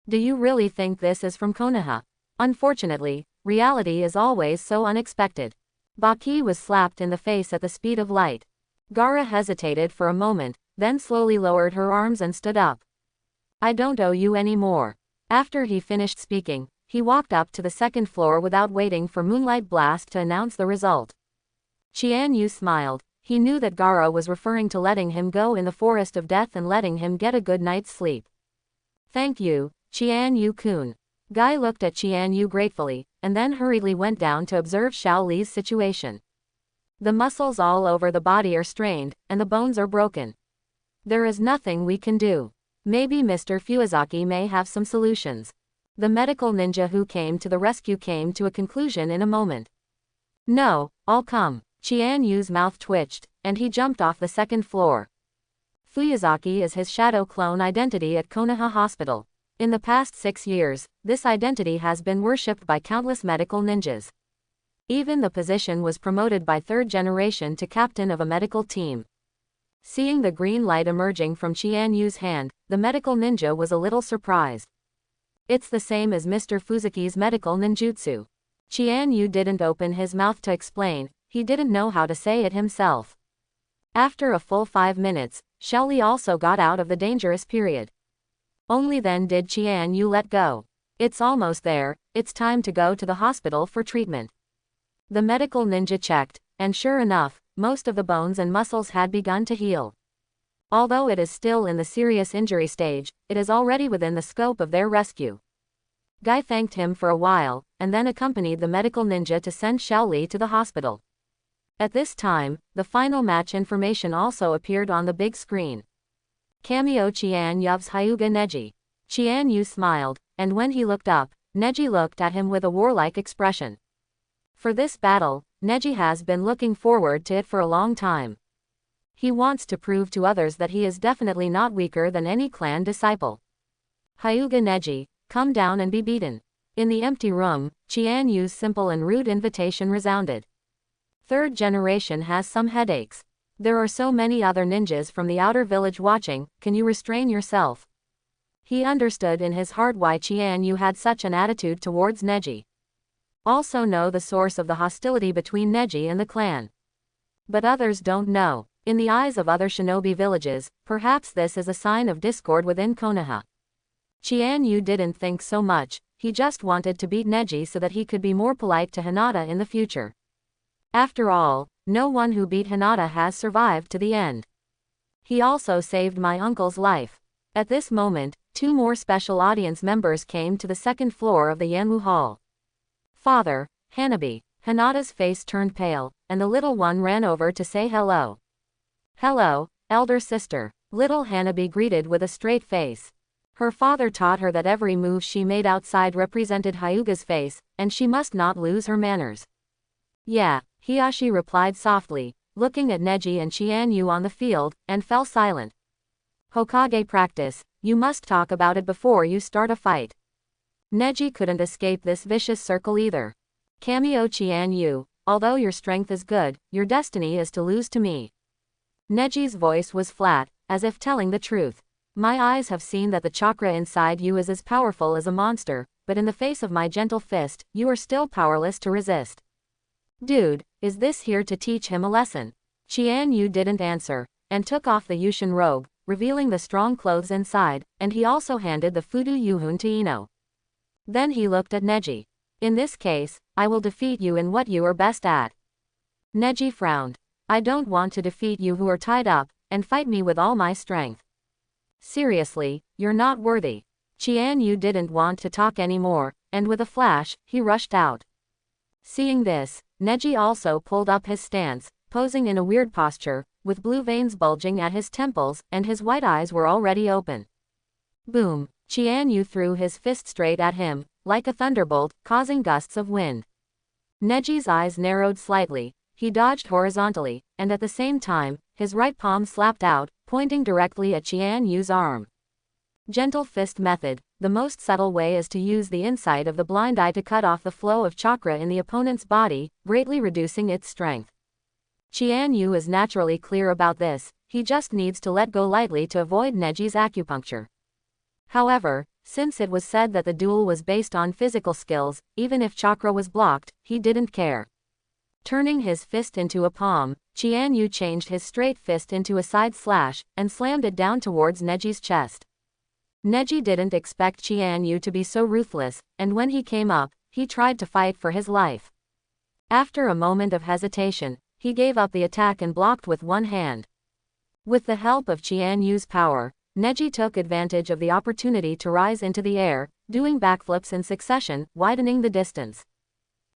Do you really think this is from Konoha? Unfortunately, reality is always so unexpected. Baki was slapped in the face at the speed of light. Gaara hesitated for a moment, then slowly lowered her arms and stood up. I don't owe you any more. After he finished speaking, he walked up to the 2nd floor without waiting for Moonlight Blast to announce the result. Chianu smiled. He knew that Gaara was referring to letting him go in the forest of death and letting him get a good night's sleep. Thank you, Chianu-kun. Guy looked at Chianu gratefully, and then hurriedly went down to observe Xiao Li's situation. The muscles all over the body are strained, and the bones are broken. There is nothing we can do. Maybe Mr. Fuizaki may have some solutions. The medical ninja who came to the rescue came to a conclusion in a moment. No, I'll come. Chianyu's mouth twitched, and he jumped off the 2nd floor. Fuizaki is his shadow clone identity at Konoha Hospital. In the past 6 years, this identity has been worshipped by countless medical ninjas. Even the position was promoted by 3rd generation to captain of a medical team. Seeing the green light emerging from Chianyu's hand, the medical ninja was a little surprised. It's the same as Mr. Fuzaki's medical ninjutsu. Chianu didn't open his mouth to explain, he didn't know how to say it himself. After a full 5 minutes, Xiaoli also got out of the dangerous period. Only then did Chianu let go. It's almost there, it's time to go to the hospital for treatment. The medical ninja checked, and sure enough, most of the bones and muscles had begun to heal. Although it is still in the serious injury stage, it is already within the scope of their rescue. Guy thanked him for a while, and then accompanied the medical ninja to send Xiaoli to the hospital. At this time, the final match information also appeared on the big screen. Cameo Chianyu's Hyuga Neji. Chianyu smiled, and when he looked up, Neji looked at him with a warlike expression. For this battle, Neji has been looking forward to it for a long time. He wants to prove to others that he is definitely not weaker than any clan disciple. Hyuga Neji, come down and be beaten. In the empty room, Chianyu's simple and rude invitation resounded. Third generation has some headaches. There are so many other ninjas from the outer village watching, can you restrain yourself? He understood in his heart why Chianu had such an attitude towards Neji. Also know the source of the hostility between Neji and the clan. But others don't know. In the eyes of other shinobi villages, perhaps this is a sign of discord within Konoha. Chianu didn't think so much, he just wanted to beat Neji so that he could be more polite to Hinata in the future. After all, no one who beat Hinata has survived to the end. He also saved my uncle's life. At this moment, 2 more special audience members came to the second floor of the Yanwu Hall. Father, Hanabi. Hinata's face turned pale, and the little one ran over to say hello. Hello, elder sister. Little Hanabi greeted with a straight face. Her father taught her that every move she made outside represented Hyuga's face, and she must not lose her manners. Yeah, Hiyashi replied softly, looking at Neji and Chianu on the field, and fell silent. Hokage practice, you must talk about it before you start a fight. Neji couldn't escape this vicious circle either. Cameo Chianu, although your strength is good, your destiny is to lose to me. Neji's voice was flat, as if telling the truth. My eyes have seen that the chakra inside you is as powerful as a monster, but in the face of my gentle fist, you are still powerless to resist. Dude, is this here to teach him a lesson? Chianu didn't answer, and took off the Yushin robe, revealing the strong clothes inside, and he also handed the Fudo Yuhun to Ino. Then he looked at Neji. In this case, I will defeat you in what you are best at. Neji frowned. I don't want to defeat you who are tied up, and fight me with all my strength. Seriously, you're not worthy. Chianu didn't want to talk anymore, and with a flash, he rushed out. Seeing this, Neji also pulled up his stance, posing in a weird posture, with blue veins bulging at his temples, and his white eyes were already open. Boom! Chianu threw his fist straight at him, like a thunderbolt, causing gusts of wind. Neji's eyes narrowed slightly, he dodged horizontally, and at the same time, his right palm slapped out, pointing directly at Chianyu's arm. Gentle fist method, the most subtle way is to use the insight of the blind eye to cut off the flow of chakra in the opponent's body, greatly reducing its strength. Chianu is naturally clear about this, he just needs to let go lightly to avoid Neji's acupuncture. However, since it was said that the duel was based on physical skills, even if chakra was blocked, he didn't care. Turning his fist into a palm, Chianu changed his straight fist into a side slash, and slammed it down towards Neji's chest. Neji didn't expect Chianu to be so ruthless, and when he came up, he tried to fight for his life. After a moment of hesitation, he gave up the attack and blocked with one hand. With the help of Chianyu's power, Neji took advantage of the opportunity to rise into the air, doing backflips in succession, widening the distance.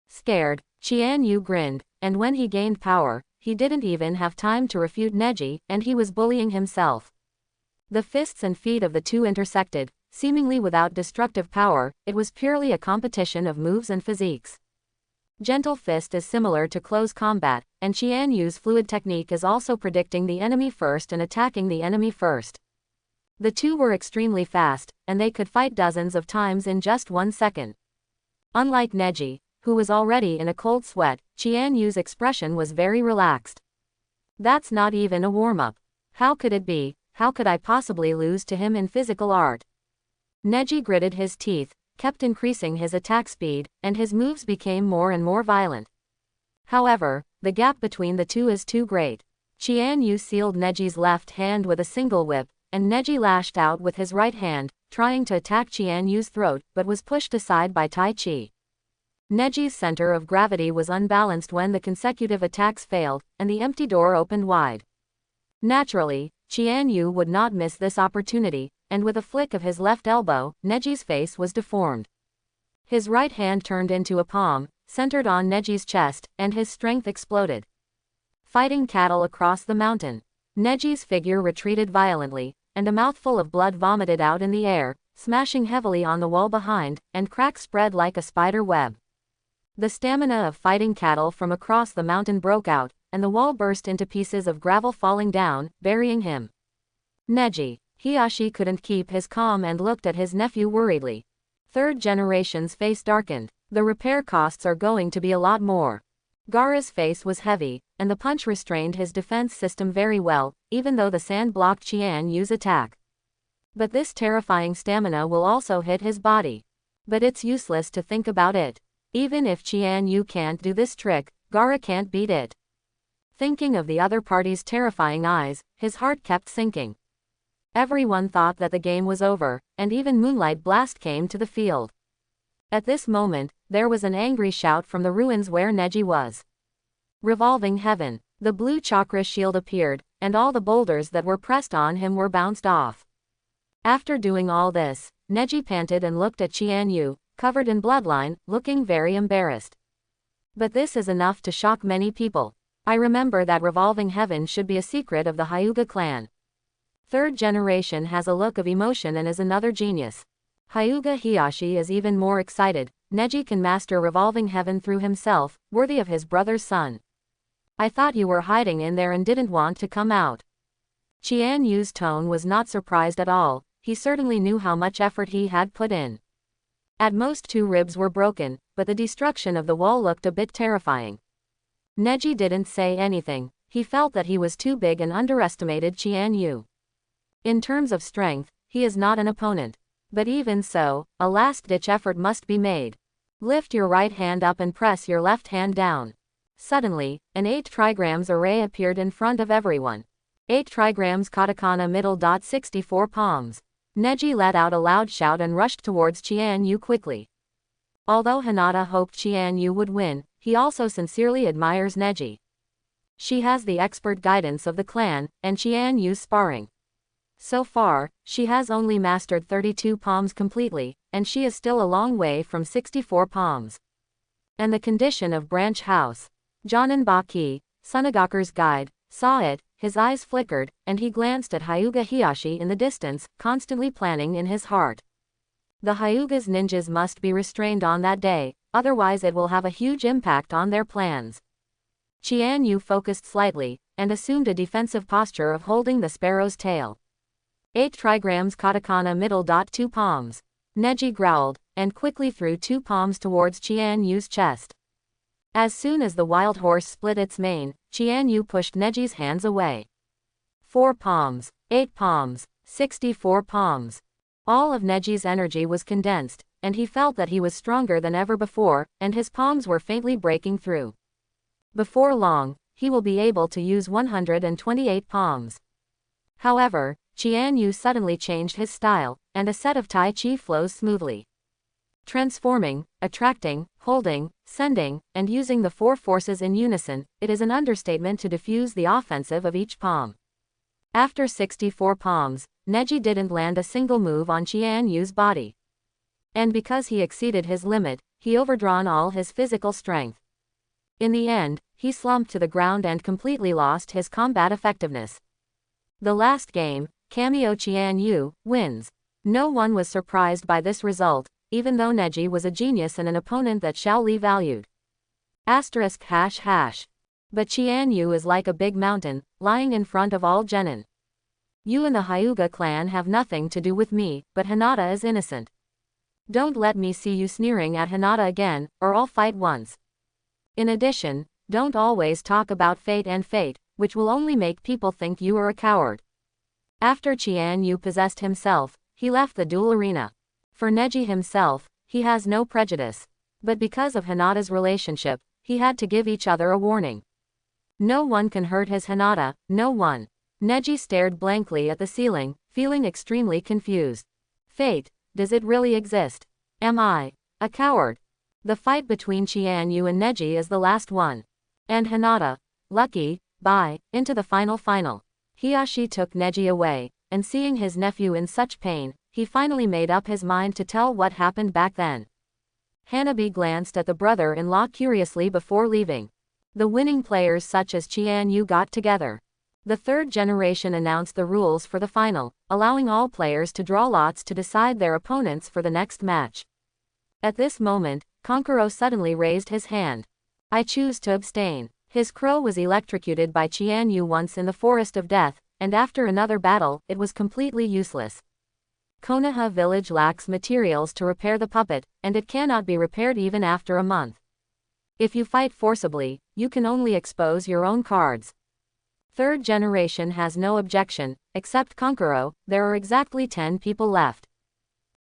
Scared, Chianu grinned, and when he gained power, he didn't even have time to refute Neji, and he was bullying himself. The fists and feet of the two intersected, seemingly without destructive power, it was purely a competition of moves and physiques. Gentle fist is similar to close combat, and Chianyu's fluid technique is also predicting the enemy first and attacking the enemy first. The two were extremely fast, and they could fight dozens of times in just 1 second. Unlike Neji, who was already in a cold sweat, Chianyu's expression was very relaxed. That's not even a warm-up. How could it be? How could I possibly lose to him in physical art? Neji gritted his teeth, kept increasing his attack speed, and his moves became more and more violent. However, the gap between the two is too great. Chianu sealed Neji's left hand with a single whip, and Neji lashed out with his right hand, trying to attack Chianyu's throat, but was pushed aside by Tai Chi. Neji's center of gravity was unbalanced when the consecutive attacks failed, and the empty door opened wide. Naturally, Chianu would not miss this opportunity, and with a flick of his left elbow, Neji's face was deformed. His right hand turned into a palm, centered on Neji's chest, and his strength exploded. Fighting cattle across the mountain. Neji's figure retreated violently, and a mouthful of blood vomited out in the air, smashing heavily on the wall behind, and cracks spread like a spider web. The stamina of fighting cattle from across the mountain broke out, and the wall burst into pieces of gravel falling down, burying him. Neji. Hiashi couldn't keep his calm and looked at his nephew worriedly. Third generation's face darkened. The repair costs are going to be a lot more. Gaara's face was heavy, and the punch restrained his defense system very well, even though the sand blocked Chianyu's attack. But this terrifying stamina will also hit his body. But it's useless to think about it. Even if Chianyu can't do this trick, Gaara can't beat it. Thinking of the other party's terrifying eyes, his heart kept sinking. Everyone thought that the game was over, and even Moonlight Blast came to the field. At this moment, there was an angry shout from the ruins where Neji was. Revolving Heaven. The blue chakra shield appeared, and all the boulders that were pressed on him were bounced off. After doing all this, Neji panted and looked at Chianyu, covered in bloodline, looking very embarrassed. But this is enough to shock many people. I remember that Revolving Heaven should be a secret of the Hyuga clan. Third generation has a look of emotion and is another genius. Hyuga Hiashi is even more excited. Neji can master Revolving Heaven through himself, worthy of his brother's son. I thought you were hiding in there and didn't want to come out. Chianyu's tone was not surprised at all. He certainly knew how much effort he had put in. At most 2 ribs were broken, but the destruction of the wall looked a bit terrifying. Neji didn't say anything. He felt that he was too big and underestimated Chianyu. In terms of strength, he is not an opponent. But even so, a last-ditch effort must be made. Lift your right hand up and press your left hand down. Suddenly, an 8 trigrams array appeared in front of everyone. 8 trigrams katakana middle. 64 palms. Neji let out a loud shout and rushed towards Chianyu quickly. Although Hinata hoped Chianyu would win, he also sincerely admires Neji. She has the expert guidance of the clan, and Chianyu's sparring. So far, she has only mastered 32 palms completely, and she is still a long way from 64 palms. And the condition of Branch House. Jonin Baki, Sunagaku's guide, saw it, his eyes flickered, and he glanced at Hyuga Hiashi in the distance, constantly planning in his heart. The Hyuga's ninjas must be restrained on that day, otherwise it will have a huge impact on their plans. Chianyu focused slightly, and assumed a defensive posture of holding the sparrow's tail. 8 trigrams katakana middle. 2 palms. Neji growled, and quickly threw 2 palms towards Chianyu's chest. As soon as the wild horse split its mane, Chianyu pushed Neji's hands away. 4 palms, 8 palms, 64 palms. All of Neji's energy was condensed, and he felt that he was stronger than ever before, and his palms were faintly breaking through. Before long, he will be able to use 128 palms. However, Chianyu suddenly changed his style, and a set of Tai Chi flows smoothly. Transforming, attracting, holding, sending, and using the 4 forces in unison, it is an understatement to diffuse the offensive of each palm. After 64 palms, Neji didn't land a single move on Chianyu's body. And because he exceeded his limit, he overdrawn all his physical strength. In the end, he slumped to the ground and completely lost his combat effectiveness. The last game, Cameo Chianyu, wins. No one was surprised by this result, even though Neji was a genius and an opponent that Shaoli valued. *##. But Chianyu is like a big mountain, lying in front of all genin. You and the Hyuga clan have nothing to do with me, but Hinata is innocent. Don't let me see you sneering at Hinata again, or I'll fight once. In addition, don't always talk about fate, which will only make people think you are a coward. After Chianyu possessed himself, he left the duel arena. For Neji himself, he has no prejudice. But because of Hinata's relationship, he had to give each other a warning. No one can hurt his Hinata, no one. Neji stared blankly at the ceiling, feeling extremely confused. Fate, does it really exist? Am I a coward? The fight between Chianu and Neji is the last one. And Hinata, lucky, bye, into the final. Hiyashi took Neji away, and seeing his nephew in such pain, he finally made up his mind to tell what happened back then. Hanabi glanced at the brother-in-law curiously before leaving. The winning players such as Chianu got together. The third generation announced the rules for the final, allowing all players to draw lots to decide their opponents for the next match. At this moment, Kankuro suddenly raised his hand. I choose to abstain. His crow was electrocuted by Chianu once in the Forest of Death, and after another battle, it was completely useless. Konoha village lacks materials to repair the puppet, and it cannot be repaired even after a month. If you fight forcibly, you can only expose your own cards. Third generation has no objection, except Kankuro. There are exactly 10 people left.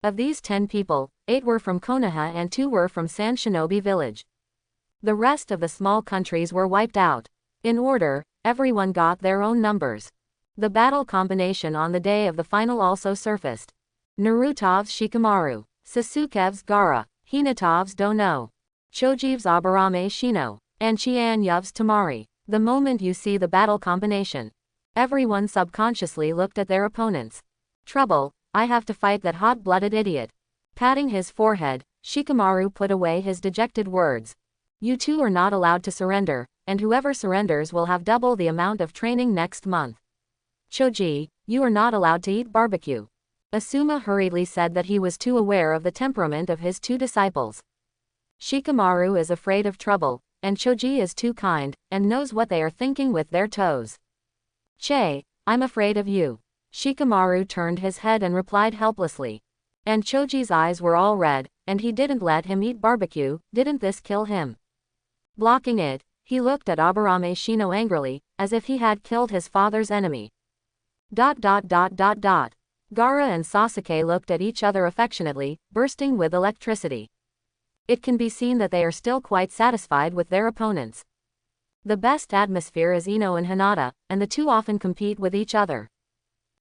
Of these 10 people, 8 were from Konoha and 2 were from San Shinobi village. The rest of the small countries were wiped out. In order, everyone got their own numbers. The battle combination on the day of the final also surfaced. Narutov's Shikamaru, Sasukev's Gaara, Hinatov's Dono, Chojiv's Aburame Shino, and Chianyu's Temari. The moment you see the battle combination, everyone subconsciously looked at their opponents. Trouble, I have to fight that hot-blooded idiot. Patting his forehead, Shikamaru put away his dejected words. You two are not allowed to surrender, and whoever surrenders will have double the amount of training next month. Choji, you are not allowed to eat barbecue. Asuma hurriedly said that he was too aware of the temperament of his 2 disciples. Shikamaru is afraid of trouble, and Choji is too kind, and knows what they are thinking with their toes. Che, I'm afraid of you. Shikamaru turned his head and replied helplessly. And Choji's eyes were all red, and he didn't let him eat barbecue. Didn't this kill him? Blocking it, he looked at Aburame Shino angrily, as if he had killed his father's enemy. Gaara and Sasuke looked at each other affectionately, bursting with electricity. It can be seen that they are still quite satisfied with their opponents. The best atmosphere is Ino and Hinata, and the two often compete with each other.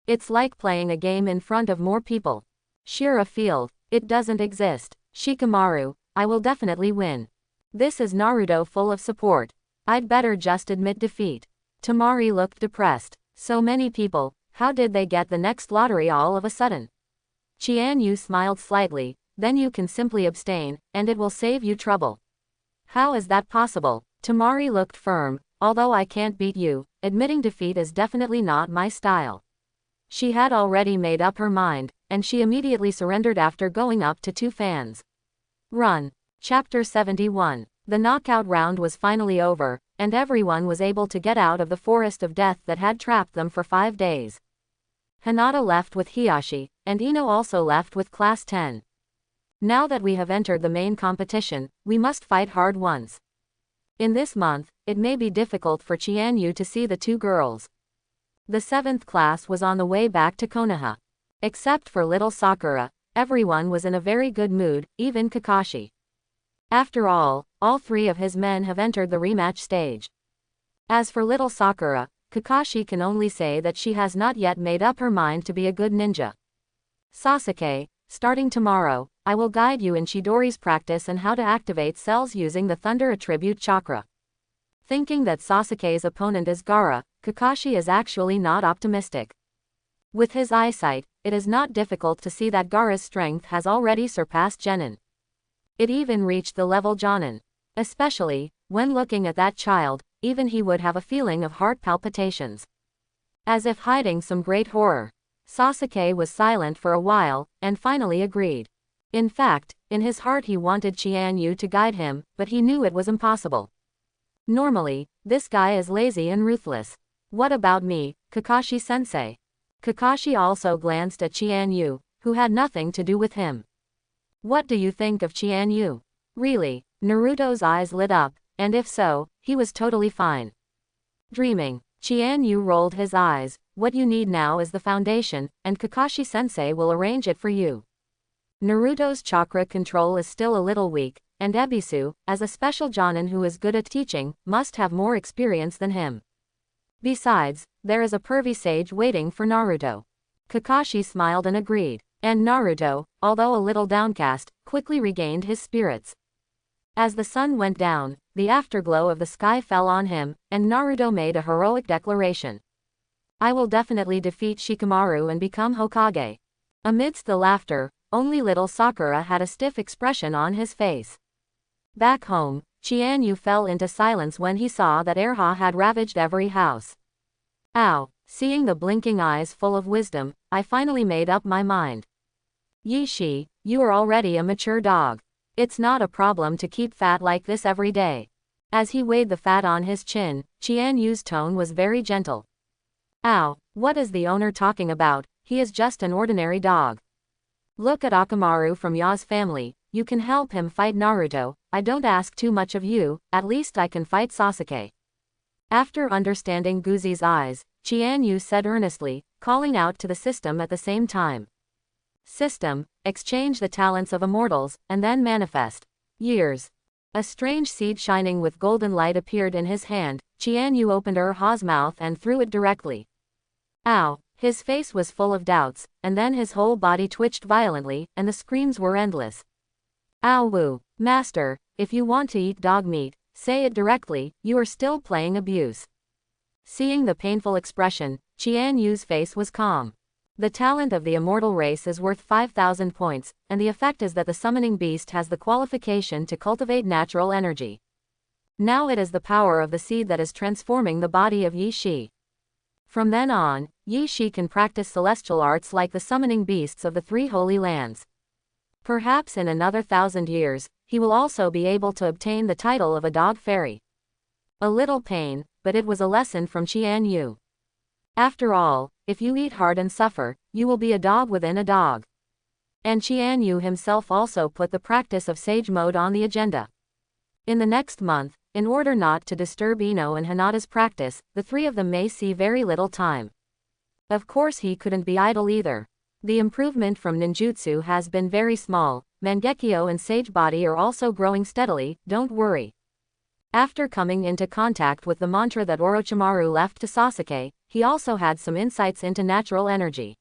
It's like playing a game in front of more people. Shira Field, it doesn't exist. Shikamaru, I will definitely win. This is Naruto full of support. I'd better just admit defeat. Temari looked depressed. So many people, how did they get the next lottery all of a sudden? Chianu smiled slightly, then you can simply abstain, and it will save you trouble. How is that possible? Temari looked firm. Although I can't beat you, admitting defeat is definitely not my style. She had already made up her mind, and she immediately surrendered after going up to 2 fans. Run. Chapter 71. The knockout round was finally over, and everyone was able to get out of the forest of death that had trapped them for 5 days. Hinata left with Hiyashi, and Ino also left with Class 10. Now that we have entered the main competition, we must fight hard once. In this month, it may be difficult for Chianu to see the 2 girls. The 7th class was on the way back to Konoha. Except for little Sakura, everyone was in a very good mood, even Kakashi. After all 3 of his men have entered the rematch stage. As for little Sakura, Kakashi can only say that she has not yet made up her mind to be a good ninja. Sasuke, starting tomorrow, I will guide you in Chidori's practice and how to activate cells using the Thunder Attribute Chakra. Thinking that Sasuke's opponent is Gaara, Kakashi is actually not optimistic. With his eyesight, it is not difficult to see that Gaara's strength has already surpassed Genin. It even reached the level Jonin. Especially, when looking at that child, even he would have a feeling of heart palpitations. As if hiding some great horror. Sasuke was silent for a while, and finally agreed. In fact, in his heart he wanted Chianu to guide him, but he knew it was impossible. Normally, this guy is lazy and ruthless. What about me, Kakashi-sensei? Kakashi also glanced at Chianu, who had nothing to do with him. What do you think of Chianu? Really? Naruto's eyes lit up, and if so, he was totally fine. Dreaming. Chianu rolled his eyes. What you need now is the foundation, and Kakashi-sensei will arrange it for you. Naruto's chakra control is still a little weak, and Ebisu, as a special Jonin who is good at teaching, must have more experience than him. Besides, there is a pervy sage waiting for Naruto. Kakashi smiled and agreed. And Naruto, although a little downcast, quickly regained his spirits. As the sun went down, the afterglow of the sky fell on him, and Naruto made a heroic declaration. I will definitely defeat Shikamaru and become Hokage. Amidst the laughter, only little Sakura had a stiff expression on his face. Back home, Chianu fell into silence when he saw that Erha had ravaged every house. Ow! Seeing the blinking eyes full of wisdom, I finally made up my mind. Yishi, you are already a mature dog. It's not a problem to keep fat like this every day. As he weighed the fat on his chin, Chianyu's tone was very gentle. Ow, what is the owner talking about? He is just an ordinary dog. Look at Orochimaru from Ya's family, you can help him fight Naruto, I don't ask too much of you, at least I can fight Sasuke. After understanding Guzi's eyes, Chianyu said earnestly, calling out to the system at the same time. System, exchange the talents of immortals, and then manifest. Years. A strange seed shining with golden light appeared in his hand. Chianyu opened Erha's mouth and threw it directly. Ow! His face was full of doubts, and then his whole body twitched violently, and the screams were endless. Ow woo! Master, if you want to eat dog meat, say it directly, you are still playing abuse. Seeing the painful expression, Chianyu's face was calm. The talent of the immortal race is worth 5,000 points, and the effect is that the summoning beast has the qualification to cultivate natural energy. Now it is the power of the seed that is transforming the body of Yi Shi. From then on, Yi Shi can practice celestial arts like the summoning beasts of the three holy lands. Perhaps in another 1,000 years, he will also be able to obtain the title of a dog fairy. A little pain, but it was a lesson from Chianyu. After all, if you eat hard and suffer, you will be a dog within a dog. And Chianyu himself also put the practice of sage mode on the agenda. In the next month, in order not to disturb Ino and Hinata's practice, the three of them may see very little time. Of course he couldn't be idle either. The improvement from ninjutsu has been very small, Mangekyo and Sage Body are also growing steadily, don't worry. After coming into contact with the mantra that Orochimaru left to Sasuke, he also had some insights into natural energy.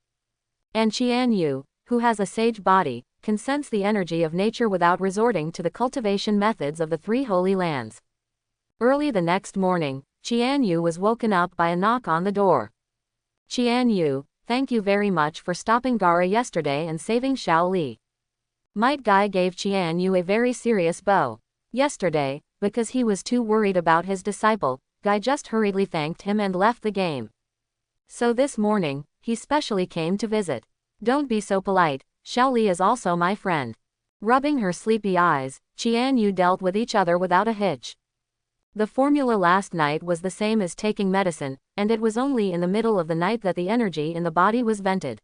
And Chianyu, who has a sage body, can sense the energy of nature without resorting to the cultivation methods of the three holy lands. Early the next morning, Chianyu was woken up by a knock on the door. Chianyu, thank you very much for stopping Gaara yesterday and saving Xiao Li. Might Guy gave Chianyu a very serious bow. Yesterday, because he was too worried about his disciple, Guy just hurriedly thanked him and left the game. So this morning, he specially came to visit. Don't be so polite, Xiao Li is also my friend. Rubbing her sleepy eyes, Chianyu dealt with each other without a hitch. The formula last night was the same as taking medicine, and it was only in the middle of the night that the energy in the body was vented.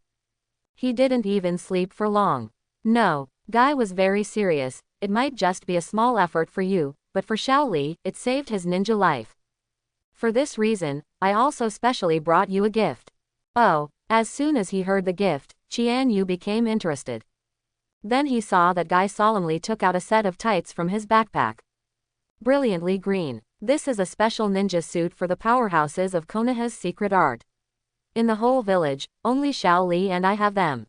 He didn't even sleep for long. No, Guy was very serious, it might just be a small effort for you, but for Xiao Li, it saved his ninja life. For this reason, I also specially brought you a gift. Oh, as soon as he heard the gift, Chianyu became interested. Then he saw that Guy solemnly took out a set of tights from his backpack. Brilliantly green. This is a special ninja suit for the powerhouses of Konoha's secret art. In the whole village, only Xiao Li and I have them.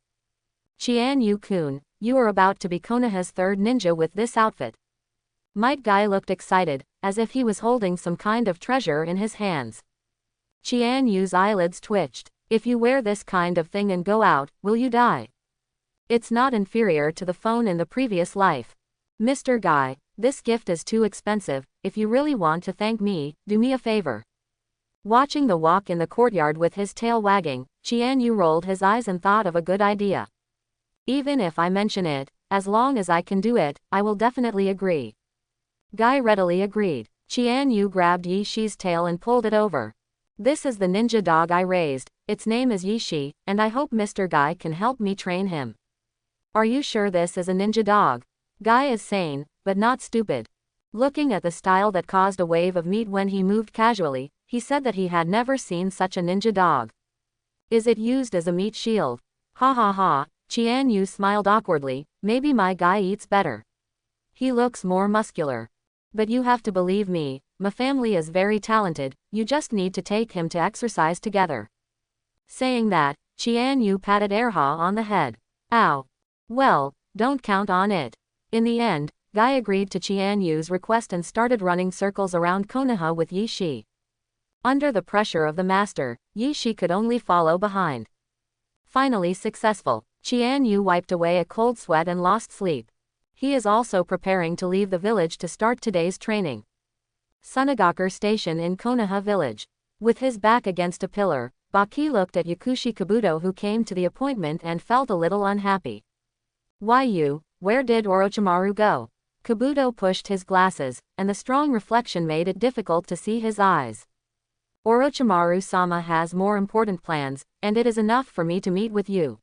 Chianyu-kun, you are about to be Konoha's third ninja with this outfit. Might Guy looked excited, as if he was holding some kind of treasure in his hands. Chianyu's eyelids twitched. If you wear this kind of thing and go out, will you die? It's not inferior to the phone in the previous life. Mr. Guy, this gift is too expensive, if you really want to thank me, do me a favor. Watching the walk in the courtyard with his tail wagging, Chianyu rolled his eyes and thought of a good idea. Even if I mention it, as long as I can do it, I will definitely agree. Guy readily agreed. Chianyu grabbed Yi Shi's tail and pulled it over. This is the ninja dog I raised, its name is Yi Shi, and I hope Mr. Guy can help me train him. Are you sure this is a ninja dog? Guy is sane, but not stupid. Looking at the style that caused a wave of meat when he moved casually, he said that he had never seen such a ninja dog. Is it used as a meat shield? Ha ha ha, Chianyu smiled awkwardly, maybe my guy eats better. He looks more muscular. But you have to believe me, my family is very talented, you just need to take him to exercise together. Saying that, Chianu patted Erha on the head. Ow. Well, don't count on it. In the end, Guy agreed to Chianyu's request and started running circles around Konoha with Yi Shi. Under the pressure of the master, Yi Shi could only follow behind. Finally successful, Chianyu wiped away a cold sweat and lost sleep. He is also preparing to leave the village to start today's training. Sunagakur Station in Konoha village. With his back against a pillar, Baki looked at Yakushi Kabuto, who came to the appointment, and felt a little unhappy. Why you, where did Orochimaru go? Kabuto pushed his glasses, and the strong reflection made it difficult to see his eyes. Orochimaru-sama has more important plans, and it is enough for me to meet with you.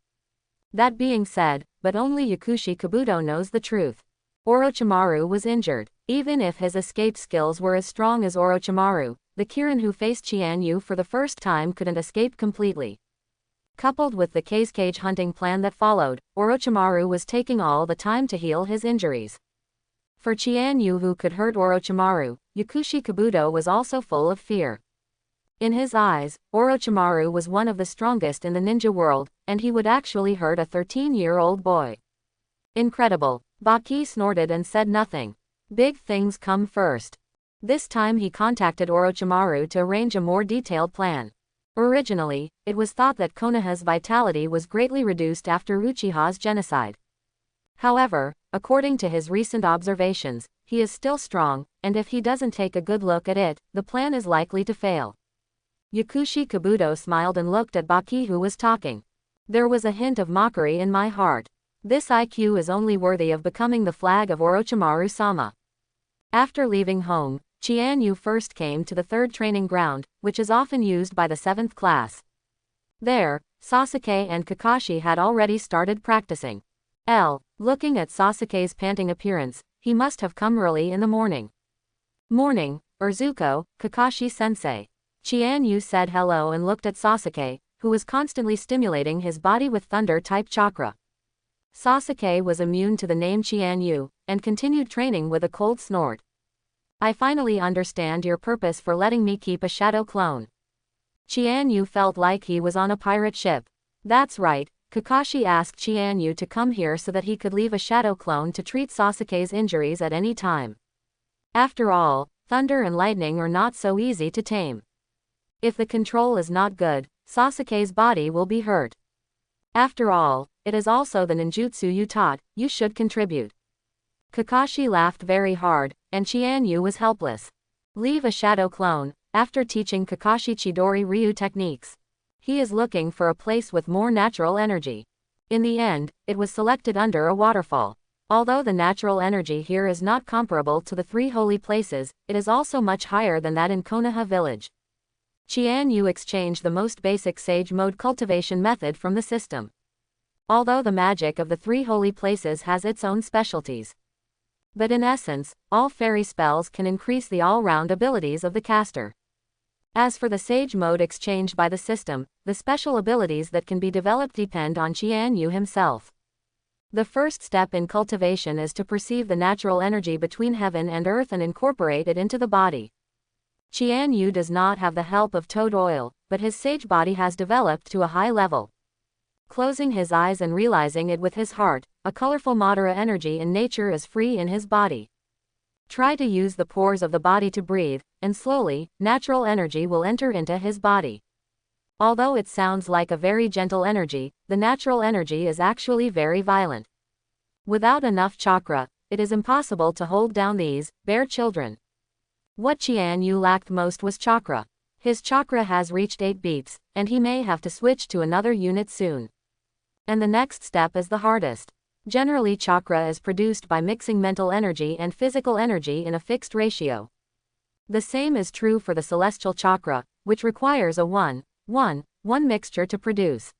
That being said, but only Yakushi Kabuto knows the truth. Orochimaru was injured. Even if his escape skills were as strong as Orochimaru, the Kirin who faced Chianyu for the first time couldn't escape completely. Coupled with the cage hunting plan that followed, Orochimaru was taking all the time to heal his injuries. For Chianyu, who could hurt Orochimaru, Yakushi Kabuto was also full of fear. In his eyes, Orochimaru was one of the strongest in the ninja world, and he would actually hurt a 13-year-old boy. Incredible. Baki snorted and said nothing. Big things come first. This time he contacted Orochimaru to arrange a more detailed plan. Originally, it was thought that Konoha's vitality was greatly reduced after Uchiha's genocide. However, according to his recent observations, he is still strong, and if he doesn't take a good look at it, the plan is likely to fail. Yakushi Kabuto smiled and looked at Baki, who was talking. There was a hint of mockery in my heart. This IQ is only worthy of becoming the flag of Orochimaru-sama. After leaving home, Chianyu first came to the third training ground, which is often used by the 7th class. There, Sasuke and Kakashi had already started practicing. Looking at Sasuke's panting appearance, he must have come early in the morning. Morning, Urzuko, Kakashi-sensei. Chianyu said hello and looked at Sasuke, who was constantly stimulating his body with thunder-type chakra. Sasuke was immune to the name Chianyu, and continued training with a cold snort. I finally understand your purpose for letting me keep a shadow clone. Chianyu felt like he was on a pirate ship. That's right, Kakashi asked Chianyu to come here so that he could leave a shadow clone to treat Sasuke's injuries at any time. After all, thunder and lightning are not so easy to tame. If the control is not good, Sasuke's body will be hurt. After all, it is also the ninjutsu you taught, you should contribute. Kakashi laughed very hard, and Chianyu was helpless. Leave a shadow clone, after teaching Kakashi Chidori Ryu techniques. He is looking for a place with more natural energy. In the end, it was selected under a waterfall. Although the natural energy here is not comparable to the 3 holy places, it is also much higher than that in Konoha village. Chianyu exchanged the most basic sage mode cultivation method from the system. Although the magic of the 3 holy places has its own specialties. But in essence, all fairy spells can increase the all-round abilities of the caster. As for the sage mode exchanged by the system, the special abilities that can be developed depend on Chianyu himself. The first step in cultivation is to perceive the natural energy between heaven and earth and incorporate it into the body. Chianyu does not have the help of toad oil, but his sage body has developed to a high level. Closing his eyes and realizing it with his heart, a colorful Madara energy in nature is free in his body. Try to use the pores of the body to breathe, and slowly, natural energy will enter into his body. Although it sounds like a very gentle energy, the natural energy is actually very violent. Without enough chakra, it is impossible to hold down these bear children. What Chianyu lacked most was chakra. His chakra has reached 8 beats, and he may have to switch to another unit soon. And the next step is the hardest. Generally, chakra is produced by mixing mental energy and physical energy in a fixed ratio. The same is true for the celestial chakra, which requires a 1-1-1 mixture to produce.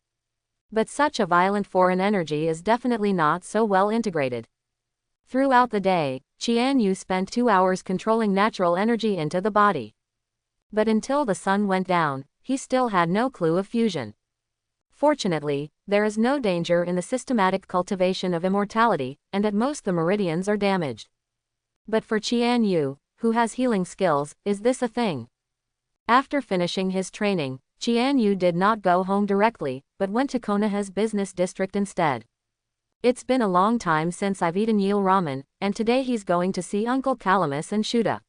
But such a violent foreign energy is definitely not so well integrated. Throughout the day, Chianyu spent 2 hours controlling natural energy into the body. But until the sun went down, he still had no clue of fusion. Fortunately, there is no danger in the systematic cultivation of immortality, and at most the meridians are damaged. But for Chianu, who has healing skills, is this a thing? After finishing his training, Chianu did not go home directly, but went to Konoha's business district instead. It's been a long time since I've eaten eel ramen, and today he's going to see Uncle Calamus and Shuda.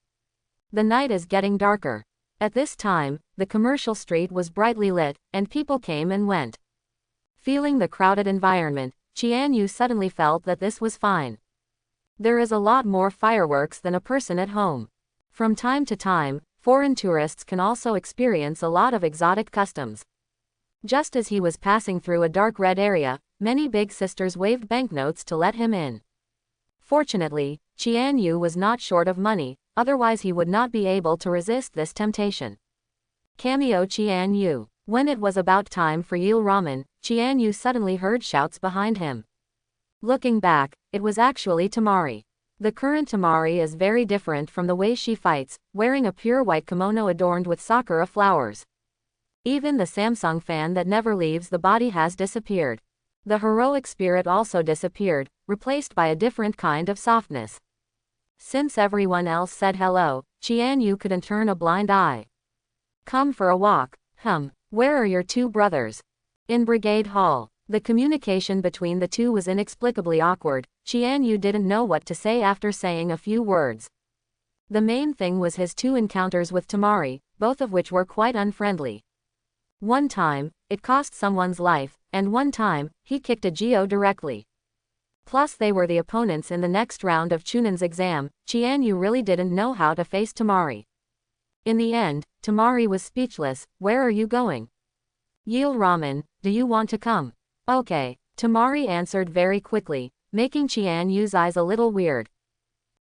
The night is getting darker. At this time, the commercial street was brightly lit, and people came and went. Feeling the crowded environment, Chianu suddenly felt that this was fine. There is a lot more fireworks than a person at home. From time to time, foreign tourists can also experience a lot of exotic customs. Just as he was passing through a dark red area, many big sisters waved banknotes to let him in. Fortunately, Chianu was not short of money, otherwise he would not be able to resist this temptation. Cameo Chianu. When it was about time for eel ramen, Chianu suddenly heard shouts behind him. Looking back, it was actually Temari. The current Temari is very different from the way she fights, wearing a pure white kimono adorned with Sakura flowers. Even the Samsung fan that never leaves the body has disappeared. The heroic spirit also disappeared, replaced by a different kind of softness. Since everyone else said hello, Chianu couldn't turn a blind eye. Come for a walk. Where are your two brothers? In Brigade Hall. The communication between the two was inexplicably awkward. Chianu didn't know what to say after saying a few words. The main thing was his two encounters with Temari, both of which were quite unfriendly. One time, it cost someone's life, and one time, he kicked a Geo directly. Plus they were the opponents in the next round of Chunin's exam. Chianu really didn't know how to face Temari. In the end, Temari was speechless. Where are you going? Eel ramen, do you want to come? Okay, Temari answered very quickly, making Chianu's eyes a little weird.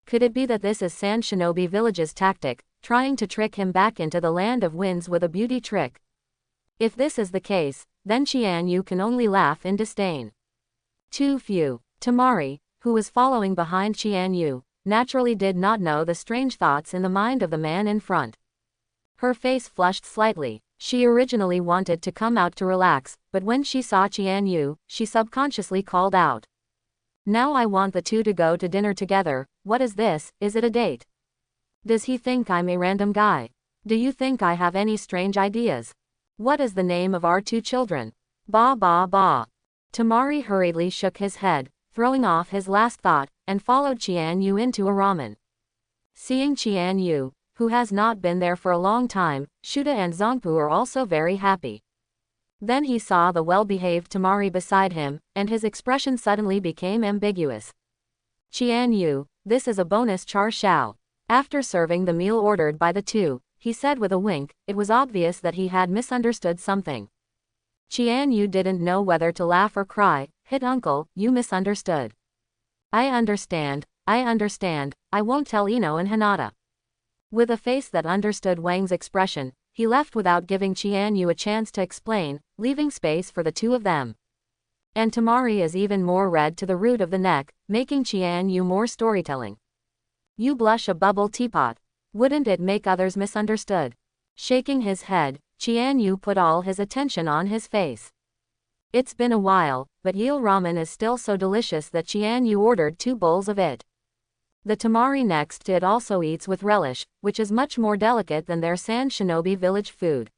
Could it be that this is Sand Shinobi Village's tactic, trying to trick him back into the land of winds with a beauty trick? If this is the case, then Chianu can only laugh in disdain. Too few. Temari, who was following behind Chianu, naturally did not know the strange thoughts in the mind of the man in front. Her face flushed slightly. She originally wanted to come out to relax, but when she saw Chianu, she subconsciously called out. Now I want the two to go to dinner together. What is this? Is it a date? Does he think I'm a random guy? Do you think I have any strange ideas? What is the name of our two children? Ba ba ba. Temari hurriedly shook his head, throwing off his last thought, and followed Chianu into a ramen. Seeing Chianu, who has not been there for a long time, Shuda and Zongpu are also very happy. Then he saw the well-behaved Temari beside him, and his expression suddenly became ambiguous. Chianu, this is a bonus char shao. After serving the meal ordered by the two, he said with a wink. It was obvious that he had misunderstood something. Chianu didn't know whether to laugh or cry. Hit uncle, you misunderstood. I understand, I won't tell Ino and Hinata. With a face that understood Wang's expression, he left without giving Chianu a chance to explain, leaving space for the two of them. And Temari is even more red to the root of the neck, making Chianu more storytelling. You blush a bubble teapot. Wouldn't it make others misunderstood? Shaking his head, Chianu put all his attention on his face. It's been a while, but eel ramen is still so delicious that Chianu ordered 2 bowls of it. The Temari next to it also eats with relish, which is much more delicate than their Sand Shinobi village food.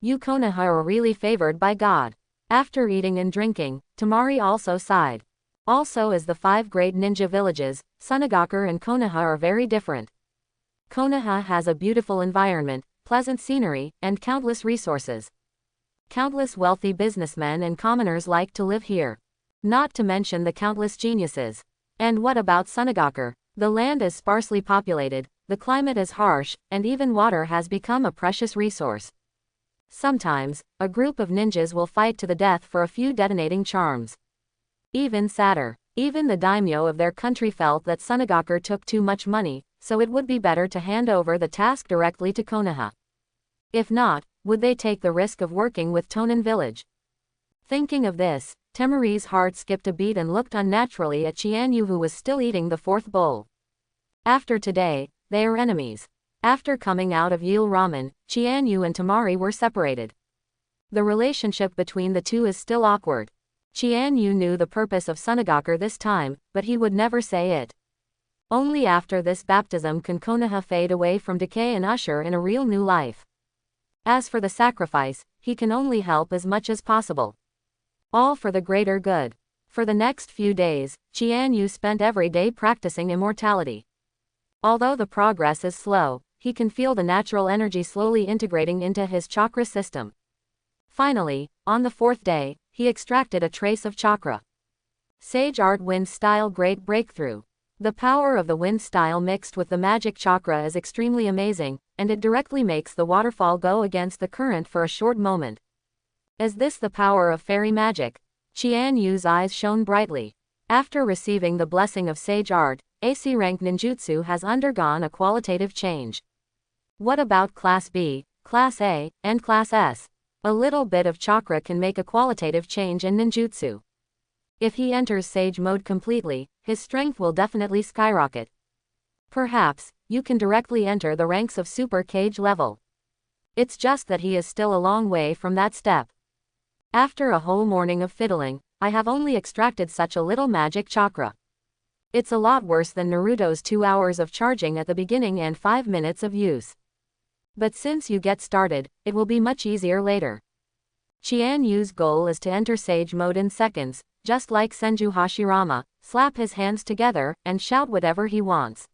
You Konoha are really favored by God. After eating and drinking, Temari also sighed. Also, as the 5 great ninja villages, Sunagakur and Konoha are very different. Konoha has a beautiful environment, pleasant scenery, and countless resources. Countless wealthy businessmen and commoners like to live here. Not to mention the countless geniuses. And what about Sunagakur? The land is sparsely populated, the climate is harsh, and even water has become a precious resource. Sometimes, a group of ninjas will fight to the death for a few detonating charms. Even sadder, even the daimyo of their country felt that Sunagakur took too much money, so it would be better to hand over the task directly to Konoha. If not, would they take the risk of working with Tonin village? Thinking of this, Temari's heart skipped a beat and looked unnaturally at Chianu, who was still eating the 4th bowl. After today, they are enemies. After coming out of eel ramen, Chianu and Temari were separated. The relationship between the two is still awkward. Chianu knew the purpose of Sunagakur this time, but he would never say it. Only after this baptism can Konoha fade away from decay and usher in a real new life. As for the sacrifice, he can only help as much as possible. All for the greater good. For the next few days, Chianu spent every day practicing immortality. Although the progress is slow, he can feel the natural energy slowly integrating into his chakra system. Finally, on the 4th day, he extracted a trace of chakra. Sage Art Wind Style Great Breakthrough. The power of the wind style mixed with the magic chakra is extremely amazing, and it directly makes the waterfall go against the current for a short moment. Is this the power of fairy magic? Chianyu's eyes shone brightly. After receiving the blessing of Sage Art, AC rank ninjutsu has undergone a qualitative change. What about Class B, Class A, and Class S? A little bit of chakra can make a qualitative change in ninjutsu. If he enters Sage mode completely, his strength will definitely skyrocket. Perhaps, you can directly enter the ranks of Super Kage level. It's just that he is still a long way from that step. After a whole morning of fiddling, I have only extracted such a little magic chakra. It's a lot worse than Naruto's 2 hours of charging at the beginning and 5 minutes of use. But since you get started, it will be much easier later. Chianyu's goal is to enter Sage mode in seconds, just like Senju Hashirama, slap his hands together, and shout whatever he wants.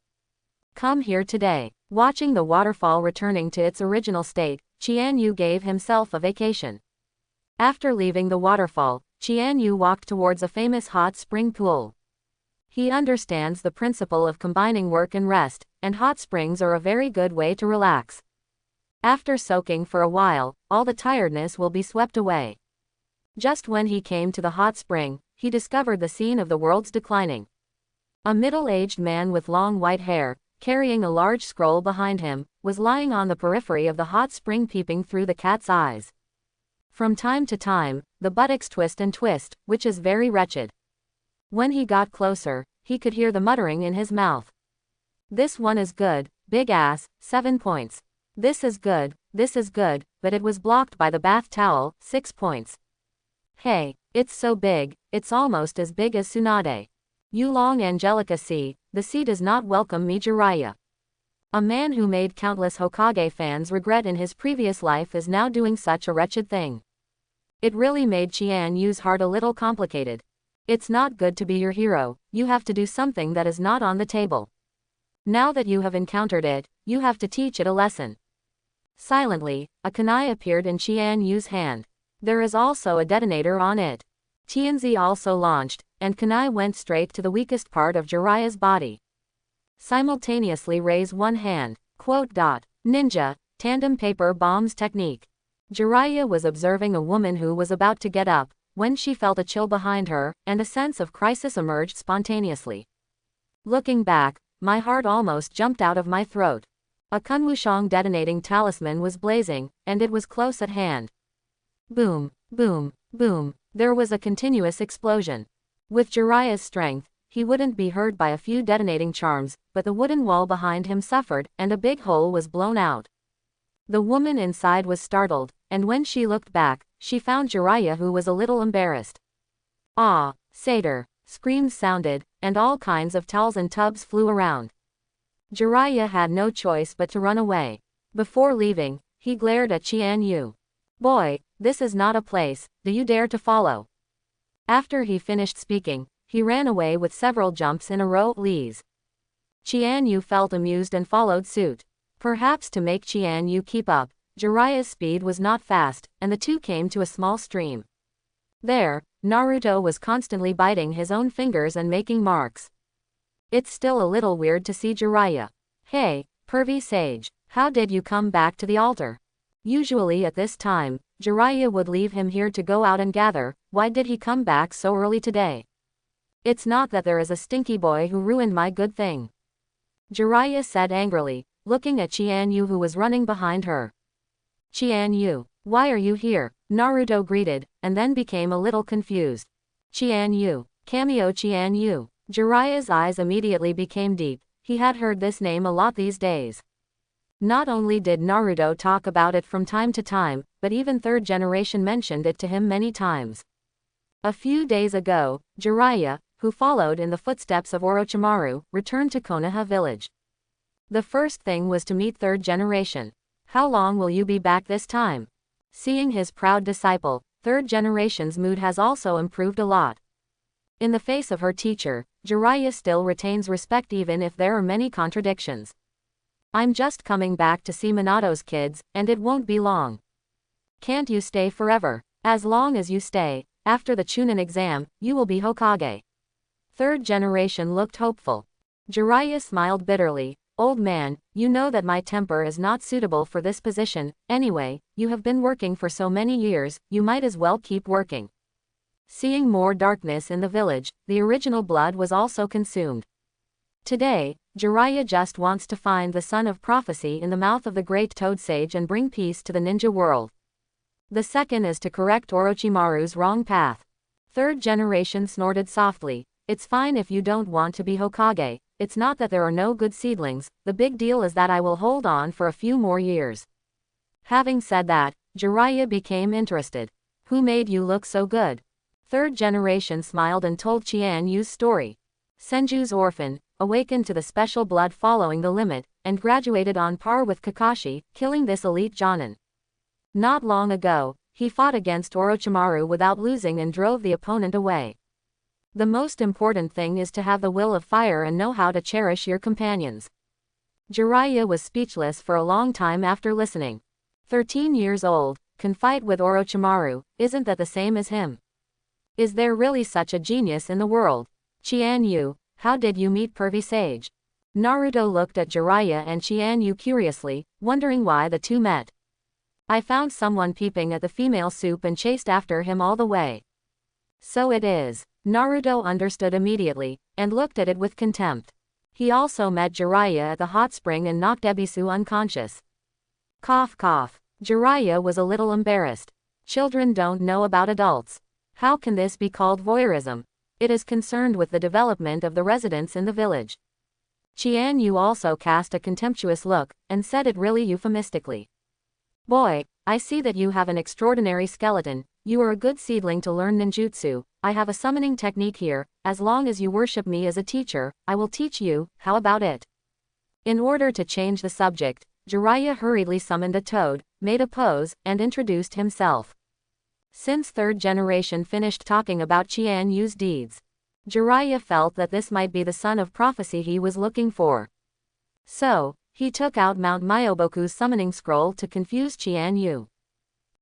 Come here today. Watching the waterfall returning to its original state, Chianyu gave himself a vacation. After leaving the waterfall, Chianyu walked towards a famous hot spring pool. He understands the principle of combining work and rest, and hot springs are a very good way to relax. After soaking for a while, all the tiredness will be swept away. Just when he came to the hot spring, he discovered the scene of the world's declining. A middle-aged man with long white hair, carrying a large scroll behind him, was lying on the periphery of the hot spring peeping through the cat's eyes. From time to time, the buttocks twist and twist, which is very wretched. When he got closer, he could hear the muttering in his mouth. This one is good, big ass, 7 points. This is good, but it was blocked by the bath towel, 6 points. Hey, it's so big, it's almost as big as Tsunade. Yulong Angelica C, the sea does not welcome me Jiraiya. A man who made countless Hokage fans regret in his previous life is now doing such a wretched thing. It really made Chianyu's heart a little complicated. It's not good to be your hero, you have to do something that is not on the table. Now that you have encountered it, you have to teach it a lesson. Silently, a kunai appeared in Chianyu's hand. There is also a detonator on it. Tianzi also launched, and kunai went straight to the weakest part of Jiraiya's body. Simultaneously raise one hand. Ninja, tandem paper bombs technique. Jiraiya was observing a woman who was about to get up, when she felt a chill behind her, and a sense of crisis emerged spontaneously. Looking back, my heart almost jumped out of my throat. A Kunwushang detonating talisman was blazing, and it was close at hand. Boom, boom, boom, there was a continuous explosion. With Jiraiya's strength, he wouldn't be hurt by a few detonating charms, but the wooden wall behind him suffered, and a big hole was blown out. The woman inside was startled, and when she looked back, she found Jiraiya, who was a little embarrassed. Ah, satyr, screams sounded, and all kinds of towels and tubs flew around. Jiraiya had no choice but to run away. Before leaving, he glared at Chianyu. Boy, this is not a place, do you dare to follow? After he finished speaking, he ran away with several jumps in a row. Chianyu felt amused and followed suit. Perhaps to make Chianyu keep up, Jiraiya's speed was not fast, and the two came to a small stream. There, Naruto was constantly biting his own fingers and making marks. It's still a little weird to see Jiraiya. Hey, pervy sage, how did you come back to the altar? Usually at this time, Jiraiya would leave him here to go out and gather. Why did he come back so early today? It's not that there is a stinky boy who ruined my good thing. Jiraiya said angrily, looking at Chianyu who was running behind her. Chianyu, why are you here? Naruto greeted, and then became a little confused. Chianyu, cameo Chianyu. Jiraiya's eyes immediately became deep. He had heard this name a lot these days. Not only did Naruto talk about it from time to time, but even third generation mentioned it to him many times. A few days ago, Jiraiya, who followed in the footsteps of Orochimaru, returned to Konoha village. The first thing was to meet third generation. How long will you be back this time? Seeing his proud disciple, third generation's mood has also improved a lot. In the face of her teacher, Jiraiya still retains respect even if there are many contradictions. I'm just coming back to see Minato's kids, and it won't be long. Can't you stay forever? As long as you stay, after the Chunin exam, you will be Hokage. Third generation looked hopeful. Jiraiya smiled bitterly. Old man, you know that my temper is not suitable for this position. Anyway, you have been working for so many years, you might as well keep working. Seeing more darkness in the village, the original blood was also consumed. Today, Jiraiya just wants to find the son of prophecy in the mouth of the great toad sage and bring peace to the ninja world. The second is to correct Orochimaru's wrong path. Third generation snorted softly. It's fine if you don't want to be Hokage, it's not that there are no good seedlings, the big deal is that I will hold on for a few more years. Having said that, Jiraiya became interested. Who made you look so good? Third generation smiled and told Chianyu's story. Senju's orphan, awakened to the special blood following the limit, and graduated on par with Kakashi, killing this elite Jonin. Not long ago, he fought against Orochimaru without losing and drove the opponent away. The most important thing is to have the will of fire and know how to cherish your companions. Jiraiya was speechless for a long time after listening. 13 years old, can fight with Orochimaru, isn't that the same as him? Is there really such a genius in the world? Chianu, how did you meet Pervy Sage? Naruto looked at Jiraiya and Chianu curiously, wondering why the two met. I found someone peeping at the female soup and chased after him all the way. So it is. Naruto understood immediately, and looked at it with contempt. He also met Jiraiya at the hot spring and knocked Ebisu unconscious. Cough cough. Jiraiya was a little embarrassed. Children don't know about adults. How can this be called voyeurism? It is concerned with the development of the residents in the village. Chianu also cast a contemptuous look, and said it really euphemistically. Boy, I see that you have an extraordinary skeleton. You are a good seedling to learn ninjutsu. I have a summoning technique here. As long as you worship me as a teacher, I will teach you. How about it? In order to change the subject, Jiraiya hurriedly summoned a toad, made a pose, and introduced himself. Since third generation finished talking about Chianyu's deeds, Jiraiya felt that this might be the son of prophecy he was looking for. So, he took out Mount Myoboku's summoning scroll to confuse Chianu.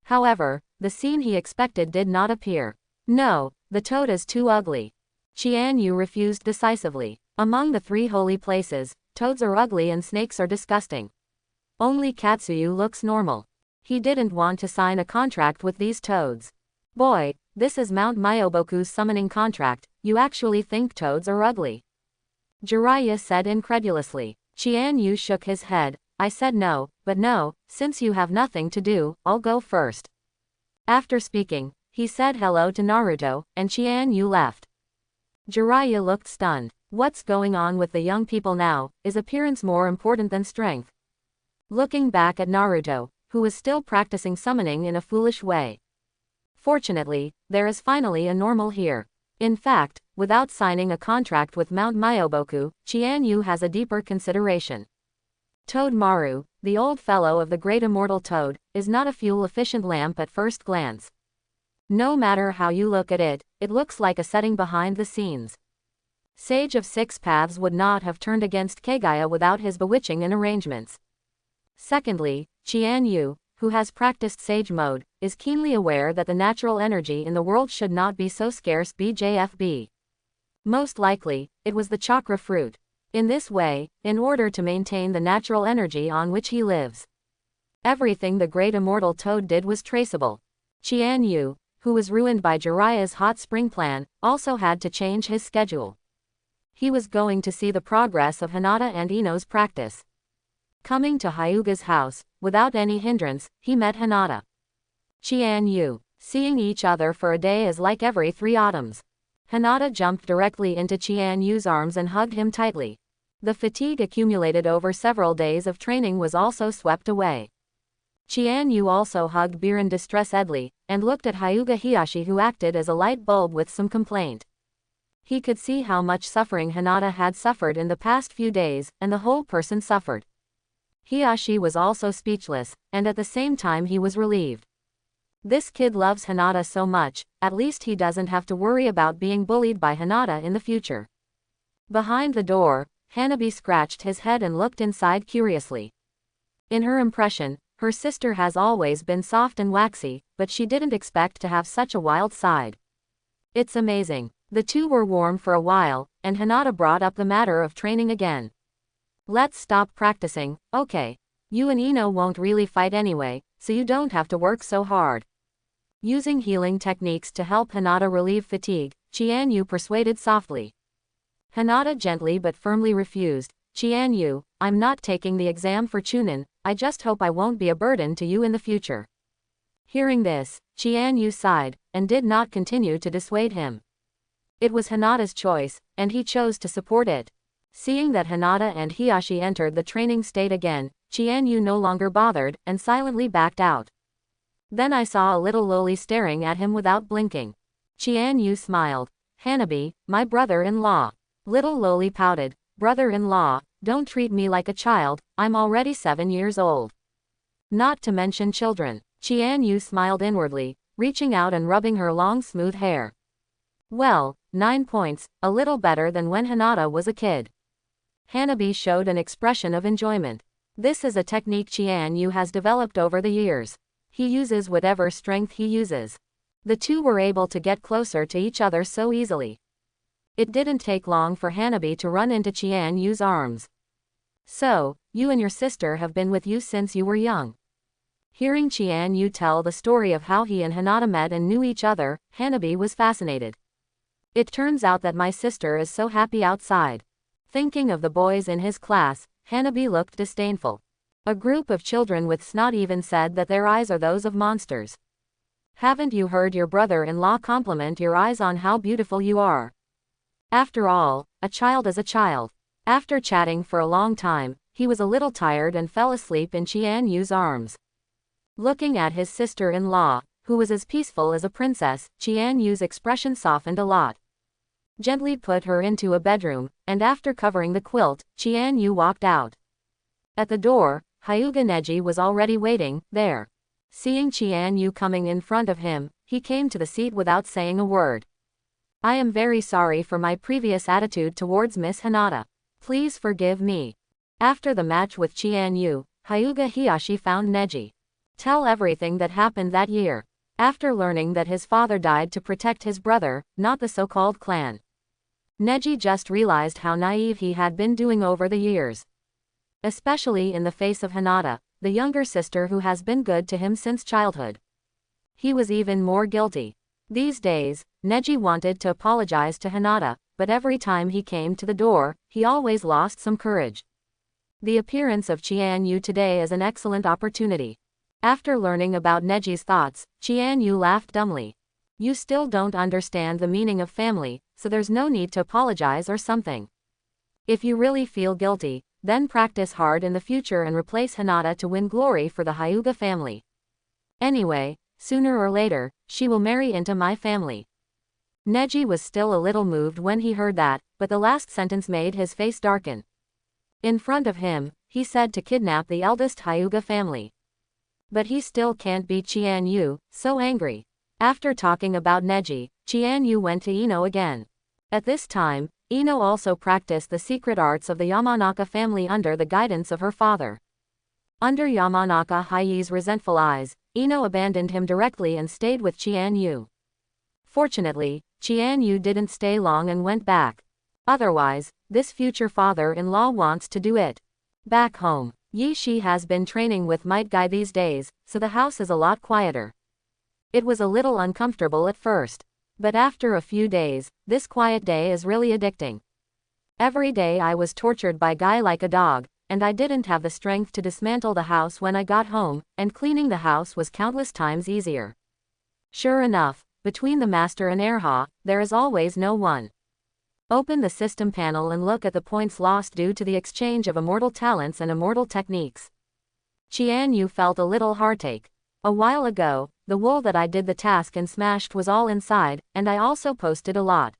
However, the scene he expected did not appear. No, the toad is too ugly. Chianu refused decisively. Among the 3 holy places, toads are ugly and snakes are disgusting. Only Katsuyu looks normal. He didn't want to sign a contract with these toads. Boy, this is Mount Myoboku's summoning contract, you actually think toads are ugly? Jiraiya said incredulously. Chianu shook his head. I said no, but no, since you have nothing to do, I'll go first. After speaking, he said hello to Naruto, and Chianu left. Jiraiya looked stunned. What's going on with the young people now? Is appearance more important than strength? Looking back at Naruto, who was still practicing summoning in a foolish way. Fortunately, there is finally a normal here. In fact, without signing a contract with Mount Myoboku, Chianu has a deeper consideration. Toad Maru, the old fellow of the great immortal toad, is not a fuel-efficient lamp at first glance. No matter how you look at it, it looks like a setting behind the scenes. Sage of 6 Paths would not have turned against Kagaya without his bewitching and arrangements. Secondly, Chianu, who has practiced sage mode, is keenly aware that the natural energy in the world should not be so scarce BJFB. Most likely, it was the chakra fruit. In this way, in order to maintain the natural energy on which he lives, everything the great immortal toad did was traceable. Chianu, who was ruined by Jiraiya's hot spring plan, also had to change his schedule. He was going to see the progress of Hinata and Ino's practice. Coming to Hyuga's house, without any hindrance, he met Hinata. Chianu, seeing each other for a day is like every 3 autumns. Hinata jumped directly into Chianyu's arms and hugged him tightly. The fatigue accumulated over several days of training was also swept away. Chianu also hugged Biren distress-edly, and looked at Hyuga Hiyashi, who acted as a light bulb with some complaint. He could see how much suffering Hinata had suffered in the past few days, and the whole person suffered. Hiashi was also speechless, and at the same time he was relieved. This kid loves Hinata so much, at least he doesn't have to worry about being bullied by Hinata in the future. Behind the door, Hanabi scratched his head and looked inside curiously. In her impression, her sister has always been soft and waxy, but she didn't expect to have such a wild side. It's amazing. The two were warm for a while, and Hinata brought up the matter of training again. Let's stop practicing, okay? You and Ino won't really fight anyway, so you don't have to work so hard. Using healing techniques to help Hinata relieve fatigue, Chianu persuaded softly. Hinata gently but firmly refused. Chianu, I'm not taking the exam for Chunin, I just hope I won't be a burden to you in the future. Hearing this, Chianu sighed, and did not continue to dissuade him. It was Hinata's choice, and he chose to support it. Seeing that Hinata and Hiashi entered the training state again, Chianu no longer bothered, and silently backed out. Then I saw a little loli staring at him without blinking. Chianu smiled. Hanabi, my brother-in-law. Little loli pouted. Brother-in-law, don't treat me like a child, I'm already 7 years old. Not to mention children. Chianu smiled inwardly, reaching out and rubbing her long smooth hair. Well, 9 points, a little better than when Hinata was a kid. Hanabi showed an expression of enjoyment. This is a technique Chianu has developed over the years. He uses whatever strength he uses. The two were able to get closer to each other so easily. It didn't take long for Hanabi to run into Chianu's arms. So, you and your sister have been with you since you were young. Hearing Chianu tell the story of how he and Hinata met and knew each other, Hanabi was fascinated. It turns out that my sister is so happy outside. Thinking of the boys in his class, Hanabi looked disdainful. A group of children with snot even said that their eyes are those of monsters. Haven't you heard your brother-in-law compliment your eyes on how beautiful you are? After all, a child is a child. After chatting for a long time, he was a little tired and fell asleep in Chianu's arms. Looking at his sister-in-law, who was as peaceful as a princess, Chianu's expression softened a lot. Gently put her into a bedroom, and after covering the quilt, Chianu walked out. At the door, Hyuga Neji was already waiting there. Seeing Chianu coming in front of him, he came to the seat without saying a word. I am very sorry for my previous attitude towards Miss Hinata. Please forgive me. After the match with Chianu, Hyuga Hiashi found Neji. Tell everything that happened that year. After learning that his father died to protect his brother, not the so-called clan. Neji just realized how naive he had been doing over the years. Especially in the face of Hinata, the younger sister who has been good to him since childhood. He was even more guilty. These days, Neji wanted to apologize to Hinata, but every time he came to the door, he always lost some courage. The appearance of Chianu today is an excellent opportunity. After learning about Neji's thoughts, Chianu laughed dumbly. You still don't understand the meaning of family, so there's no need to apologize or something. If you really feel guilty, then practice hard in the future and replace Hinata to win glory for the Hyuga family. Anyway, sooner or later, she will marry into my family. Neji was still a little moved when he heard that, but the last sentence made his face darken. In front of him, he said to kidnap the eldest Hyuga family. But he still can't beat Chianu, so angry. After talking about Neji, Chianu went to Ino again. At this time, Ino also practiced the secret arts of the Yamanaka family under the guidance of her father. Under Yamanaka Haii's resentful eyes, Ino abandoned him directly and stayed with Chianu. Fortunately, Chianu didn't stay long and went back. Otherwise, this future father-in-law wants to do it. Back home, Yi Shi has been training with Might Guy these days, so the house is a lot quieter. It was a little uncomfortable at first. But after a few days, this quiet day is really addicting. Every day I was tortured by Guy like a dog, and I didn't have the strength to dismantle the house when I got home, and cleaning the house was countless times easier. Sure enough, between the master and Erha, there is always no one. Open the system panel and look at the points lost due to the exchange of immortal talents and immortal techniques. Chianu felt a little heartache. A while ago, the wool that I did the task and smashed was all inside, and I also posted a lot.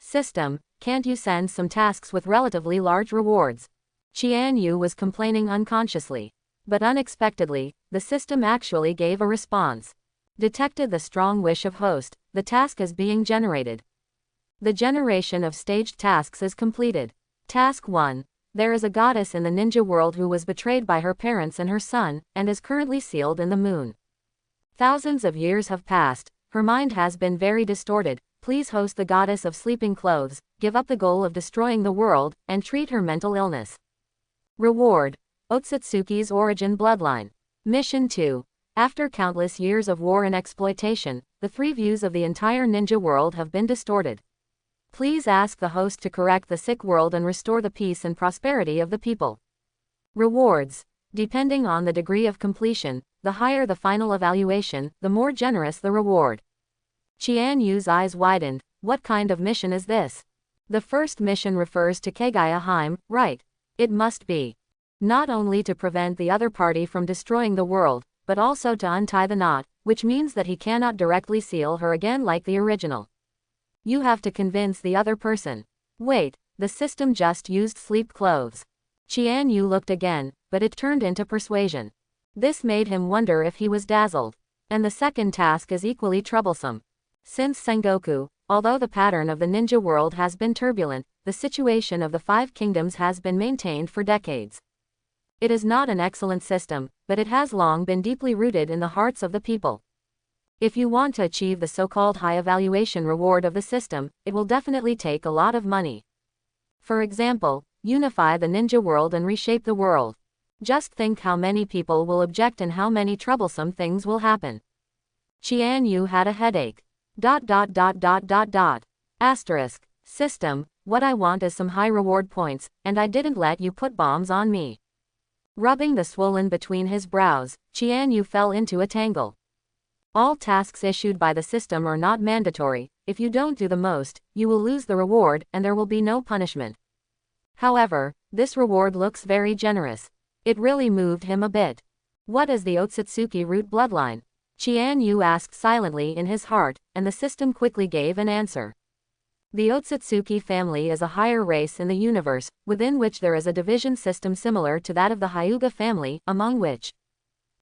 System, can't you send some tasks with relatively large rewards? Chianu was complaining unconsciously. But unexpectedly, the system actually gave a response. Detected the strong wish of host, the task is being generated. The generation of staged tasks is completed. Task 1. There is a goddess in the ninja world who was betrayed by her parents and her son, and is currently sealed in the moon. Thousands of years have passed, her mind has been very distorted. Please host the goddess of sleeping clothes, give up the goal of destroying the world, and treat her mental illness. Reward. Otsutsuki's origin bloodline. Mission 2. After countless years of war and exploitation, the three views of the entire ninja world have been distorted. Please ask the host to correct the sick world and restore the peace and prosperity of the people. Rewards. Depending on the degree of completion, the higher the final evaluation, the more generous the reward. Chianyu's eyes widened. What kind of mission is this? The first mission refers to Kagaya Heim, right? It must be. Not only to prevent the other party from destroying the world, but also to untie the knot, which means that he cannot directly seal her again like the original. You have to convince the other person. Wait, the system just used sleep clothes. Chianu looked again, but it turned into persuasion. This made him wonder if he was dazzled. And the second task is equally troublesome. Since Sengoku, although the pattern of the ninja world has been turbulent, the situation of the five kingdoms has been maintained for decades. It is not an excellent system, but it has long been deeply rooted in the hearts of the people. If you want to achieve the so-called high evaluation reward of the system, it will definitely take a lot of money. For example, unify the ninja world and reshape the world. Just think how many people will object and how many troublesome things will happen. Chianu had a headache. Asterisk. System, what I want is some high reward points, and I didn't let you put bombs on me. Rubbing the swollen between his brows, Chianu fell into a tangle. All tasks issued by the system are not mandatory. If you don't do the most, you will lose the reward, and there will be no punishment. However, this reward looks very generous. It really moved him a bit. What is the Otsutsuki root bloodline? Chianu asked silently in his heart, and the system quickly gave an answer. The Otsutsuki family is a higher race in the universe, within which there is a division system similar to that of the Hyuga family, among which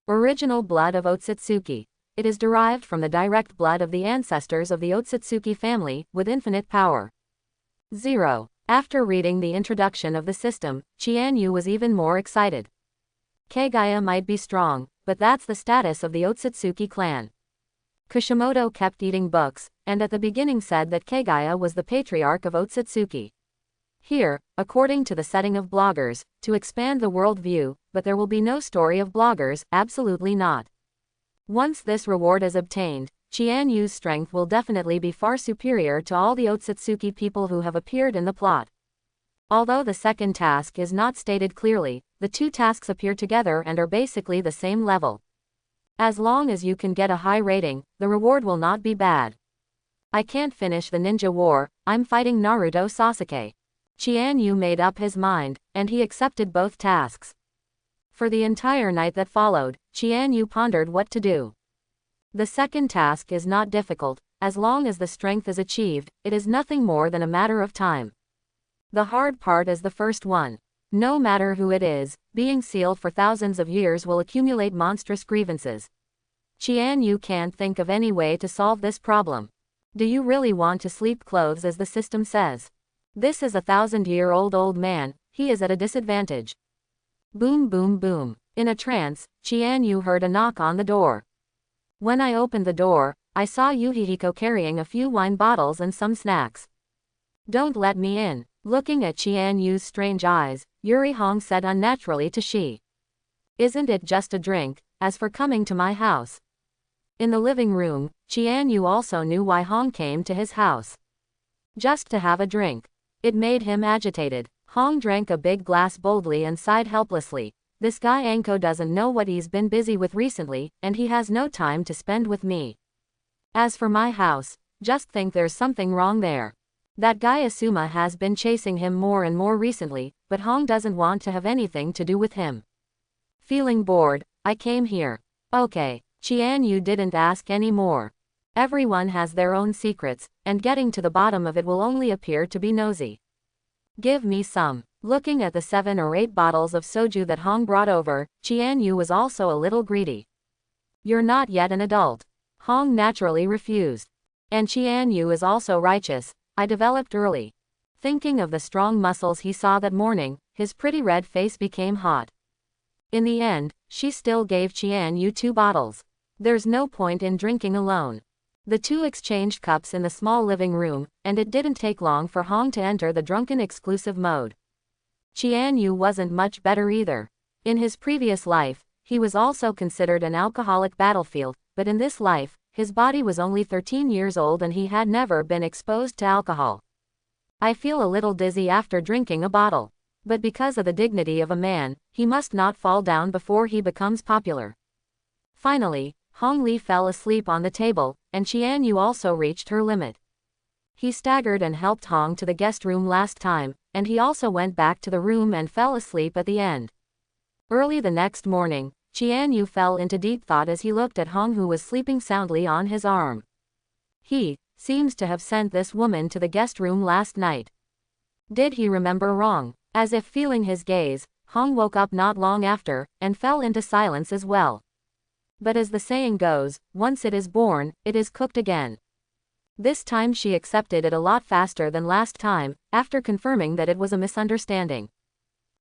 original blood of Otsutsuki. It is derived from the direct blood of the ancestors of the Otsutsuki family, with infinite power. 0. After reading the introduction of the system, Chianu was even more excited. Kagaya might be strong, but that's the status of the Otsutsuki clan. Kishimoto kept eating books, and at the beginning said that Kagaya was the patriarch of Otsutsuki. Here, according to the setting of bloggers, to expand the world view, but there will be no story of bloggers, absolutely not. Once this reward is obtained, Chianyu's strength will definitely be far superior to all the Otsutsuki people who have appeared in the plot. Although the second task is not stated clearly, the two tasks appear together and are basically the same level. As long as you can get a high rating, the reward will not be bad. I can't finish the ninja war, I'm fighting Naruto Sasuke. Chianu made up his mind, and he accepted both tasks. For the entire night that followed, Chianu pondered what to do. The second task is not difficult. As long as the strength is achieved, it is nothing more than a matter of time. The hard part is the first one. No matter who it is, being sealed for thousands of years will accumulate monstrous grievances. Chianu can't think of any way to solve this problem. Do you really want to sleep clothes as the system says? This is a 1,000-year-old old man, he is at a disadvantage. Boom boom boom. In a trance, Chianu heard a knock on the door. When I opened the door, I saw Yuhihiko carrying a few wine bottles and some snacks. Don't let me in. Looking at Chianyu's strange eyes, Yuri Hong said unnaturally to she. Isn't it just a drink? As for coming to my house. In the living room, Chianu also knew why Hong came to his house. Just to have a drink. It made him agitated. Hong drank a big glass boldly and sighed helplessly. This guy Anko doesn't know what he's been busy with recently, and he has no time to spend with me. As for my house, just think there's something wrong there. That guy Asuma has been chasing him more and more recently, but Hong doesn't want to have anything to do with him. Feeling bored, I came here. Okay. Chianu didn't ask any more. Everyone has their own secrets, and getting to the bottom of it will only appear to be nosy. Give me some. Looking at the 7 or 8 bottles of soju that Hong brought over, Chianu was also a little greedy. You're not yet an adult. Hong naturally refused. And Chianu is also righteous. I developed early. Thinking of the strong muscles he saw that morning, his pretty red face became hot. In the end, she still gave Chianu 2 bottles. There's no point in drinking alone. The two exchanged cups in the small living room, and it didn't take long for Hong to enter the drunken exclusive mode. Chianu wasn't much better either. In his previous life, he was also considered an alcoholic battlefield, but in this life, his body was only 13 years old and he had never been exposed to alcohol. I feel a little dizzy after drinking a bottle. But because of the dignity of a man, he must not fall down before he becomes popular. Finally, Hong Li fell asleep on the table, and Chianu also reached her limit. He staggered and helped Hong to the guest room last time, and he also went back to the room and fell asleep at the end. Early the next morning, Chianu fell into deep thought as he looked at Hong, who was sleeping soundly on his arm. He seems to have sent this woman to the guest room last night. Did he remember wrong? As if feeling his gaze, Hong woke up not long after, and fell into silence as well. But as the saying goes, once it is born, it is cooked again. This time she accepted it a lot faster than last time, after confirming that it was a misunderstanding.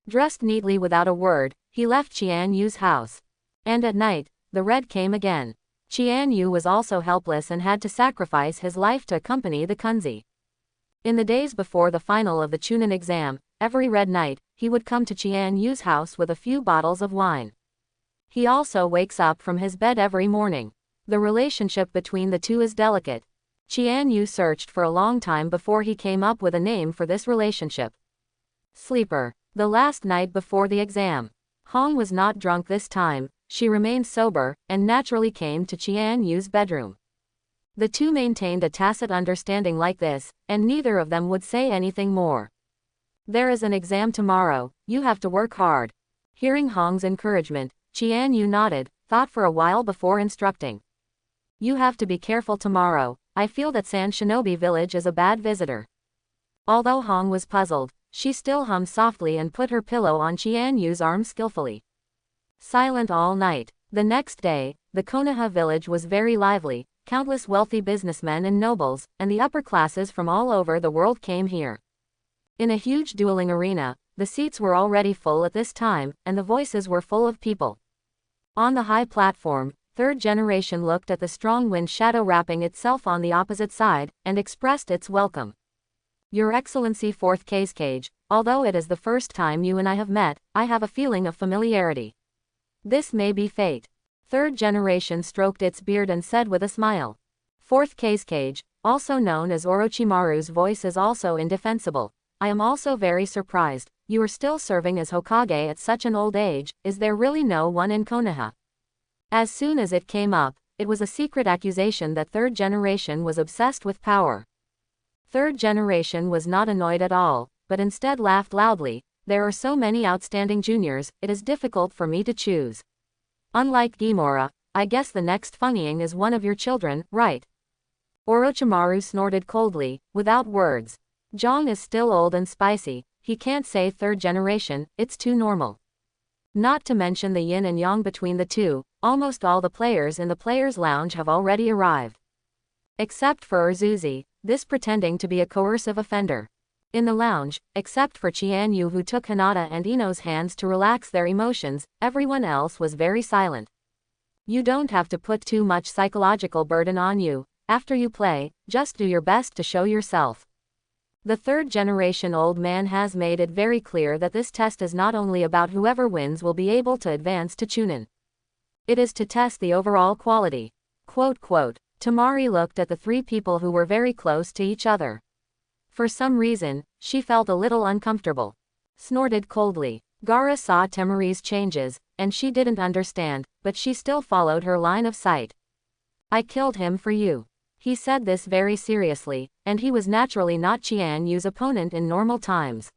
Dressed neatly without a word, he left Chianyu's house. And at night, the red came again. Chianu was also helpless and had to sacrifice his life to accompany the Kunzi. In the days before the final of the Chunin exam, every red night, he would come to Chianyu's house with a few bottles of wine. He also wakes up from his bed every morning. The relationship between the two is delicate. Chianu searched for a long time before he came up with a name for this relationship. Sleeper. The last night before the exam. Hong was not drunk this time, she remained sober, and naturally came to Chianyu's bedroom. The two maintained a tacit understanding like this, and neither of them would say anything more. There is an exam tomorrow, you have to work hard. Hearing Hong's encouragement, Chianu nodded, thought for a while before instructing. You have to be careful tomorrow. I feel that San Shinobi Village is a bad visitor. Although Hong was puzzled, she still hummed softly and put her pillow on Chianyu's arm skillfully. Silent all night. The next day, the Konoha village was very lively. Countless wealthy businessmen and nobles, and the upper classes from all over the world came here. In a huge dueling arena, the seats were already full at this time, and the voices were full of people. On the high platform, Third Generation looked at the strong wind shadow wrapping itself on the opposite side, and expressed its welcome. Your Excellency Fourth Cage, although it is the first time you and I have met, I have a feeling of familiarity. This may be fate. Third Generation stroked its beard and said with a smile. Fourth Cage, also known as Orochimaru's voice, is also indefensible. I am also very surprised. You are still serving as Hokage at such an old age. Is there really no one in Konoha? As soon as it came up, it was a secret accusation that Third Generation was obsessed with power. Third Generation was not annoyed at all, but instead laughed loudly. There are so many outstanding juniors, it is difficult for me to choose. Unlike Gimora, I guess the next Fengiying is one of your children, right? Orochimaru snorted coldly, without words. Zhang is still old and spicy, he can't say Third Generation, it's too normal. Not to mention the yin and yang between the two, almost all the players in the players' lounge have already arrived. Except for Urzuzi, this pretending to be a coercive offender. In the lounge, except for Chianu, who took Hinata and Ino's hands to relax their emotions, everyone else was very silent. You don't have to put too much psychological burden on you. After you play, just do your best to show yourself. The Third Generation old man has made it very clear that this test is not only about whoever wins will be able to advance to Chunin. It is to test the overall quality. Temari looked at the three people who were very close to each other. For some reason, she felt a little uncomfortable. Snorted coldly. Gaara saw Temari's changes, and she didn't understand, but she still followed her line of sight. I killed him for you. He said this very seriously, and he was naturally not Chianyu's opponent in normal times.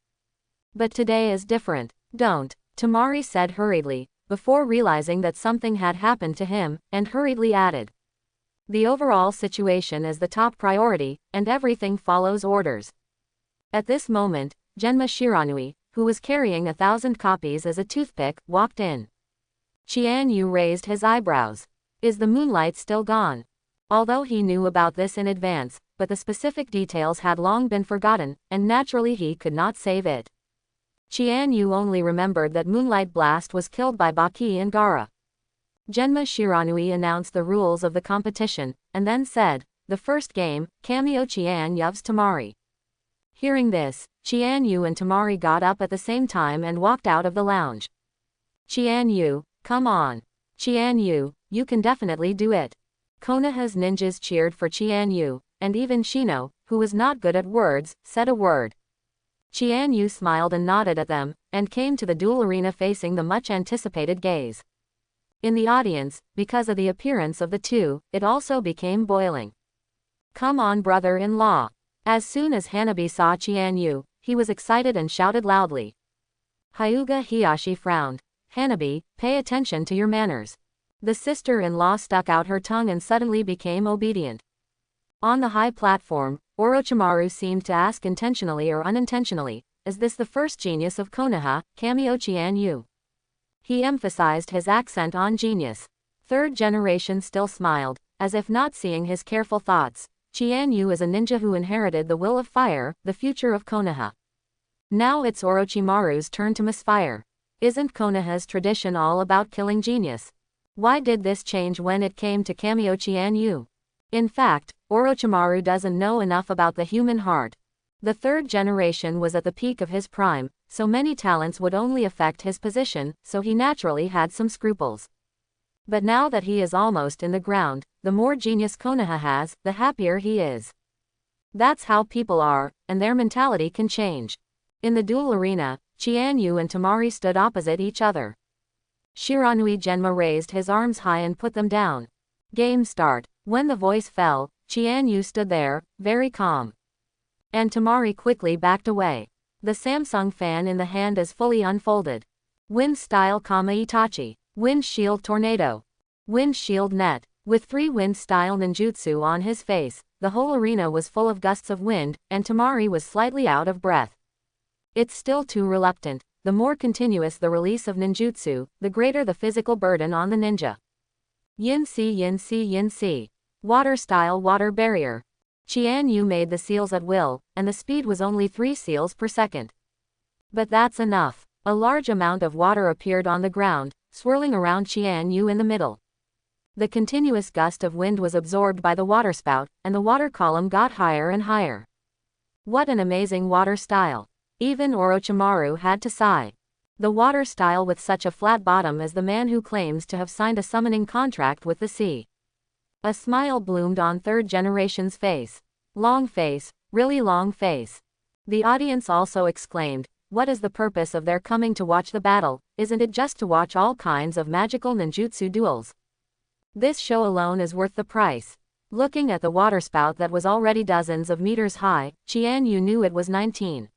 But today is different. Don't, Temari said hurriedly, before realizing that something had happened to him, and hurriedly added. The overall situation is the top priority, and everything follows orders. At this moment, Genma Shiranui, who was carrying 1,000 copies as a toothpick, walked in. Chianu raised his eyebrows. Is the moonlight still gone? Although he knew about this in advance, but the specific details had long been forgotten, and naturally he could not save it. Chianu only remembered that Moonlight Blast was killed by Baki and Gaara. Genma Shiranui announced the rules of the competition, and then said, "The first game, Kamio Chianyu's Temari." Hearing this, Chianu and Temari got up at the same time and walked out of the lounge. "Chianu, come on. Chianu, you can definitely do it." Konoha's ninjas cheered for Chianu, and even Shino, who was not good at words, said a word. Chianu smiled and nodded at them, and came to the duel arena facing the much-anticipated gaze. In the audience, because of the appearance of the two, it also became boiling. "Come on, brother-in-law." As soon as Hanabi saw Chianu, he was excited and shouted loudly. Hyuga Hiyashi frowned. "Hanabi, pay attention to your manners." The sister-in-law stuck out her tongue and suddenly became obedient. On the high platform, Orochimaru seemed to ask intentionally or unintentionally, "Is this the first genius of Konoha, Kamio Chianu?" He emphasized his accent on genius. Third generation still smiled, as if not seeing his careful thoughts. Chianu is a ninja who inherited the will of fire, the future of Konoha. Now it's Orochimaru's turn to misfire. Isn't Konoha's tradition all about killing genius? Why did this change when it came to Kamio Chianu? In fact, Orochimaru doesn't know enough about the human heart. The third generation was at the peak of his prime, so many talents would only affect his position, so he naturally had some scruples. But now that he is almost in the ground, the more genius Konoha has, the happier he is. That's how people are, and their mentality can change. In the duel arena, Chianu and Temari stood opposite each other. Shiranui Genma raised his arms high and put them down. Game start. When the voice fell, Chianu stood there, very calm. And Temari quickly backed away. The Samsung fan in the hand is fully unfolded. Wind style Kama Itachi. Wind shield tornado. Wind shield net. With 3 wind style ninjutsu on his face, the whole arena was full of gusts of wind, and Temari was slightly out of breath. It's still too reluctant. The more continuous the release of ninjutsu, the greater the physical burden on the ninja. Yin-si yin-si yin-si. Water style water barrier. Chianu made the seals at will, and the speed was only 3 seals per second. But that's enough. A large amount of water appeared on the ground, swirling around Chianu in the middle. The continuous gust of wind was absorbed by the waterspout, and the water column got higher and higher. What an amazing water style. Even Orochimaru had to sigh. The water style with such a flat bottom is the man who claims to have signed a summoning contract with the sea. A smile bloomed on third generation's face. Long face, really long face. The audience also exclaimed, "What is the purpose of their coming to watch the battle? Isn't it just to watch all kinds of magical ninjutsu duels? This show alone is worth the price." Looking at the waterspout that was already dozens of meters high, Chianu knew it was 19.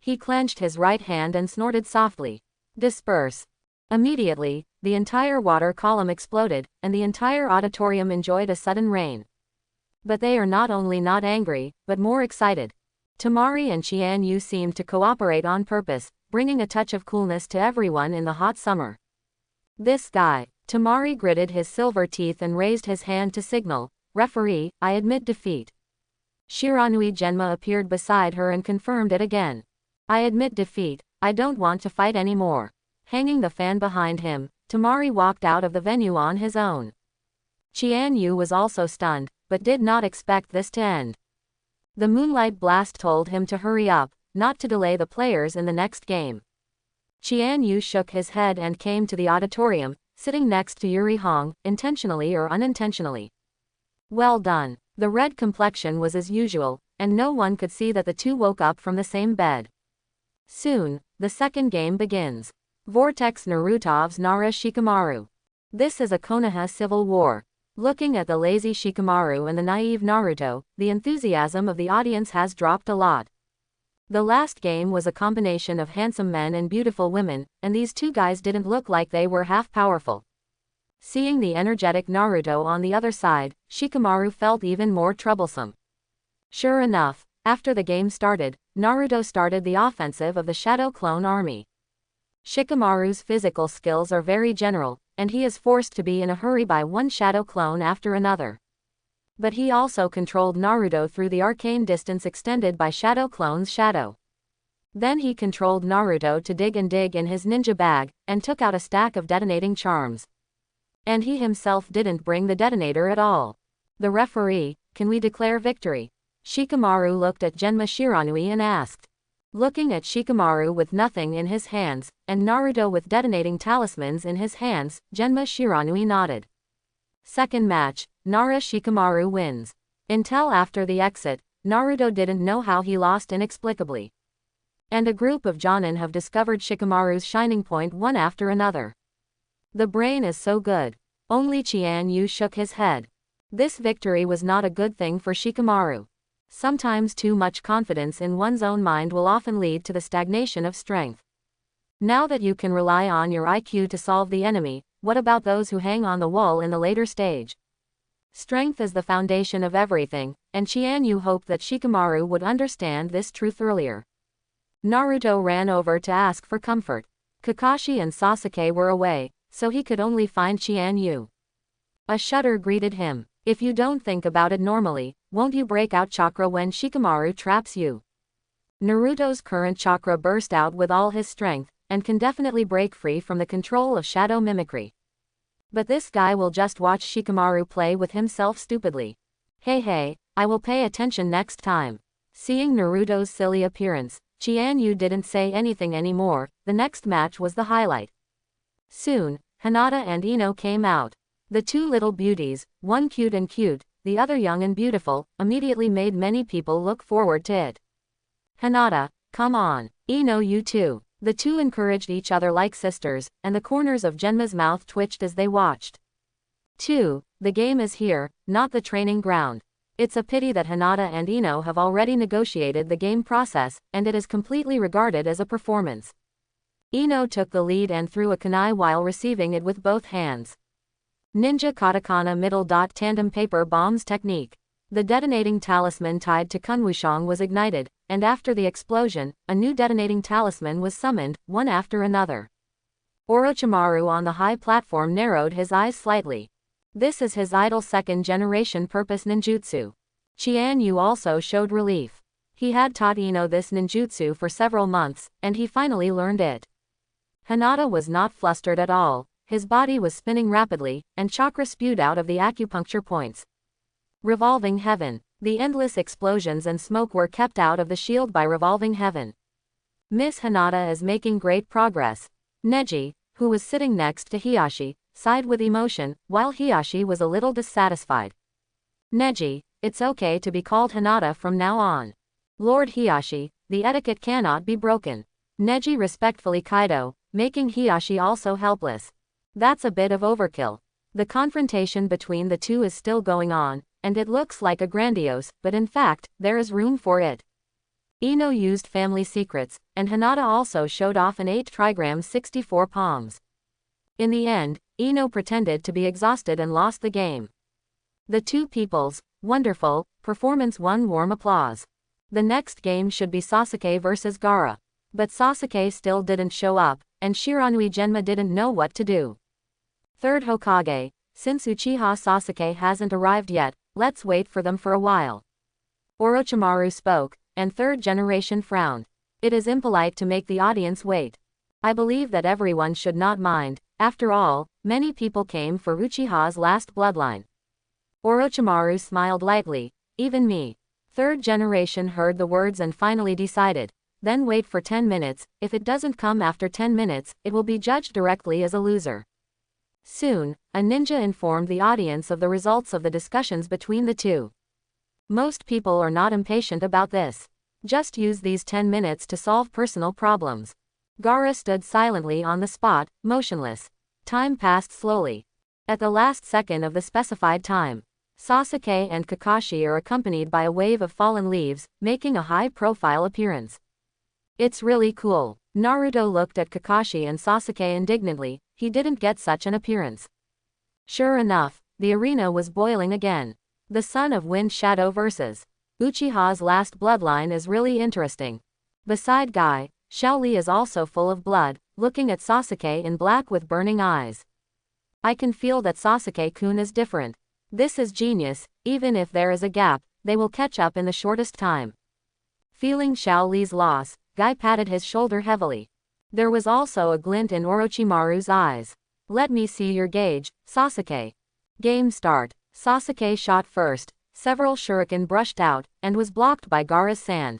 He clenched his right hand and snorted softly. "Disperse." Immediately, the entire water column exploded, and the entire auditorium enjoyed a sudden rain. But they are not only not angry, but more excited. Temari and Chianu seemed to cooperate on purpose, bringing a touch of coolness to everyone in the hot summer. "This guy." Temari gritted his silver teeth and raised his hand to signal, "Referee, I admit defeat." Shiranui Genma appeared beside her and confirmed it again. "I admit defeat, I don't want to fight anymore." Hanging the fan behind him, Temari walked out of the venue on his own. Chianu was also stunned, but did not expect this to end. The Moonlight Blast told him to hurry up, not to delay the players in the next game. Chianu shook his head and came to the auditorium, sitting next to Yuri Hong, intentionally or unintentionally. Well done. The red complexion was as usual, and no one could see that the two woke up from the same bed. Soon, the second game begins. Vortex Naruto's Nara Shikamaru. This is a Konoha civil war. Looking at the lazy Shikamaru and the naive Naruto, the enthusiasm of the audience has dropped a lot. The last game was a combination of handsome men and beautiful women, and these two guys didn't look like they were half powerful. Seeing the energetic Naruto on the other side, Shikamaru felt even more troublesome. Sure enough, after the game started, Naruto started the offensive of the Shadow Clone Army. Shikamaru's physical skills are very general, and he is forced to be in a hurry by one shadow clone after another. But he also controlled Naruto through the arcane distance extended by Shadow Clone's shadow. Then he controlled Naruto to dig in his ninja bag, and took out a stack of detonating charms. And he himself didn't bring the detonator at all. The referee, can we declare victory? Shikamaru looked at Genma Shiranui and asked. Looking at Shikamaru with nothing in his hands, and Naruto with detonating talismans in his hands, Genma Shiranui nodded. Second match, Nara Shikamaru wins. Until after the exit, Naruto didn't know how he lost inexplicably. And a group of Jonin have discovered Shikamaru's shining point one after another. The brain is so good. Only Chianu shook his head. This victory was not a good thing for Shikamaru. Sometimes too much confidence in one's own mind will often lead to the stagnation of strength. Now that you can rely on your IQ to solve the enemy, what about those who hang on the wall in the later stage? Strength is the foundation of everything, and Chianu hoped that Shikamaru would understand this truth earlier. Naruto ran over to ask for comfort. Kakashi and Sasuke were away, so he could only find Chianu. A shudder greeted him. If you don't think about it normally, won't you break out chakra when Shikamaru traps you? Naruto's current chakra burst out with all his strength, and can definitely break free from the control of shadow mimicry. But this guy will just watch Shikamaru play with himself stupidly. Hey, I will pay attention next time. Seeing Naruto's silly appearance, Chianu didn't say anything anymore. The next match was the highlight. Soon, Hinata and Ino came out. The two little beauties, one cute and cute, the other young and beautiful, immediately made many people look forward to it. Hinata, come on. Ino, you too. The two encouraged each other like sisters, and the corners of Genma's mouth twitched as they watched. 2. The game is here, not the training ground. It's a pity that Hinata and Ino have already negotiated the game process, and it is completely regarded as a performance. Ino took the lead and threw a kunai while receiving it with both hands. Ninja Katakana middle dot tandem paper bombs technique. The detonating talisman tied to Kunwushang was ignited, and after the explosion, a new detonating talisman was summoned, one after another. Orochimaru on the high platform narrowed his eyes slightly. This is his idle second-generation purpose ninjutsu. Chianu also showed relief. He had taught Ino this ninjutsu for several months, and he finally learned it. Hinata was not flustered at all. His body was spinning rapidly, and chakra spewed out of the acupuncture points. Revolving heaven. The endless explosions and smoke were kept out of the shield by revolving heaven. Miss Hinata is making great progress. Neji, who was sitting next to Hiyashi, sighed with emotion, while Hiyashi was a little dissatisfied. Neji, it's okay to be called Hinata from now on. Lord Hiyashi, the etiquette cannot be broken. Neji respectfully Kaido, making Hiyashi also helpless. That's a bit of overkill. The confrontation between the two is still going on, and it looks like a grandiose, but in fact, there is room for it. Ino used family secrets, and Hinata also showed off an 8 trigram 64 palms. In the end, Ino pretended to be exhausted and lost the game. The two people's wonderful performance won warm applause. The next game should be Sasuke vs Gaara. But Sasuke still didn't show up, and Shiranui Genma didn't know what to do. Third Hokage, since Uchiha Sasuke hasn't arrived yet, let's wait for them for a while. Orochimaru spoke, and third generation frowned. It is impolite to make the audience wait. I believe that everyone should not mind. After all, many people came for Uchiha's last bloodline. Orochimaru smiled lightly. Even me. Third generation heard the words and finally decided. Then wait for 10 minutes, if it doesn't come after 10 minutes, it will be judged directly as a loser. Soon, a ninja informed the audience of the results of the discussions between the two. Most people are not impatient about this. Just use these 10 minutes to solve personal problems. Gaara stood silently on the spot, motionless. Time passed slowly. At the last second of the specified time, Sasuke and Kakashi are accompanied by a wave of fallen leaves, making a high-profile appearance. It's really cool. Naruto looked at Kakashi and Sasuke indignantly. He didn't get such an appearance. Sure enough, the arena was boiling again. The Son of Wind Shadow versus Uchiha's last bloodline is really interesting. Beside Guy, Xiaoli is also full of blood, looking at Sasuke in black with burning eyes. I can feel that Sasuke-kun is different. This is genius, even if there is a gap, they will catch up in the shortest time. Feeling Xiaoli's loss, Guy patted his shoulder heavily. There was also a glint in Orochimaru's eyes. Let me see your gauge, Sasuke. Game start. Sasuke shot first, several shuriken brushed out, and was blocked by Gaara's sand.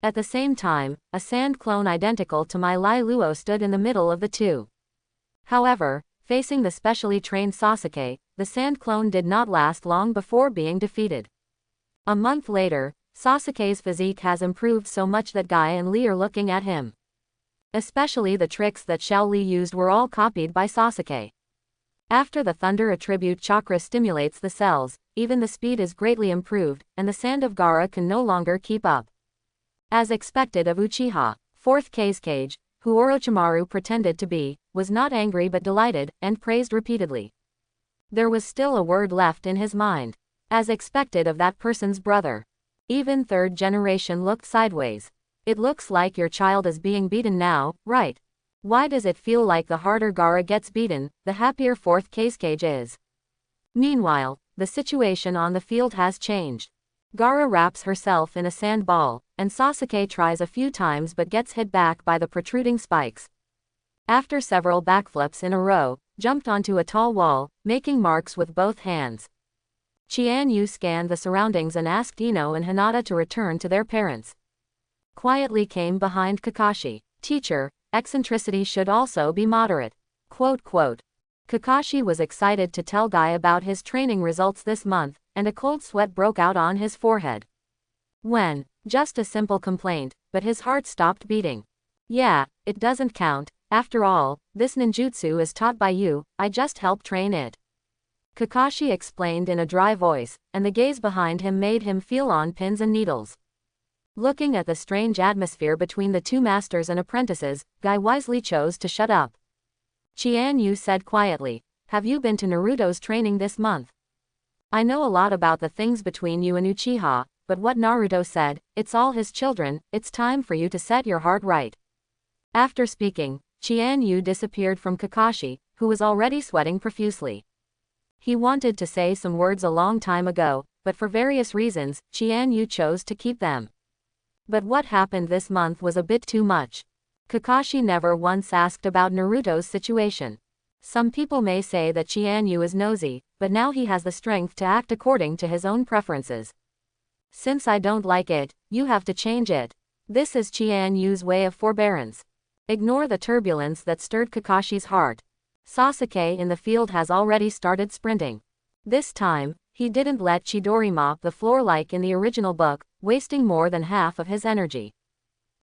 At the same time, a sand clone identical to my Lai Luo stood in the middle of the two. However, facing the specially trained Sasuke, the sand clone did not last long before being defeated. A month later, Sasuke's physique has improved so much that Guy and Lee are looking at him. Especially the tricks that Xiaoli used were all copied by Sasuke. After the thunder attribute chakra stimulates the cells, even the speed is greatly improved, and the sand of Gaara can no longer keep up. As expected of Uchiha, 4th Kazekage, who Orochimaru pretended to be, was not angry but delighted, and praised repeatedly. There was still a word left in his mind. As expected of that person's brother. Even 3rd generation looked sideways. It looks like your child is being beaten now, right? Why does it feel like the harder Gaara gets beaten, the happier 4th Kazekage is? Meanwhile, the situation on the field has changed. Gaara wraps herself in a sand ball, and Sasuke tries a few times but gets hit back by the protruding spikes. After several backflips in a row, jumped onto a tall wall, making marks with both hands. Chianu scanned the surroundings and asked Ino and Hinata to return to their parents. Quietly came behind Kakashi. Teacher, eccentricity should also be moderate. Quote. Kakashi was excited to tell Guy about his training results this month, and a cold sweat broke out on his forehead. When? Just a simple complaint, but his heart stopped beating. Yeah, it doesn't count. After all, this ninjutsu is taught by you, I just helped train it. Kakashi explained in a dry voice, and the gaze behind him made him feel on pins and needles. Looking at the strange atmosphere between the two masters and apprentices, Guy wisely chose to shut up. Chianu said quietly, have you been to Naruto's training this month? I know a lot about the things between you and Uchiha, but what Naruto said, it's all his children, it's time for you to set your heart right. After speaking, Chianu disappeared from Kakashi, who was already sweating profusely. He wanted to say some words a long time ago, but for various reasons, Chianu chose to keep them. But what happened this month was a bit too much. Kakashi never once asked about Naruto's situation. Some people may say that Chianu is nosy, but now he has the strength to act according to his own preferences. Since I don't like it, you have to change it. This is Chianu's way of forbearance. Ignore the turbulence that stirred Kakashi's heart. Sasuke in the field has already started sprinting. This time, he didn't let Chidori mop the floor like in the original book, wasting more than half of his energy.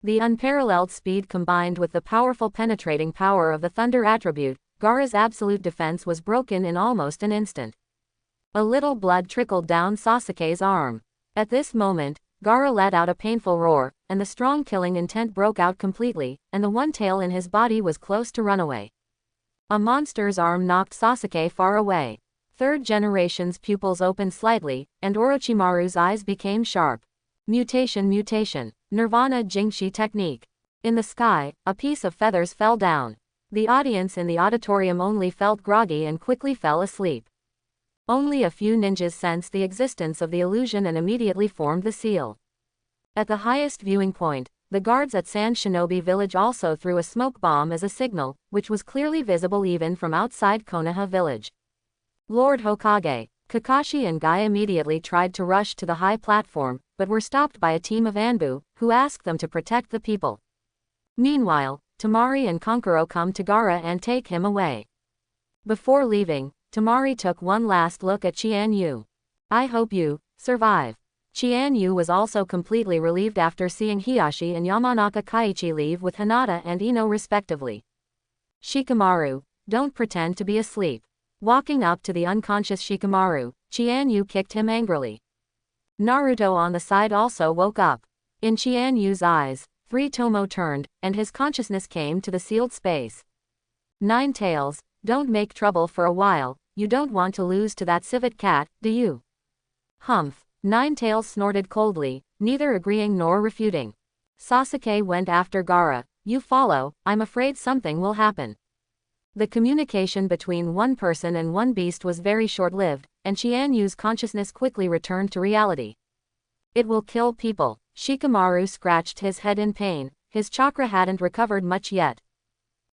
The unparalleled speed combined with the powerful penetrating power of the thunder attribute, Gaara's absolute defense was broken in almost an instant. A little blood trickled down Sasuke's arm. At this moment, Gaara let out a painful roar, and the strong killing intent broke out completely, and the one tail in his body was close to run away. A monster's arm knocked Sasuke far away. 3rd generation's pupils opened slightly, and Orochimaru's eyes became sharp. Mutation. Nirvana Jingshi technique. In the sky, a piece of feathers fell down. The audience in the auditorium only felt groggy and quickly fell asleep. Only a few ninjas sensed the existence of the illusion and immediately formed the seal. At the highest viewing point, the guards at Sand Shinobi Village also threw a smoke bomb as a signal, which was clearly visible even from outside Konoha Village. Lord Hokage, Kakashi and Guy immediately tried to rush to the high platform, but were stopped by a team of Anbu, who asked them to protect the people. Meanwhile, Temari and Kankuro come to Gaara and take him away. Before leaving, Temari took one last look at Chianu. I hope you survive. Chianu was also completely relieved after seeing Hiyashi and Yamanaka Kaiichi leave with Hinata and Ino respectively. Shikamaru, don't pretend to be asleep. Walking up to the unconscious Shikamaru, Chianu kicked him angrily. Naruto on the side also woke up. In Chianyu's eyes, 3 Tomo turned, and his consciousness came to the sealed space. 9 Tails, don't make trouble for a while, you don't want to lose to that civet cat, do you? Humph. Ninetails snorted coldly, neither agreeing nor refuting. Sasuke went after Gaara. You follow, I'm afraid something will happen. The communication between one person and one beast was very short-lived, and Chianyu's consciousness quickly returned to reality. It will kill people. Shikamaru scratched his head in pain, his chakra hadn't recovered much yet.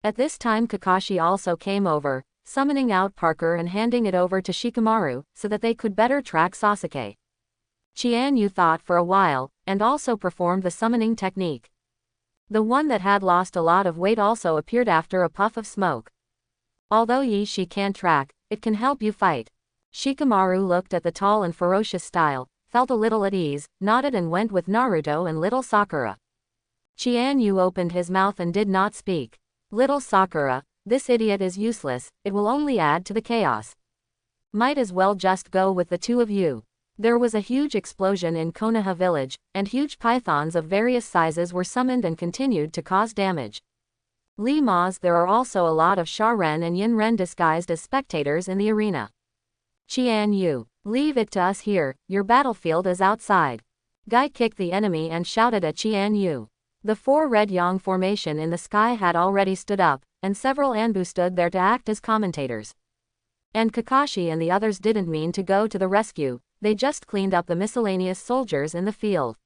At this time Kakashi also came over, summoning out Parker and handing it over to Shikamaru, so that they could better track Sasuke. Chianyu thought for a while, and also performed the summoning technique. The one that had lost a lot of weight also appeared after a puff of smoke. Although she can't track, it can help you fight. Shikamaru looked at the tall and ferocious style, felt a little at ease, nodded and went with Naruto and little Sakura. Chianyu opened his mouth and did not speak. Little Sakura, this idiot is useless, it will only add to the chaos. Might as well just go with the two of you. There was a huge explosion in Konoha village, and huge pythons of various sizes were summoned and continued to cause damage. Lee-Maz, there are also a lot of Sha-Ren and Yin-Ren disguised as spectators in the arena. Chianyu, leave it to us here, your battlefield is outside. Guy kicked the enemy and shouted at Chianyu. The four red yang formation in the sky had already stood up, and several Anbu stood there to act as commentators. And Kakashi and the others didn't mean to go to the rescue, they just cleaned up the miscellaneous soldiers in the field.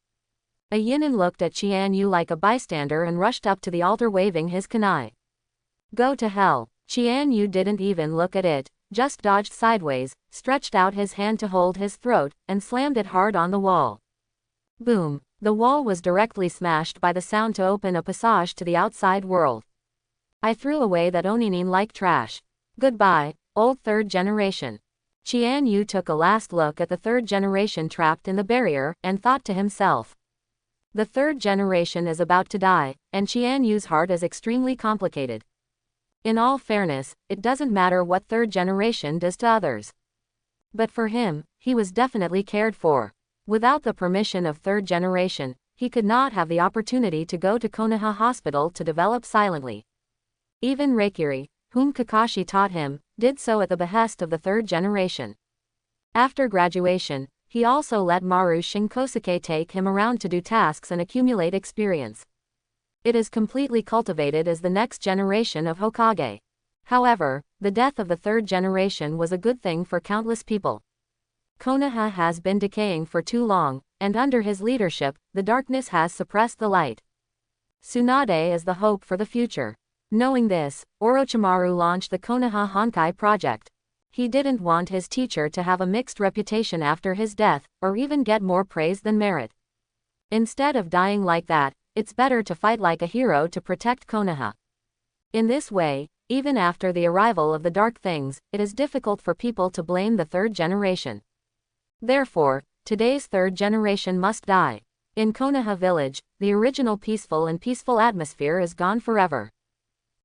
A Yinin looked at Chianyu like a bystander and rushed up to the altar waving his kunai. Go to hell. Chianyu didn't even look at it, just dodged sideways, stretched out his hand to hold his throat, and slammed it hard on the wall. Boom. The wall was directly smashed by the sound to open a passage to the outside world. I threw away that Oninin like trash. Goodbye, old third generation. Chianyu took a last look at the third generation trapped in the barrier, and thought to himself. The third generation is about to die, and Chianyu's heart is extremely complicated. In all fairness, it doesn't matter what third generation does to others. But for him, he was definitely cared for. Without the permission of third generation, he could not have the opportunity to go to Konoha Hospital to develop silently. Even Reikiri, whom Kakashi taught him, did so at the behest of the third generation. After graduation, he also let Maru Shinkosuke take him around to do tasks and accumulate experience. It is completely cultivated as the next generation of Hokage. However, the death of the third generation was a good thing for countless people. Konoha has been decaying for too long, and under his leadership, the darkness has suppressed the light. Tsunade is the hope for the future. Knowing this, Orochimaru launched the Konoha Honkai project. He didn't want his teacher to have a mixed reputation after his death, or even get more praise than merit. Instead of dying like that, it's better to fight like a hero to protect Konoha. In this way, even after the arrival of the dark things, it is difficult for people to blame the third generation. Therefore, today's third generation must die. In Konoha village, the original peaceful atmosphere is gone forever.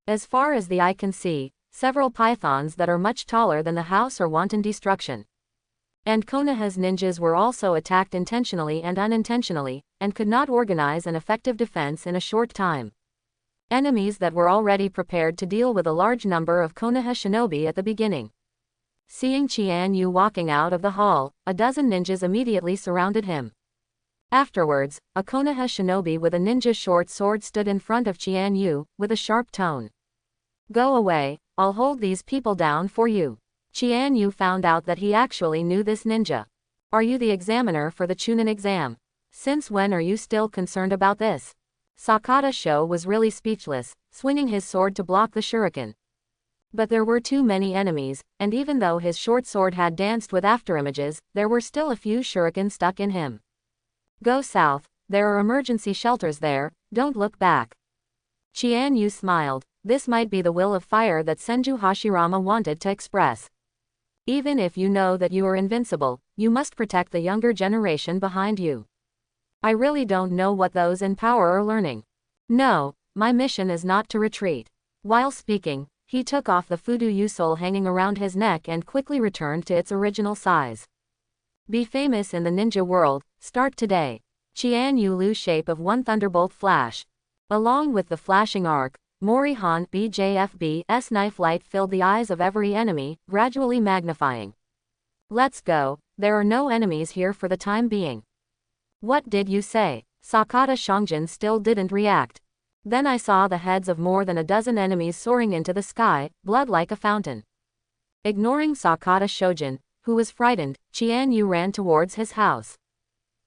As far as the eye can see, several pythons that are much taller than the house are wanton destruction. And Konoha's ninjas were also attacked intentionally and unintentionally, and could not organize an effective defense in a short time. Enemies that were already prepared to deal with a large number of Konoha shinobi at the beginning. Seeing Chianyu walking out of the hall, a dozen ninjas immediately surrounded him. Afterwards, a Konoha shinobi with a ninja short sword stood in front of Chianyu, with a sharp tone. Go away, I'll hold these people down for you. Chianyu found out that he actually knew this ninja. Are you the examiner for the Chunin exam? Since when are you still concerned about this? Sakata Sho was really speechless, swinging his sword to block the shuriken. But there were too many enemies, and even though his short sword had danced with afterimages, there were still a few shuriken stuck in him. Go south, there are emergency shelters there, don't look back. Chianyu smiled, this might be the will of fire that Senju Hashirama wanted to express. Even if you know that you are invincible, you must protect the younger generation behind you. I really don't know what those in power are learning. No, my mission is not to retreat. While speaking, he took off the Fudo Yusol hanging around his neck and quickly returned to its original size. Be famous in the ninja world, start today. Chianyu Lu's shape of one thunderbolt flash. Along with the flashing arc, Morihon BJFB's knife light filled the eyes of every enemy, gradually magnifying. Let's go, there are no enemies here for the time being. What did you say? Sakata Shongjin still didn't react. Then I saw the heads of more than a dozen enemies soaring into the sky, blood like a fountain. Ignoring Sakata Shojin, who was frightened, Chianu ran towards his house.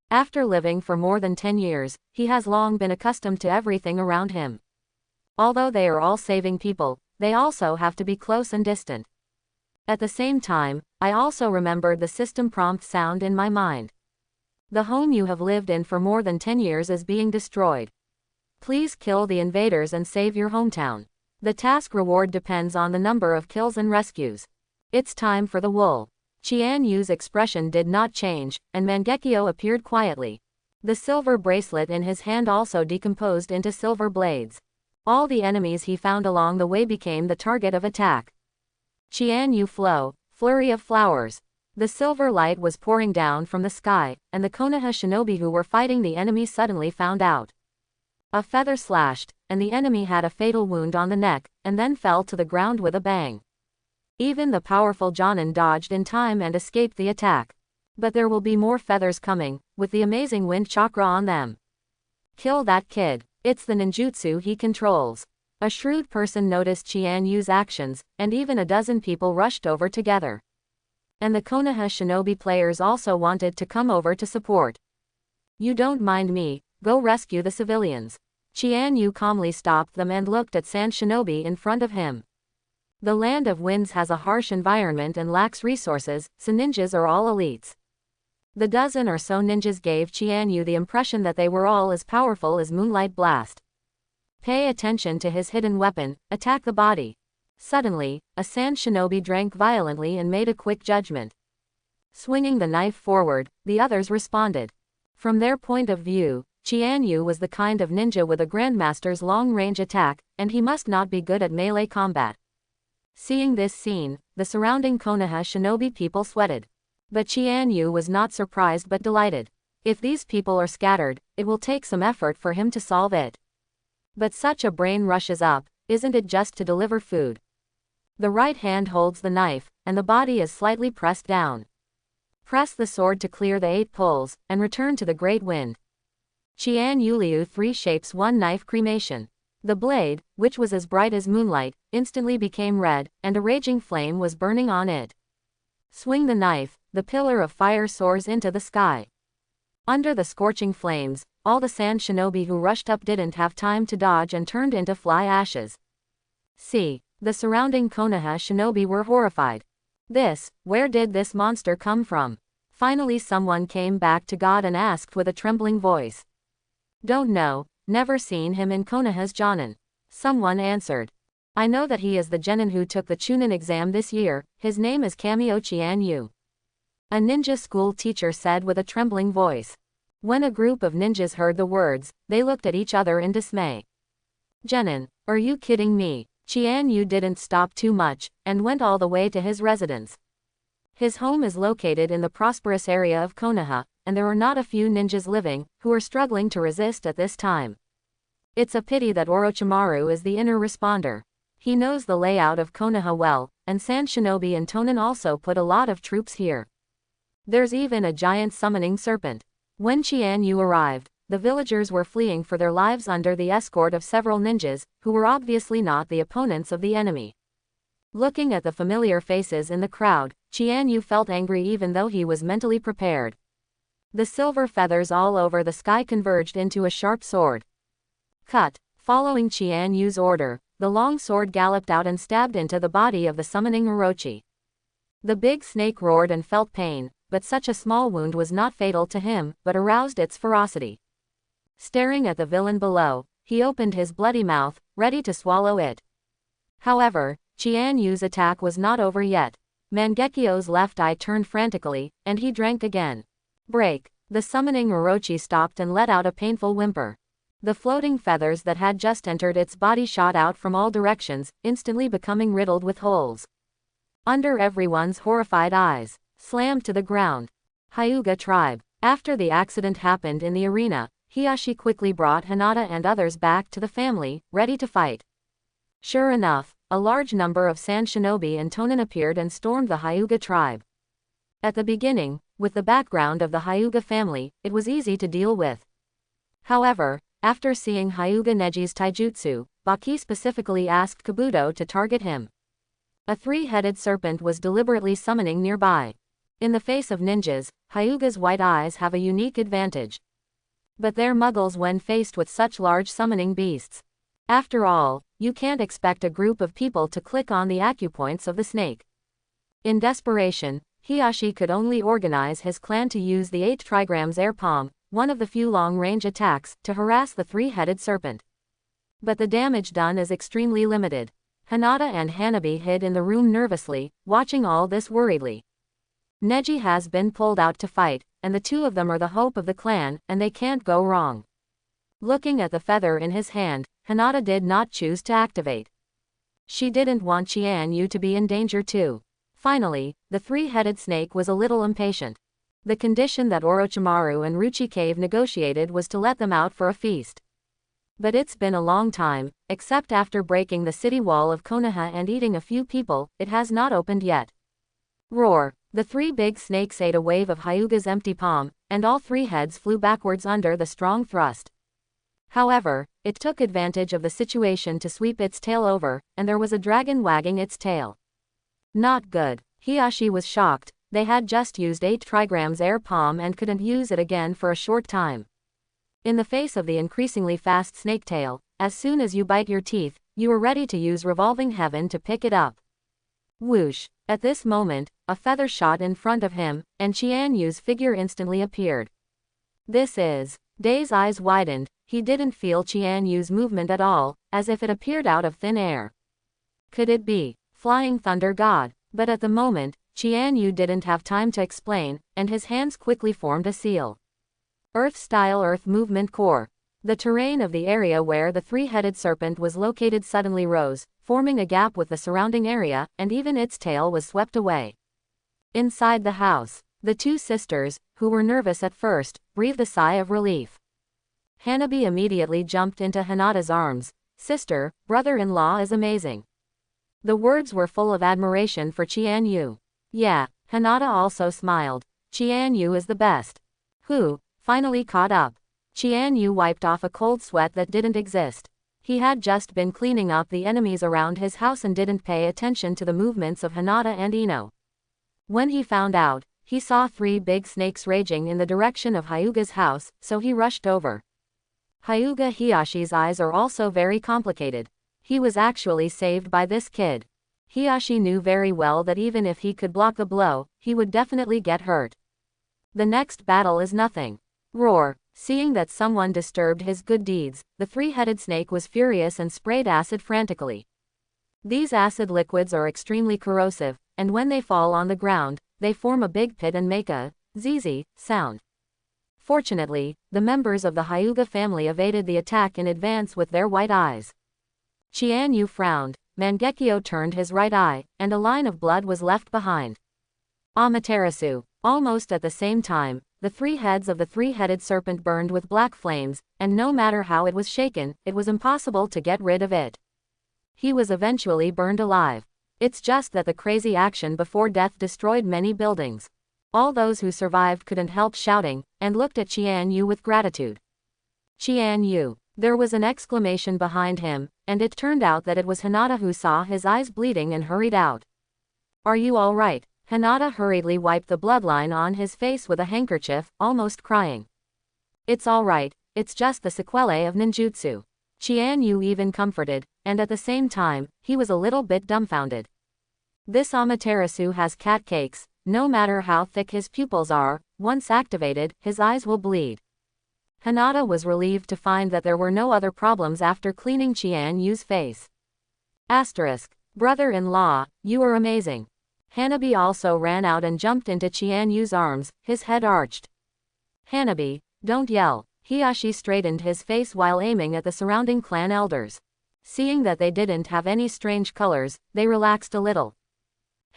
After living for more than 10 years, he has long been accustomed to everything around him. Although they are all saving people, they also have to be close and distant. At the same time, I also remembered the system prompt sound in my mind. The home you have lived in for more than 10 years is being destroyed. Please kill the invaders and save your hometown. The task reward depends on the number of kills and rescues. It's time for the wool. Chianyu's expression did not change, and Mangekyo appeared quietly. The silver bracelet in his hand also decomposed into silver blades. All the enemies he found along the way became the target of attack. Chianyu flurry of flowers. The silver light was pouring down from the sky, and the Konoha shinobi who were fighting the enemy suddenly found out. A feather slashed, and the enemy had a fatal wound on the neck, and then fell to the ground with a bang. Even the powerful Jonin dodged in time and escaped the attack. But there will be more feathers coming, with the amazing wind chakra on them. Kill that kid. It's the ninjutsu he controls. A shrewd person noticed Chianyu's actions, and even a dozen people rushed over together. And the Konoha shinobi players also wanted to come over to support. You don't mind me, go rescue the civilians. Chianyu calmly stopped them and looked at Sand Shinobi in front of him. The Land of Winds has a harsh environment and lacks resources, so ninjas are all elites. The dozen or so ninjas gave Chianyu the impression that they were all as powerful as Moonlight Blast. Pay attention to his hidden weapon, attack the body. Suddenly, a Sand Shinobi drank violently and made a quick judgment. Swinging the knife forward, the others responded. From their point of view, Chianyu was the kind of ninja with a Grandmaster's long-range attack, and he must not be good at melee combat. Seeing this scene, the surrounding Konoha shinobi people sweated. But Chianyu was not surprised but delighted. If these people are scattered, it will take some effort for him to solve it. But such a brain rushes up, isn't it just to deliver food? The right hand holds the knife, and the body is slightly pressed down. Press the sword to clear the 8 pulls, and return to the great wind. Chianyu Liu 3 shapes 1 knife cremation. The blade, which was as bright as moonlight, instantly became red, and a raging flame was burning on it. Swing the knife, the pillar of fire soars into the sky. Under the scorching flames, all the Sand Shinobi who rushed up didn't have time to dodge and turned into fly ashes. See, the surrounding Konoha shinobi were horrified. Where did this monster come from? Finally someone came back to God and asked with a trembling voice. Don't know, never seen him in Konoha's Jonin. Someone answered. I know that he is the genin who took the Chunin exam this year, his name is Kamio Chianyu. A ninja school teacher said with a trembling voice. When a group of ninjas heard the words, they looked at each other in dismay. Genin, are you kidding me? Chianyu didn't stop too much, and went all the way to his residence. His home is located in the prosperous area of Konoha, and there are not a few ninjas living, who are struggling to resist at this time. It's a pity that Orochimaru is the inner responder. He knows the layout of Konoha well, and Sand Shinobi and Tonin also put a lot of troops here. There's even a giant summoning serpent. When Chianyu arrived, the villagers were fleeing for their lives under the escort of several ninjas, who were obviously not the opponents of the enemy. Looking at the familiar faces in the crowd, Chianyu felt angry even though he was mentally prepared. The silver feathers all over the sky converged into a sharp sword. Cut. Following Chianyu's order, the long sword galloped out and stabbed into the body of the summoning Orochi. The big snake roared and felt pain, but such a small wound was not fatal to him, but aroused its ferocity. Staring at the villain below, he opened his bloody mouth, ready to swallow it. However, Chianyu's attack was not over yet. Mangekyo's left eye turned frantically, and he drank again. Break. The summoning Orochi stopped and let out a painful whimper. The floating feathers that had just entered its body shot out from all directions, instantly becoming riddled with holes. Under everyone's horrified eyes, slammed to the ground. Hyuga tribe. After the accident happened in the arena, Hiashi quickly brought Hinata and others back to the family, ready to fight. Sure enough, a large number of sand shinobi and Tonin appeared and stormed the Hyuga tribe. At the beginning, with the background of the Hyuga family, it was easy to deal with. However, after seeing Hyuga Neji's taijutsu, Baki specifically asked Kabuto to target him. A three-headed serpent was deliberately summoning nearby. In the face of ninjas, Hyuga's white eyes have a unique advantage. But they're muggles when faced with such large summoning beasts. After all, you can't expect a group of people to click on the acupoints of the snake. In desperation, Hiashi could only organize his clan to use the 8 trigrams air palm, one of the few long-range attacks, to harass the three-headed serpent. But the damage done is extremely limited. Hinata and Hanabi hid in the room nervously, watching all this worriedly. Neji has been pulled out to fight, and the two of them are the hope of the clan, and they can't go wrong. Looking at the feather in his hand, Hinata did not choose to activate. She didn't want Chianu to be in danger too. Finally, the three-headed snake was a little impatient. The condition that Orochimaru and Ruchi Cave negotiated was to let them out for a feast. But it's been a long time, except after breaking the city wall of Konoha and eating a few people, it has not opened yet. Roar! The 3 big snakes ate a wave of Hyuga's empty palm, and all 3 heads flew backwards under the strong thrust. However, it took advantage of the situation to sweep its tail over, and there was a dragon wagging its tail. Not good. Hiashi was shocked. They had just used 8 trigrams air palm and couldn't use it again for a short time. In the face of the increasingly fast snake tail, as soon as you bite your teeth, you are ready to use revolving heaven to pick it up. Whoosh! At this moment, a feather shot in front of him, and Chianyu's figure instantly appeared. This is... Day's eyes widened. He didn't feel Chianyu's movement at all, as if it appeared out of thin air. Could it be Flying Thunder God? But at the moment, Chianu didn't have time to explain, and his hands quickly formed a seal. Earth-style Earth Movement Core. The terrain of the area where the three-headed serpent was located suddenly rose, forming a gap with the surrounding area, and even its tail was swept away. Inside the house, the 2 sisters, who were nervous at first, breathed a sigh of relief. Hanabi immediately jumped into Hinata's arms. Sister, brother-in-law is amazing. The words were full of admiration for Chianu. Yeah, Hinata also smiled. Chianu is the best. Who? Finally caught up. Chianu wiped off a cold sweat that didn't exist. He had just been cleaning up the enemies around his house and didn't pay attention to the movements of Hinata and Ino. When he found out, he saw 3 big snakes raging in the direction of Hyuga's house, so he rushed over. Hyuga Hiashi's eyes are also very complicated. He was actually saved by this kid. Hiashi knew very well that even if he could block the blow, he would definitely get hurt. The next battle is nothing. Roar! Seeing that someone disturbed his good deeds, the 3-headed snake was furious and sprayed acid frantically. These acid liquids are extremely corrosive, and when they fall on the ground, they form a big pit and make a zzz sound. Fortunately, the members of the Hyuga family evaded the attack in advance with their white eyes. Chianu frowned. Mangekyo turned his right eye, and a line of blood was left behind. Amaterasu. Almost at the same time, the 3 heads of the 3-headed serpent burned with black flames, and no matter how it was shaken, it was impossible to get rid of it. He was eventually burned alive. It's just that the crazy action before death destroyed many buildings. All those who survived couldn't help shouting, and looked at Chianu with gratitude. Chianu. There was an exclamation behind him, and it turned out that it was Hinata who saw his eyes bleeding and hurried out. Are you all right? Hinata hurriedly wiped the bloodline on his face with a handkerchief, almost crying. It's all right, it's just the sequelae of ninjutsu. Chianu even comforted, and at the same time, he was a little bit dumbfounded. This Amaterasu has cat cakes. No matter how thick his pupils are, once activated, his eyes will bleed. Hinata was relieved to find that there were no other problems after cleaning Chianyu's face. Asterisk. Brother-in-law, you are amazing. Hanabi also ran out and jumped into Chianyu's arms, his head arched. Hanabi, don't yell. Hiashi straightened his face while aiming at the surrounding clan elders. Seeing that they didn't have any strange colors, they relaxed a little.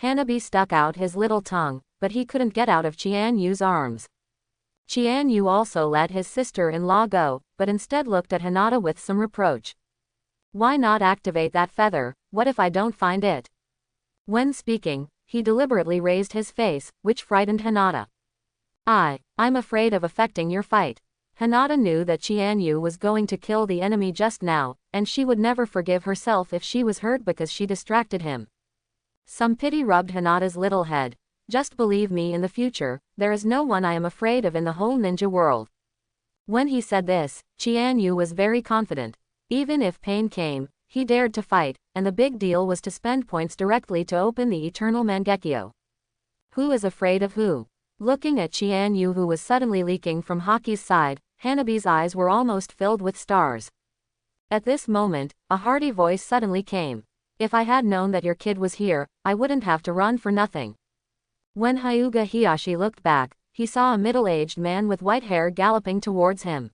Hanabi stuck out his little tongue, but he couldn't get out of Chianyu's arms. Chianu also let his sister-in-law go, but instead looked at Hinata with some reproach. Why not activate that feather? What if I don't find it? When speaking, he deliberately raised his face, which frightened Hinata. I'm afraid of affecting your fight. Hinata knew that Chianu was going to kill the enemy just now, and she would never forgive herself if she was hurt because she distracted him. Some pity rubbed Hinata's little head. Just believe me, in the future, there is no one I am afraid of in the whole ninja world. When he said this, Chianu was very confident. Even if pain came, he dared to fight, and the big deal was to spend points directly to open the eternal Mangekyo. Who is afraid of who? Looking at Chianu, who was suddenly leaking from Hoki's side, Hanabi's eyes were almost filled with stars. At this moment, a hearty voice suddenly came. If I had known that your kid was here, I wouldn't have to run for nothing. When Hyuga Hiyashi looked back, he saw a middle-aged man with white hair galloping towards him.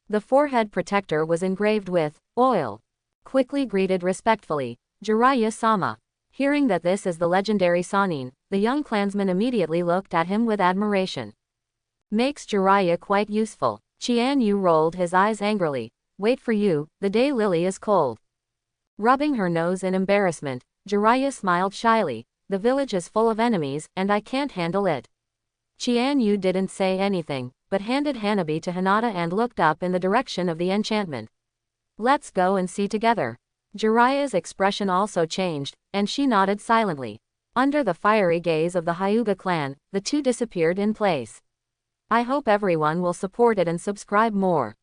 The forehead protector was engraved with oil. Quickly greeted respectfully, Jiraiya-sama. Hearing that this is the legendary Sannin, the young clansman immediately looked at him with admiration. Makes Jiraiya quite useful. Chianu rolled his eyes angrily. Wait for you, the day lily is cold. Rubbing her nose in embarrassment, Jiraiya smiled shyly. The village is full of enemies, and I can't handle it. Chianu didn't say anything, but handed Hanabi to Hinata and looked up in the direction of the enchantment. Let's go and see together. Jiraiya's expression also changed, and she nodded silently. Under the fiery gaze of the Hyuga clan, the two disappeared in place. I hope everyone will support it and subscribe more.